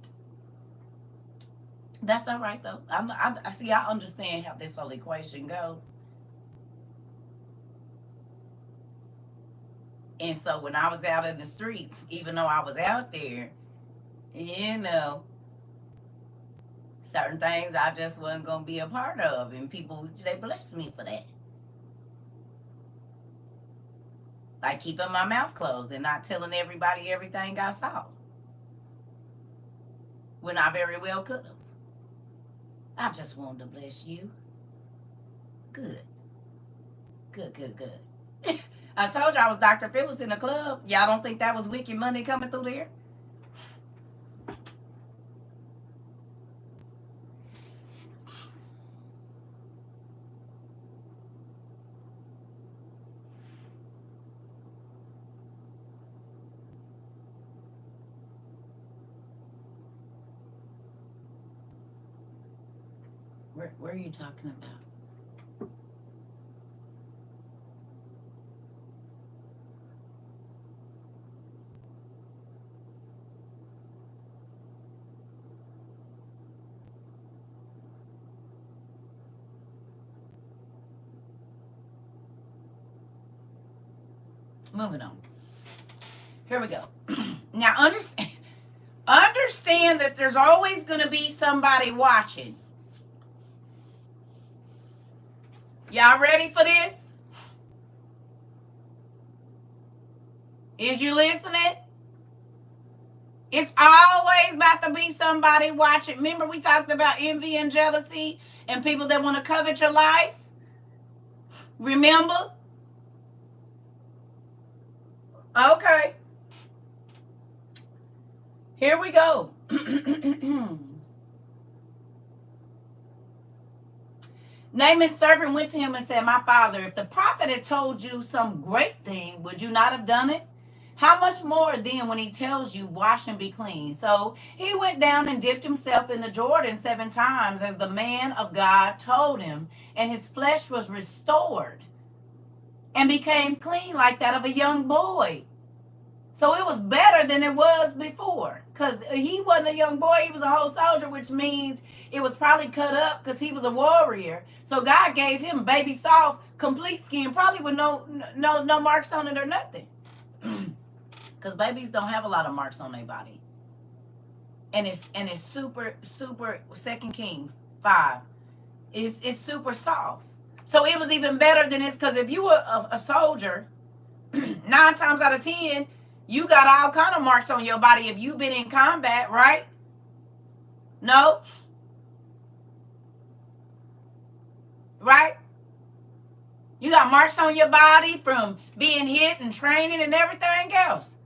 That's all right, though. I see, I understand how this whole equation goes. And so when I was out in the streets, even though I was out there, you know, certain things I just wasn't going to be a part of. And people, they blessed me for that. Like keeping my mouth closed and not telling everybody everything I saw. When I very well could have. I just wanted to bless you. Good. Good. I told you I was Dr. Phyllis in the club. Y'all don't think that was wicked money coming through there? Where are you talking about? Moving on. Here we go. Now, understand that there's always going to be somebody watching. Y'all ready for this? Is you listening? It's always about to be somebody watching. Remember we talked about envy and jealousy and people that want to covet your life? Remember? Okay. Here we go. Naaman's servant went to him and said, "My father, if the prophet had told you some great thing, would you not have done it? How much more then when he tells you, wash and be clean?" So he went down and dipped himself in the Jordan 7 times, as the man of God told him, and his flesh was restored and became clean like that of a young boy. So it was better than it was before, because he wasn't a young boy, he was a whole soldier, which means it was probably cut up because he was a warrior. So God gave him baby soft, complete skin, probably with no marks on it or nothing. Because babies don't have a lot of marks on their body. And it's super 2 Kings 5. It's super soft. So it was even better than this, because if you were a soldier, 9 times out of 10, you got all kind of marks on your body if you've been in combat, right? No? Right? You got marks on your body from being hit and training and everything else.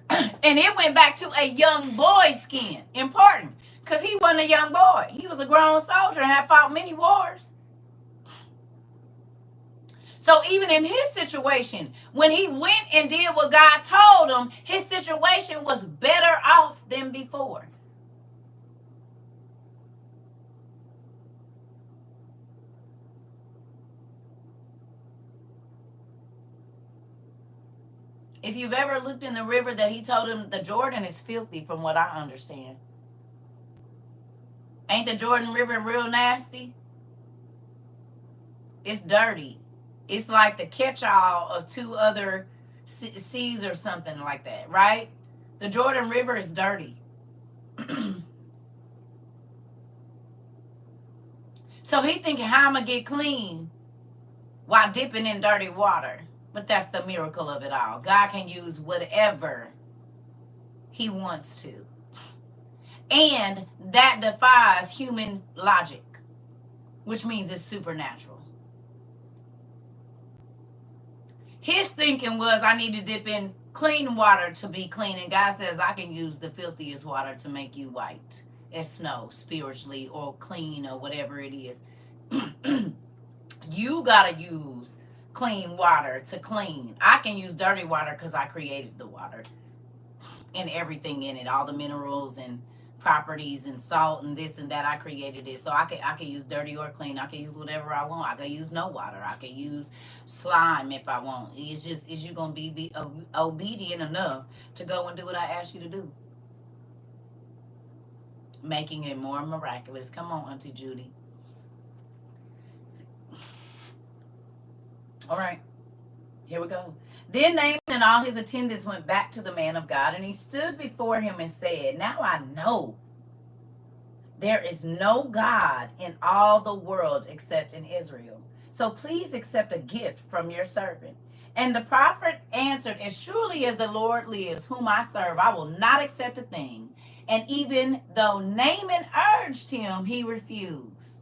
And it went back to a young boy's skin. Important. Because he wasn't a young boy. He was a grown soldier and had fought many wars. So even in his situation, when he went and did what God told him, his situation was better off than before. If you've ever looked in the river that he told him, the Jordan is filthy from what I understand. Ain't the Jordan River real nasty? It's dirty. It's like the catch-all of 2 other seas or something like that, right? The Jordan River is dirty. So he thinking, how am I get clean while dipping in dirty water? But that's the miracle of it all. God can use whatever he wants to. And that defies human logic, which means it's supernatural. His thinking was, I need to dip in clean water to be clean. And God says, I can use the filthiest water to make you white as snow, spiritually, or clean, or whatever it is. You got to use clean water to clean. I can use dirty water because I created the water and everything in it, all the minerals and properties and salt and this and that. I created it. So I can use dirty or clean. I can use whatever I want. I can use no water. I can use slime if I want. It's just, is you going to be obedient enough to go and do what I asked you to do? Making it more miraculous. Come on, Auntie Judy. All right. Here we go. Then Naaman and all his attendants went back to the man of God, and he stood before him and said, "Now I know there is no God in all the world except in Israel. So please accept a gift from your servant." And the prophet answered, "As surely as the Lord lives, whom I serve, I will not accept a thing." And even though Naaman urged him, he refused.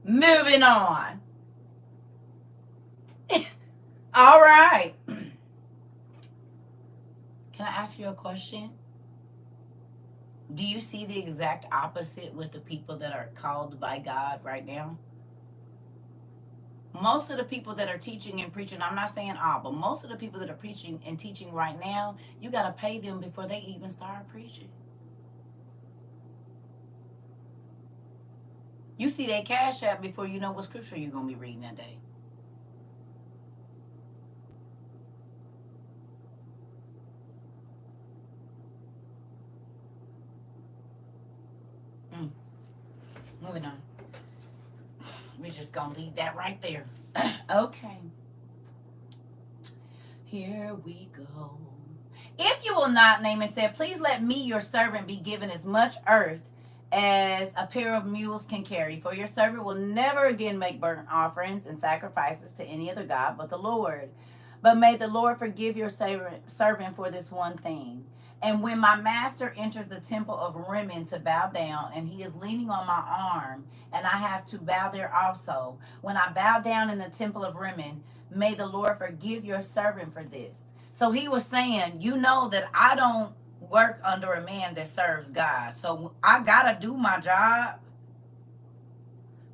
Moving on. All right. ask you a question? Do you see the exact opposite with the people that are called by God right now? Most of the people that are teaching and preaching, I'm not saying all, but most of the people that are preaching and teaching right now, you got to pay them before they even start preaching. You see that cash app before you know what scripture you're going to be reading that day. Moving on. We're just going to leave that right there. Okay. Here we go. If you will not, Naaman said, please let me, your servant, be given as much earth as a pair of mules can carry. For your servant will never again make burnt offerings and sacrifices to any other God but the Lord. But may the Lord forgive your servant for this one thing. And when my master enters the temple of Rimmon to bow down, and he is leaning on my arm, and I have to bow there also, when I bow down in the temple of Rimmon, may the Lord forgive your servant for this. So he was saying, you know that I don't work under a man that serves God. So I got to do my job.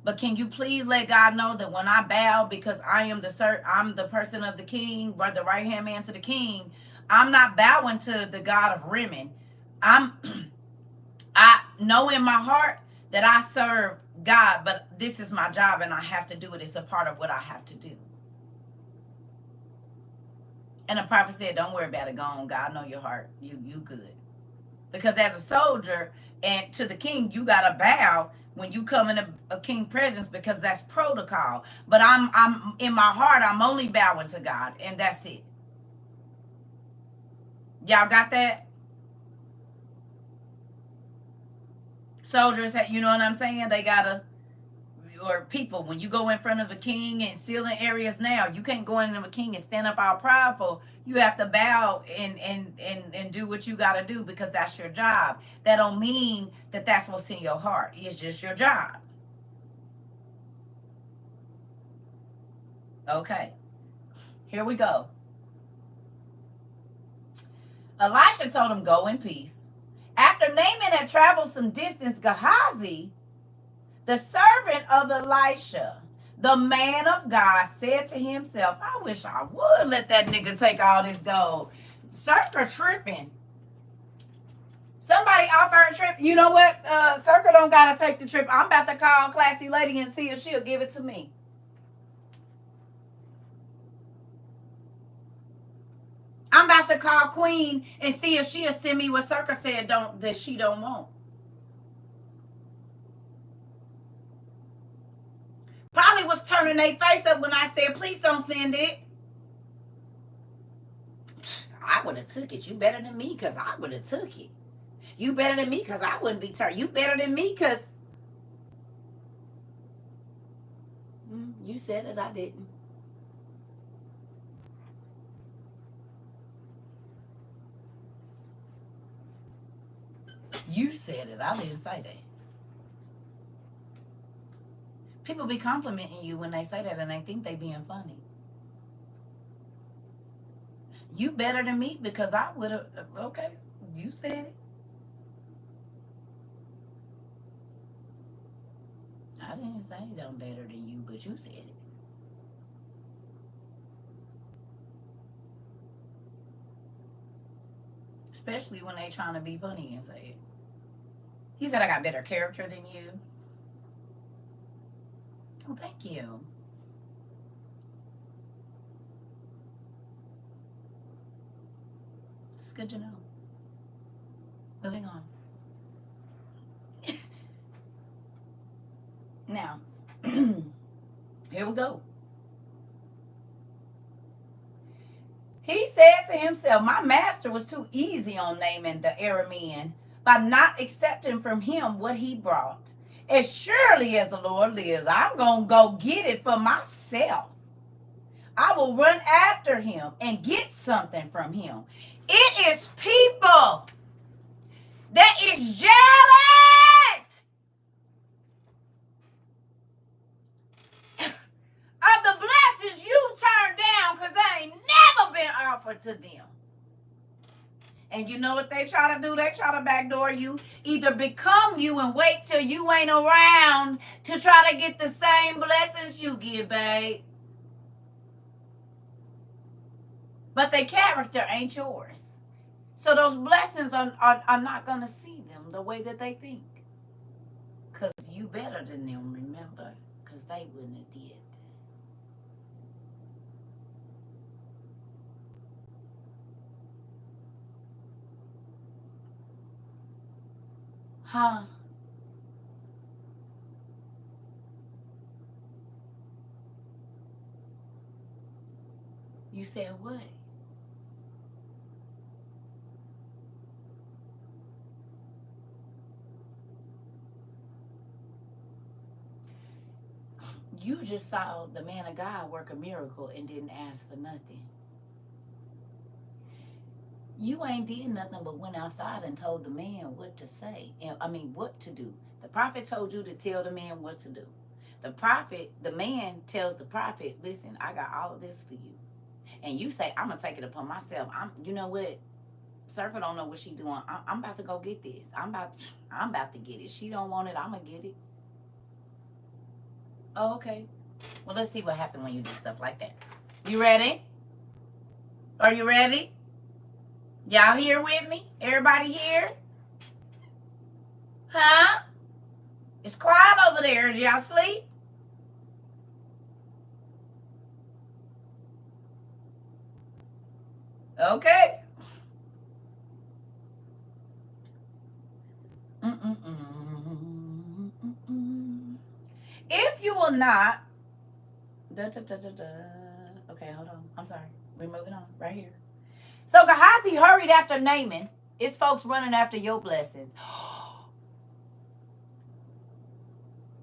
But can you please let God know that when I bow, because I'm the person of the king, or the right hand man to the king, I'm not bowing to the God of Rimmon. I know in my heart that I serve God, but this is my job and I have to do it. It's a part of what I have to do. And the prophet said, don't worry about it. Go on. God know your heart. You good. Because as a soldier and to the king, you got to bow when you come in a king presence, because that's protocol. But I'm in my heart, I'm only bowing to God, and that's it. Y'all got that? Soldiers, you know what I'm saying? They gotta, or people, when you go in front of a king in sealing areas now, you can't go in front of a king and stand up all prideful. You have to bow and do what you gotta do, because that's your job. That don't mean that that's what's in your heart. It's just your job. Okay. Here we go. Elisha told him, go in peace. After Naaman had traveled some distance, Gehazi, the servant of Elisha, the man of God, said to himself, I wish I would let that nigga take all this gold. CERCA tripping. Somebody offer a trip. You know what? CERCA don't got to take the trip. I'm about to call Classy Lady and see if she'll give it to me. I'm about to call Queen and see if she'll send me what CERCA said that she don't want. Probably was turning their face up when I said, please don't send it. I would have took it. You better than me because I would have took it. You better than me because I wouldn't be turned. You better than me because you said it, I didn't. You said it, I didn't say that. People be complimenting you when they say that and they think they being funny. You better than me because I would have. Okay, you said it. I didn't say I'm better than you, but you said it. Especially when they trying to be funny and say it. He said I got better character than you. Well, thank you. It's good to know. Moving on. Now, here we go. He said to himself, my master was too easy on Naaman the Aramean by not accepting from him what he brought. As surely as the Lord lives, I'm going to go get it for myself. I will run after him and get something from him. It is people that is jealous of the blessings you turned down because they ain't never been offered to them. And you know what they try to do? They try to backdoor you. Either become you and wait till you ain't around to try to get the same blessings you get, babe. But their character ain't yours. So those blessings are not going to see them the way that they think. Because you better than them, remember? Because they wouldn't have did. Huh? You said what? You just saw the man of God work a miracle and didn't ask for nothing. You ain't did nothing but went outside and told the man what to say. What to do. The prophet told you to tell the man what to do. The man tells the prophet, listen, I got all of this for you. And you say, I'm going to take it upon myself. You know what? CERCA don't know what she doing. I'm about to go get this. I'm about to get it. She don't want it. I'm going to get it. Oh, okay. Well, let's see what happens when you do stuff like that. You ready? Are you ready? Y'all here with me? Everybody here? Huh? It's quiet over there. Is y'all sleep? Okay. If you will not. Okay, hold on. I'm sorry. We're moving on right here. So Gehazi hurried after Naaman. It's folks running after your blessings.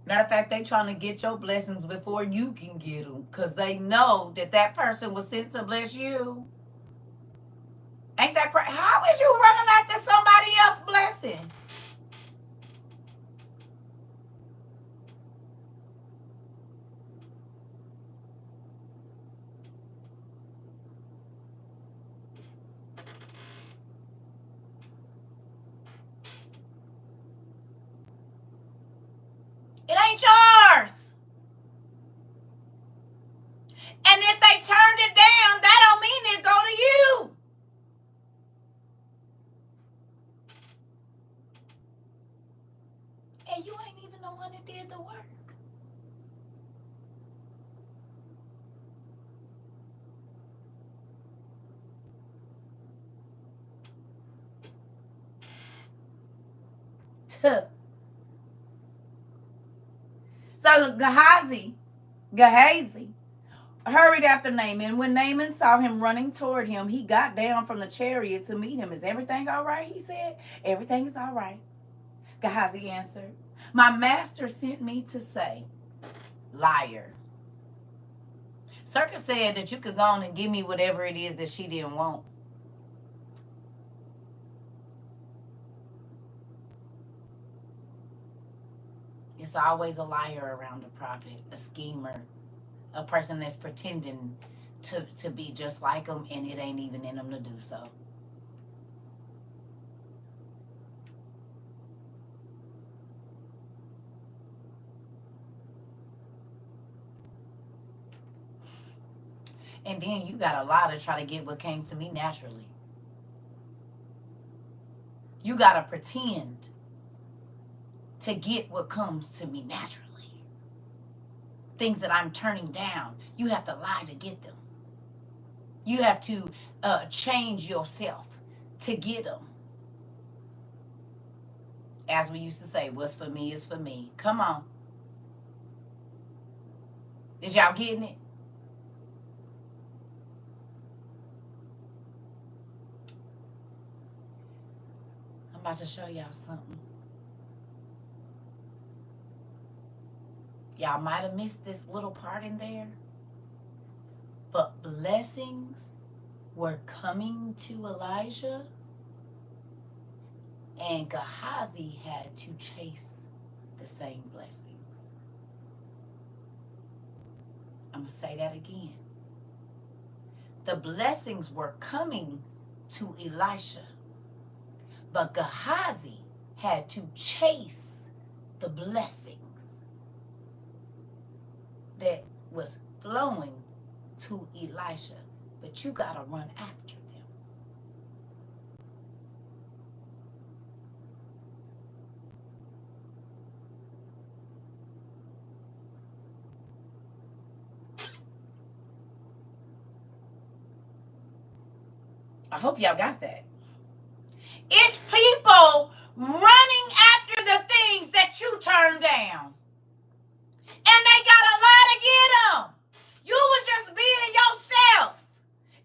Matter of fact, they trying to get your blessings before you can get them because they know that person was sent to bless you. Ain't that crazy? How is you running after somebody else's blessing? It ain't yours. And if they turned it down, that don't mean it go to you. And you ain't even the one that did the work. So Gehazi hurried after Naaman. When Naaman saw him running toward him, he got down from the chariot to meet him. Is everything all right? He said. Everything is all right. Gehazi answered, my master sent me to say, liar. CERCA said that you could go on and give me whatever it is that she didn't want. It's always a liar around a prophet, a schemer, a person that's pretending to be just like them, and it ain't even in them to do so. And then you got a lie to try to get what came to me naturally. You got to pretend to get what comes to me naturally. Things that I'm turning down, you have to lie to get them. You have to change yourself to get them. As we used to say, what's for me is for me. Come on. Is y'all getting it? I'm about to show y'all something. Y'all might have missed this little part in there. But blessings were coming to Elijah, and Gehazi had to chase the same blessings. I'm going to say that again. The blessings were coming to Elisha, But Gehazi had to chase the blessings that was flowing to Elisha. But you got to run after them. I hope y'all got that. It's people running after the things that you turned down. And they got a lot to get them. You was just being yourself.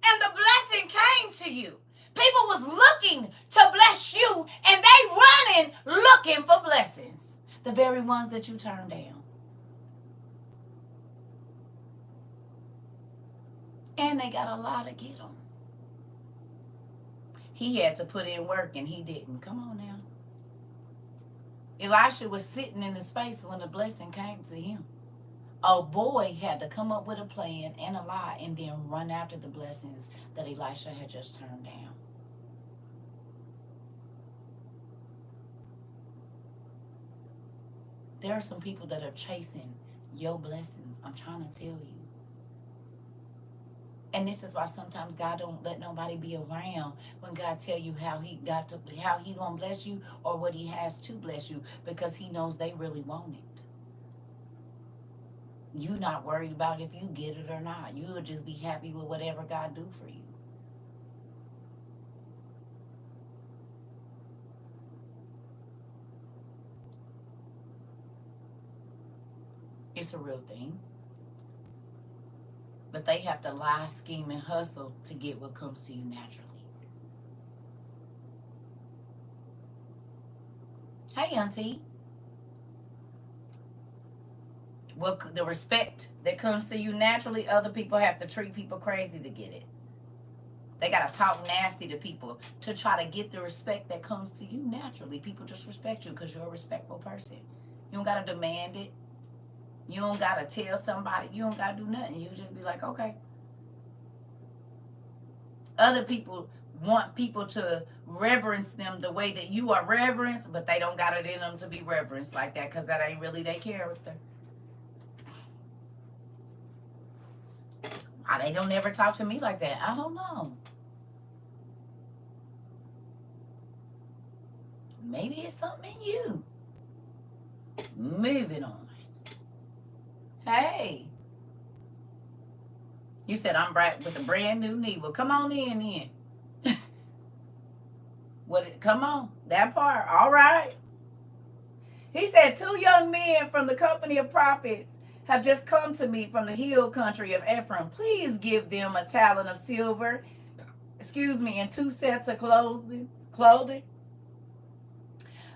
And the blessing came to you. People was looking to bless you. And they running looking for blessings. The very ones that you turned down. And they got a lot to get them. He had to put in work and he didn't. Come on now. Elisha was sitting in the space when the blessing came to him. A boy had to come up with a plan and a lie and then run after the blessings that Elisha had just turned down. There are some people that are chasing your blessings. I'm trying to tell you. And this is why sometimes God don't let nobody be around when God tell you how he gonna bless you or what he has to bless you, because he knows they really want it. You not worried about if you get it or not. You will just be happy with whatever God do for you. It's a real thing. But they have to lie, scheme, and hustle to get what comes to you naturally. Hey, auntie. What the respect that comes to you naturally, other people have to treat people crazy to get it. They got to talk nasty to people to try to get the respect that comes to you naturally. People just respect you because you're a respectful person. You don't got to demand it. You don't got to tell somebody. You don't got to do nothing. You just be like, okay. Other people want people to reverence them the way that you are reverenced, but they don't got it in them to be reverenced like that because that ain't really their character. Why they don't ever talk to me like that? I don't know. Maybe it's something in you. Moving on. Hey. You said I'm bright with a brand new knee. Well, come on in. Come on. That part. All right. He said, 2 young men from the company of prophets have just come to me from the hill country of Ephraim. Please give them a talent of silver, and 2 sets of clothing.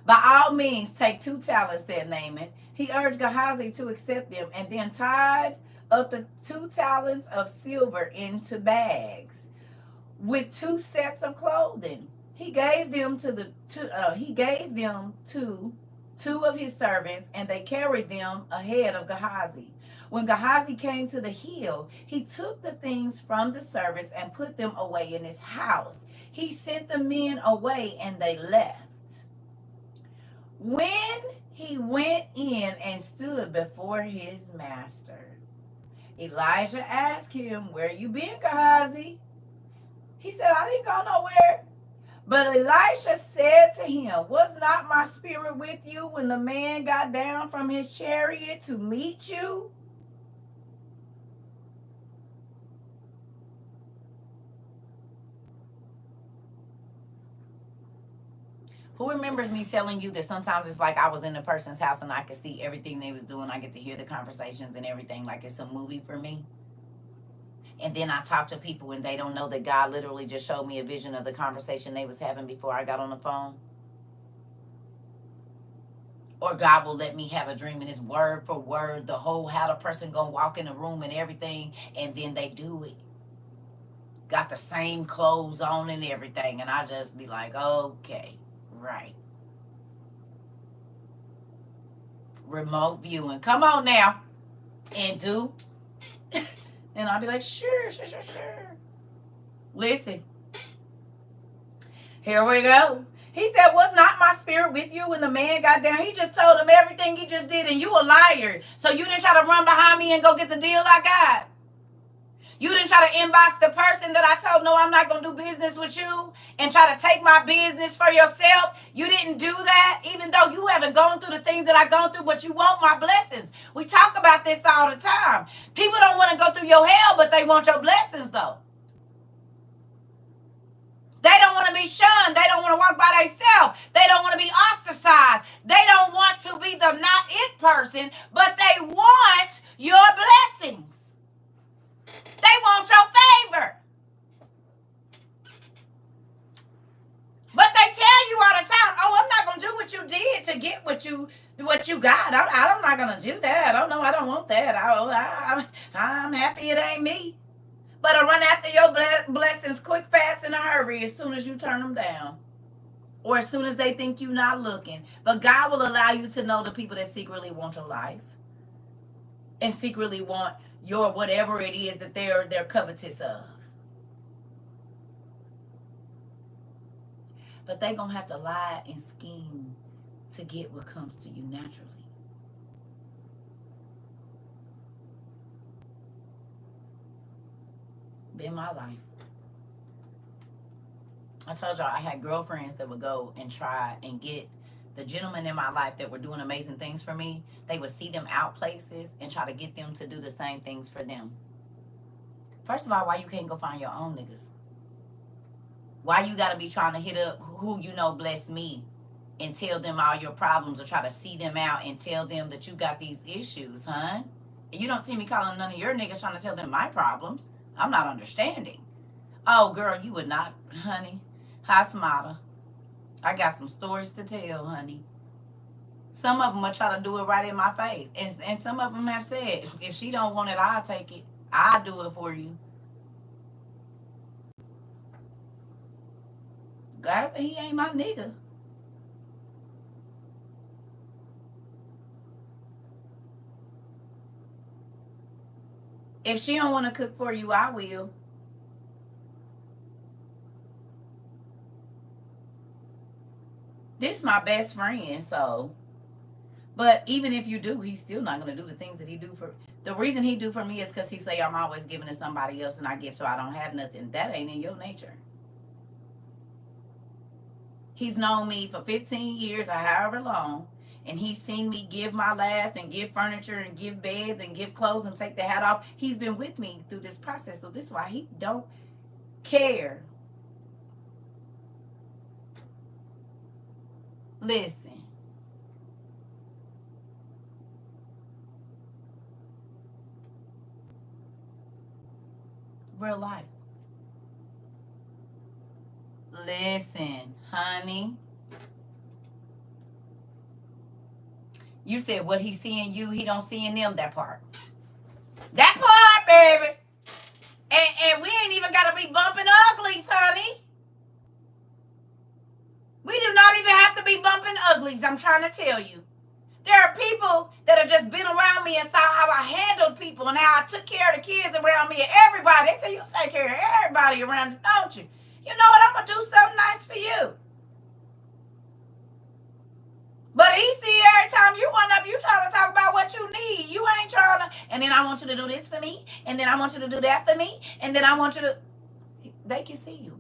By all means, take 2 talents, said Naaman. He urged Gehazi to accept them and then tied up the 2 talents of silver into bags with 2 sets of clothing. He gave them to 2 of his servants, and they carried them ahead of Gehazi. When Gehazi came to the hill, he took the things from the servants and put them away in his house. He sent the men away, and they left. When he went in and stood before his master, Elijah asked him, "Where you been, Gehazi?" He said, "I didn't go nowhere." But Elisha said to him, "Was not my spirit with you when the man got down from his chariot to meet you?" Who remembers me telling you that sometimes it's like I was in the person's house and I could see everything they was doing. I get to hear the conversations and everything like it's a movie for me. And then I talk to people and they don't know that God literally just showed me a vision of the conversation they was having before I got on the phone. Or God will let me have a dream and it's word for word, the whole how the person gonna walk in the room and everything, and then they do it. Got the same clothes on and everything, and I just be like, okay, right. Remote viewing. Come on now. And do. And I'll be like, sure. Listen. Here we go. He said, was not my spirit with you when the man got down? He just told him everything he just did, and you a liar. So you didn't try to run behind me and go get the deal I got. You didn't try to inbox the person that I told, no, I'm not going to do business with you, and try to take my business for yourself. You didn't do that, even though you haven't gone through the things that I've gone through, but you want my blessings. We talk about this all the time. People don't want to go through your hell, but they want your blessings, though. They don't want to be shunned. They don't want to walk by themselves. They don't want to be ostracized. They don't want to be the not it person, but they want your blessings. They want your favor. But they tell you all the time, oh, I'm not going to do what you did to get what you got. I'm not going to do that. Oh, no, I don't want that. I'm happy it ain't me. But I run after your blessings quick, fast, in a hurry as soon as you turn them down. Or as soon as they think you're not looking. But God will allow you to know the people that secretly want your life. And secretly want your whatever it is that they're covetous of. But they're going to have to lie and scheme to get what comes to you naturally. Been my life. I told y'all I had girlfriends that would go and try and get the gentlemen in my life that were doing amazing things for me. They would see them out places and try to get them to do the same things for them. First of all, why you can't go find your own niggas? Why you got to be trying to hit up who you know bless me and tell them all your problems, or try to see them out and tell them that you got these issues, huh? And you don't see me calling none of your niggas trying to tell them my problems. I'm not understanding. Oh, girl, you would not, honey. Hot smarter. I got some stories to tell, honey. Some of them will try to do it right in my face. And some of them have said, if she don't want it, I'll take it. I'll do it for you. God, he ain't my nigga. If she don't want to cook for you, I will. This is my best friend, so. But even if you do, he's still not going to do the things that he do for. The reason he do for me is because he say I'm always giving to somebody else and I give so I don't have nothing. That ain't in your nature. He's known me for 15 years or however long. And he's seen me give my last and give furniture and give beds and give clothes and take the hat off. He's been with me through this process. So this is why he don't care. Listen. Real life. Listen, honey. You said what he see in you, he don't see in them, that part. That part, baby. And we ain't even got to be bumping uglies, honey. We do not even have to be bumping uglies, I'm trying to tell you. There are people that have just been around me and saw how I handled people and how I took care of the kids around me and everybody. They say, you take care of everybody around you, don't you? You know what? I'm going to do something nice for you. But he see every time you run up, you trying to talk about what you need. You ain't trying to, and then I want you to do this for me, and then I want you to do that for me, and then I want you to, they can see you.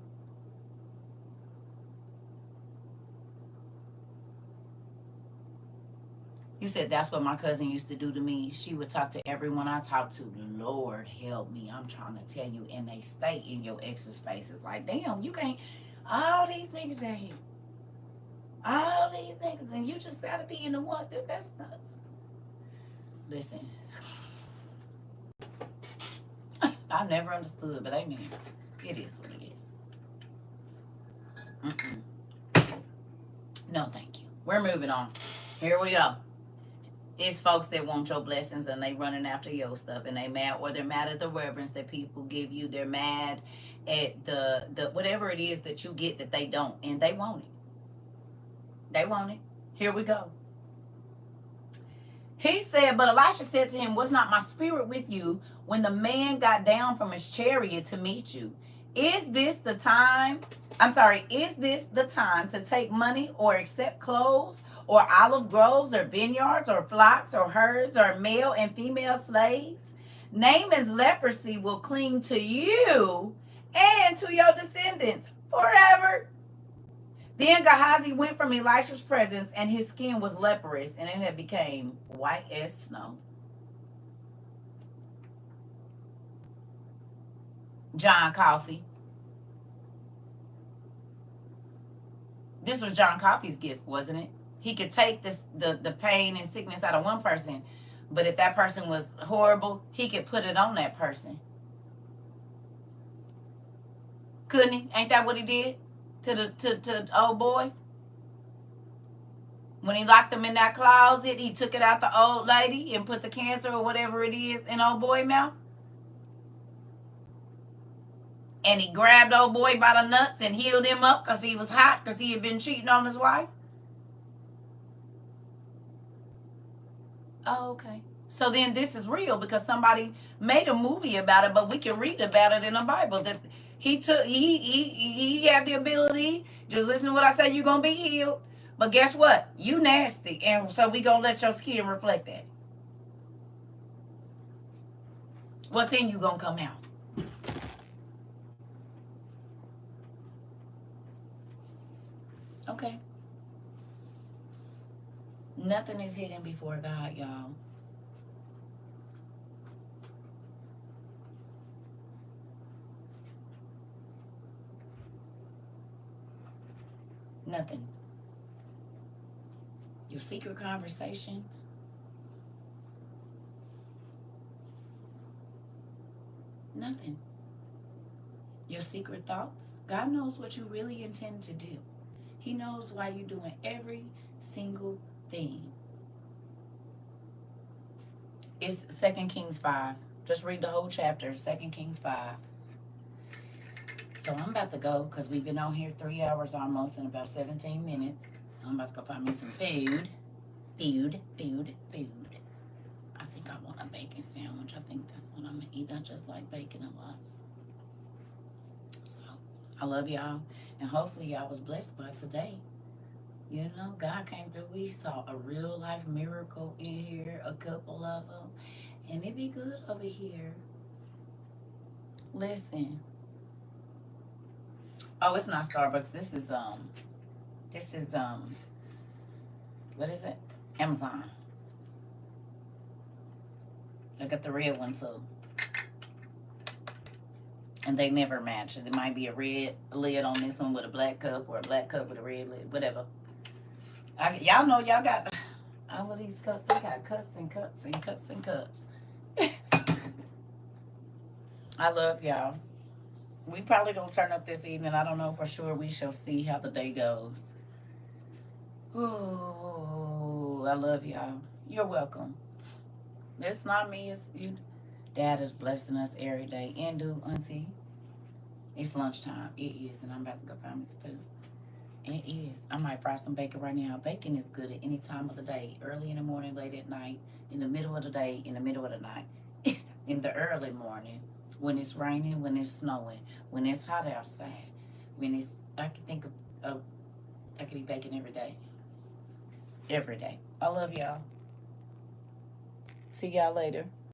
You said that's what my cousin used to do to me. She would talk to everyone I talked to. Lord help me, I'm trying to tell you, and they stay in your ex's face. It's like, damn, you can't, all these niggas out here. All these niggas, and you just gotta be in the one that's nuts. Listen, I never understood, but amen. It is what it is. No, thank you. We're moving on. Here we go. It's folks that want your blessings and they running after your stuff, and they mad, or they're mad at the reverence that people give you. They're mad at the whatever it is that you get that they don't, and they want it. They want it. Here we go. He said, but Elisha said to him, was not my spirit with you when the man got down from his chariot to meet you? Is this the time? Is this the time to take money or accept clothes or olive groves or vineyards or flocks or herds or male and female slaves? Naaman's leprosy will cling to you and to your descendants forever. Then Gehazi went from Elisha's presence, and his skin was leprous, and it had became white as snow. John Coffey. This was John Coffey's gift, wasn't it? He could take the pain and sickness out of one person, but if that person was horrible, he could put it on that person. Couldn't he? Ain't that what he did to the old boy? When he locked him in that closet, he took it out the old lady and put the cancer or whatever it is in old boy mouth. And he grabbed old boy by the nuts and healed him up because he was hot because he had been cheating on his wife. Oh, okay. So then this is real because somebody made a movie about it, but we can read about it in the Bible that he had the ability. Just listen to what I say, you're gonna be healed. But guess what? You nasty, and so we gonna let your skin reflect that. What's in you gonna come out. Okay. Nothing is hidden before God, y'all. Nothing. Your secret conversations. Nothing. Your secret thoughts. God knows what you really intend to do. He knows why you're doing every single thing. It's 2 Kings 5. Just read the whole chapter, 2 Kings 5. So I'm about to go because we've been on here 3 hours almost in about 17 minutes. I'm about to go find me some food. Food. I think I want a bacon sandwich. I think that's what I'm going to eat. I just like bacon a lot. So I love y'all. And hopefully y'all was blessed by today. You know, God came through. We saw a real life miracle in here, a couple of them. And it be good over here. Listen. Oh, it's not Starbucks. This is what is it? Amazon. I got the red one too. And they never match. It might be a red lid on this one with a black cup or a black cup with a red lid, whatever. Y'all know y'all got all of these cups. I got cups and cups and cups and cups. I love y'all. We probably gonna turn up this evening. I don't know for sure. We shall see how the day goes. Ooh, I love y'all. You're welcome. It's not me. It's you. Dad is blessing us every day. And do, auntie. It's lunchtime. It is, and I'm about to go find me some food. It is. I might fry some bacon right now. Bacon is good at any time of the day. Early in the morning, late at night, in the middle of the day, in the middle of the night, in the early morning, when it's raining, when it's snowing, when it's hot outside, when it's, I can think of I can eat bacon every day. Every day. I love y'all. See y'all later.